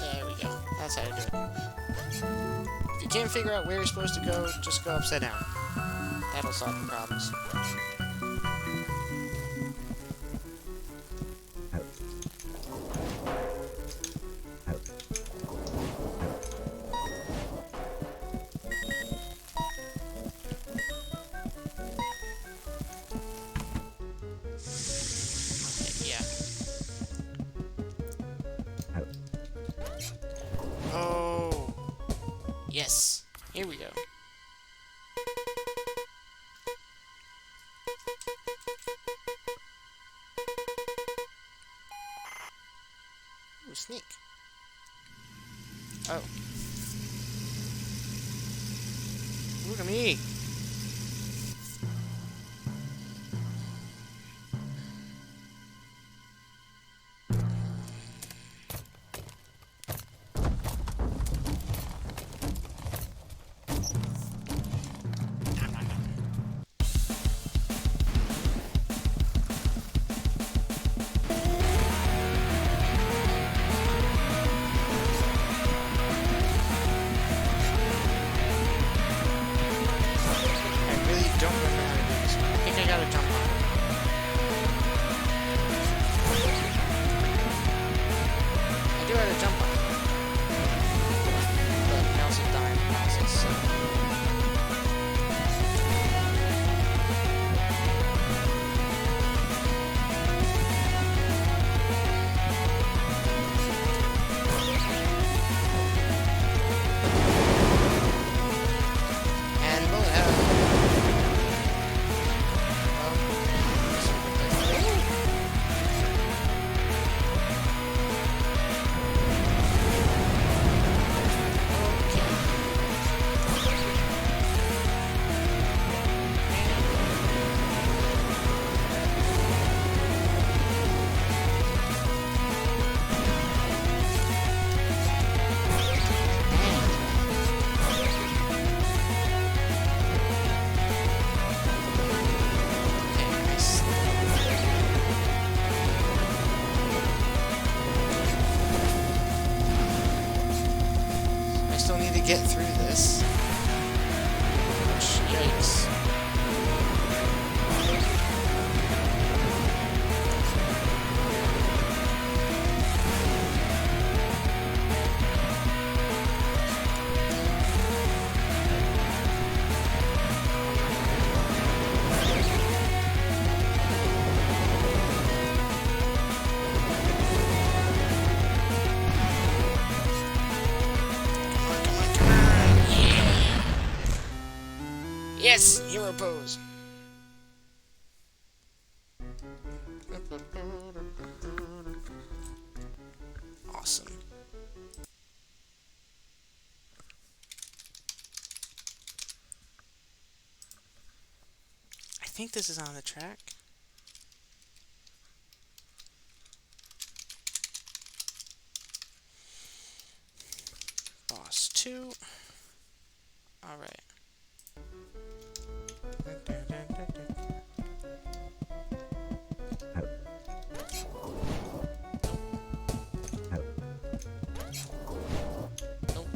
There we go. That's how you do it. If you can't figure out where you're supposed to go, just go upside down. That'll solve the problems. Okay, yeah. Oh. Yes. Here we go. Ooh, sneak. Oh. Look at me. Nom, nom, nom. get through this. Yikes. Yes! Hero pose! Awesome. I think this is on the track. Boss 2. Alright. Nope.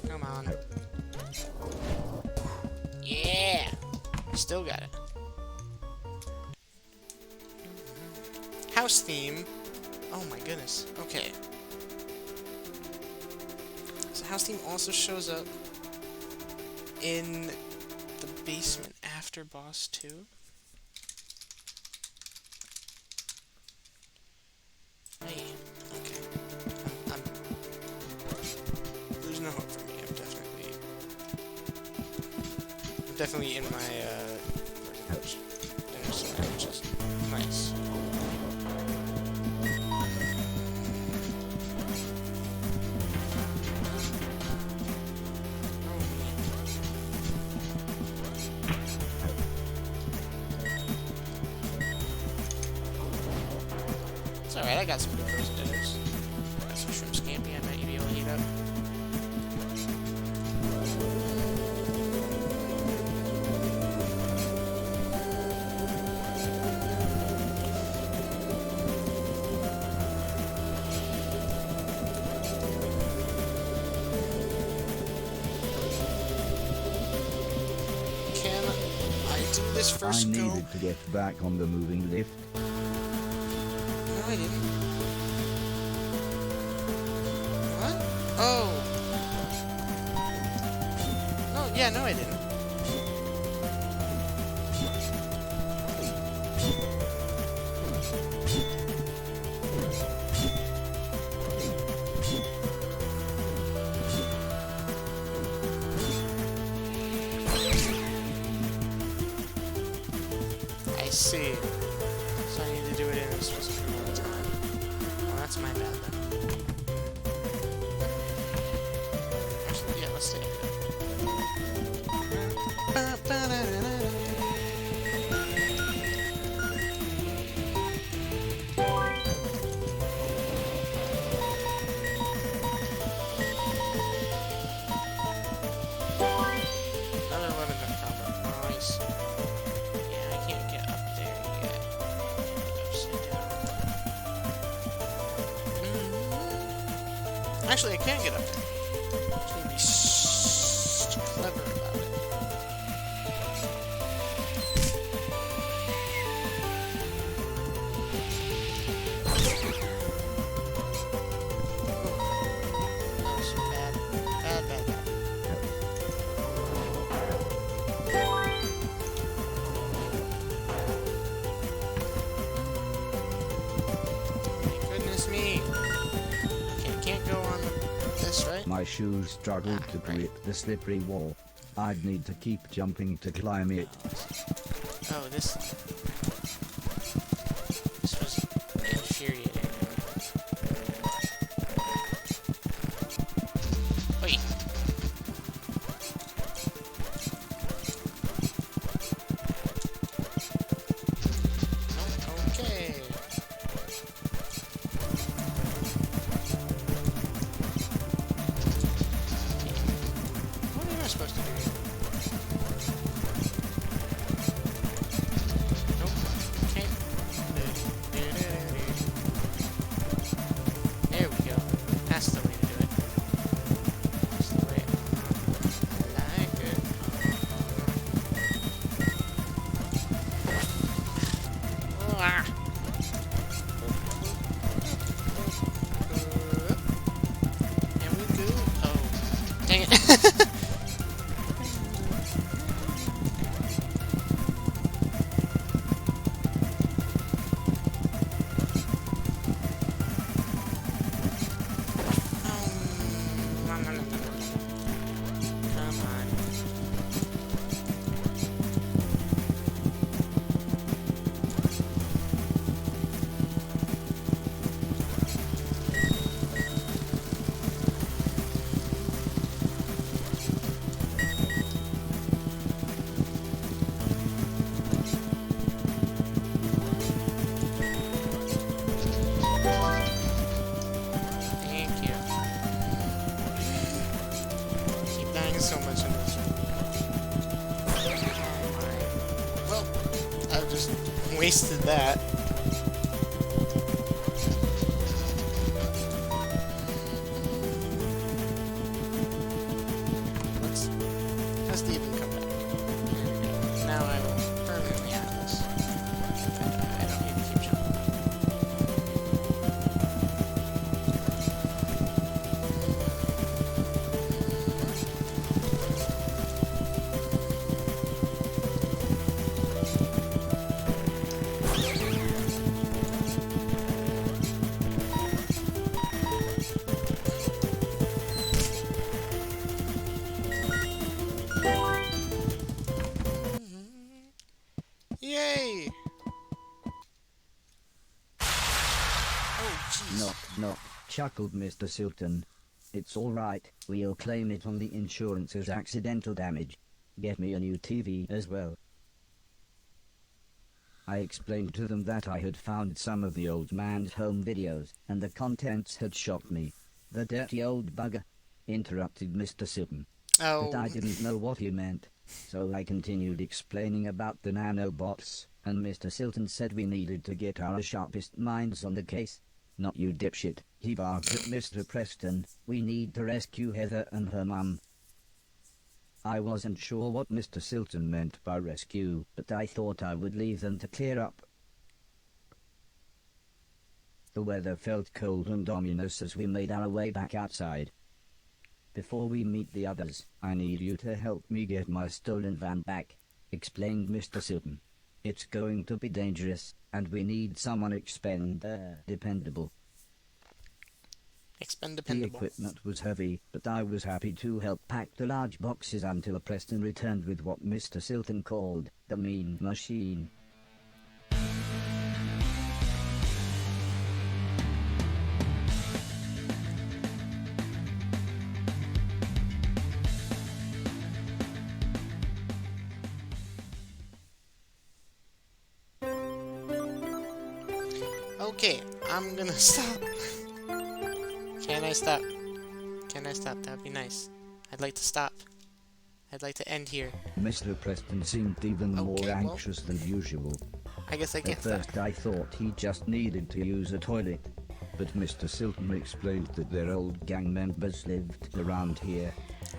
Come on. Yeah! Still got it. House theme. Oh my goodness. Okay. So house theme also shows up in the basement after boss 2. Hey, okay. There's no hope for me. I'm definitely in my which is nice. It's alright, I got some good frozen dinners. Got some shrimp scampi I might be able to heat up. Can I do this first I go? needed to get back on the moving lift. No, I didn't. What? Oh. No, yeah, no, I didn't. I see. So I need to do it in a specific amount of time. Well, that's my bad then. Actually, yeah, let's take it. Another 11 minute combo. Nice. Yeah, I can't get up there yet. Upside down. Actually, I can get up there. Just need to be clever about it. That was bad. Bad. Goodness me. Okay, can't go on this, right? My shoes struggled to right. grip the slippery wall. I'd need to keep jumping to climb it. Oh, this was infuriating. Wait. Nope, okay. What am I supposed to do here? Dang it. Come on. Thank you. Keep dying so much in this one. Well, I've just wasted that. Let's has to even come back. There we go. Now I will permanently have this. I don't need to keep jumping. Yay! Oh, jeez. Knock, knock, chuckled Mr. Silton. It's all right, we'll claim it on the insurance as accidental damage. Get me a new TV as well. I explained to them that I had found some of the old man's home videos, and the contents had shocked me. The dirty old bugger, interrupted Mr. Silton. But I Oh, didn't know what he meant, so I continued explaining about the nanobots, and Mr. Silton said we needed to get our sharpest minds on the case. Not you dipshit, he barked at Mr. Preston. We need to rescue Heather and her mum. I wasn't sure what Mr. Silton meant by rescue, but I thought I would leave them to clear up. The weather felt cold and ominous as we made our way back outside. Before we meet the others, I need you to help me get my stolen van back, explained Mr. Silton. It's going to be dangerous, and we need someone dependable. The expendable. equipment was heavy, but I was happy to help pack the large boxes until Preston returned with what Mr. Silton called the mean machine. Okay, I'm gonna stop. Can I stop? Can I stop? That'd be nice. I'd like to stop. I'd like to end here. Mr. Preston seemed even more Okay, well, anxious than usual. I guess I At can't stop. first I thought he just needed to use a toilet, but Mr. Silton explained that their old gang members lived around here.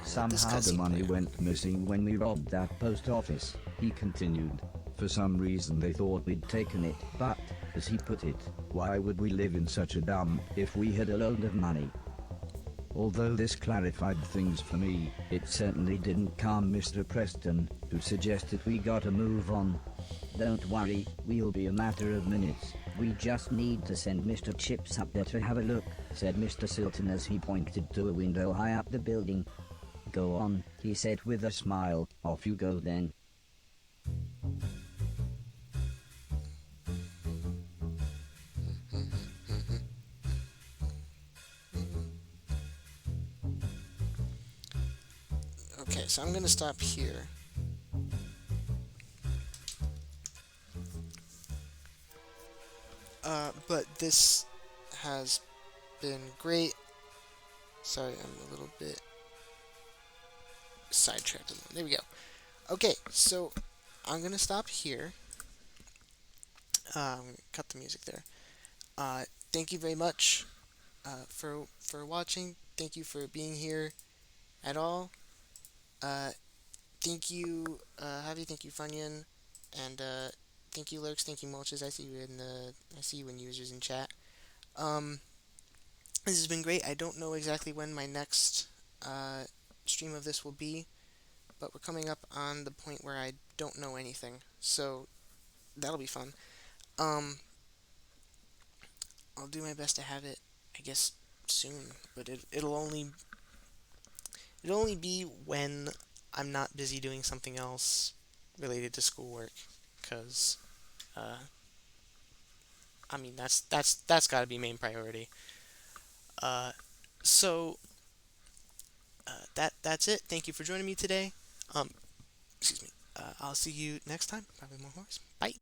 Somehow the money went missing when we robbed that post office, he continued. For some reason they thought we'd taken it, but, as he put it, why would we live in such a dump if we had a load of money? Although this clarified things for me, it certainly didn't calm Mr. Preston, who suggested we gotta move on. Don't worry, we'll be a matter of minutes. We just need to send Mr. Chips up there to have a look, said Mr. Silton as he pointed to a window high up the building. Go on, he said with a smile. Off you go then. Okay, so I'm gonna stop here. But this has been great. Sorry, I'm a little bit sidetracked. There we go. Okay, so I'm gonna stop here. I'm gonna cut the music there. Thank you very much for watching. Thank you for being here at all. Uh, thank you, Javi. Thank you, Funyun, and thank you, Lurks. Thank you, Mulches. I see you in users in chat. Um, this has been great. I don't know exactly when my next stream of this will be, but we're coming up on the point where I don't know anything, so that'll be fun. Um, I'll do my best to have it, I guess, soon, but it'll only be when I'm not busy doing something else related to schoolwork, because uh, I mean that's got to be main priority. Uh, so that's it. Thank you for joining me today. Um, excuse me. I'll see you next time. Probably more horse. Bye.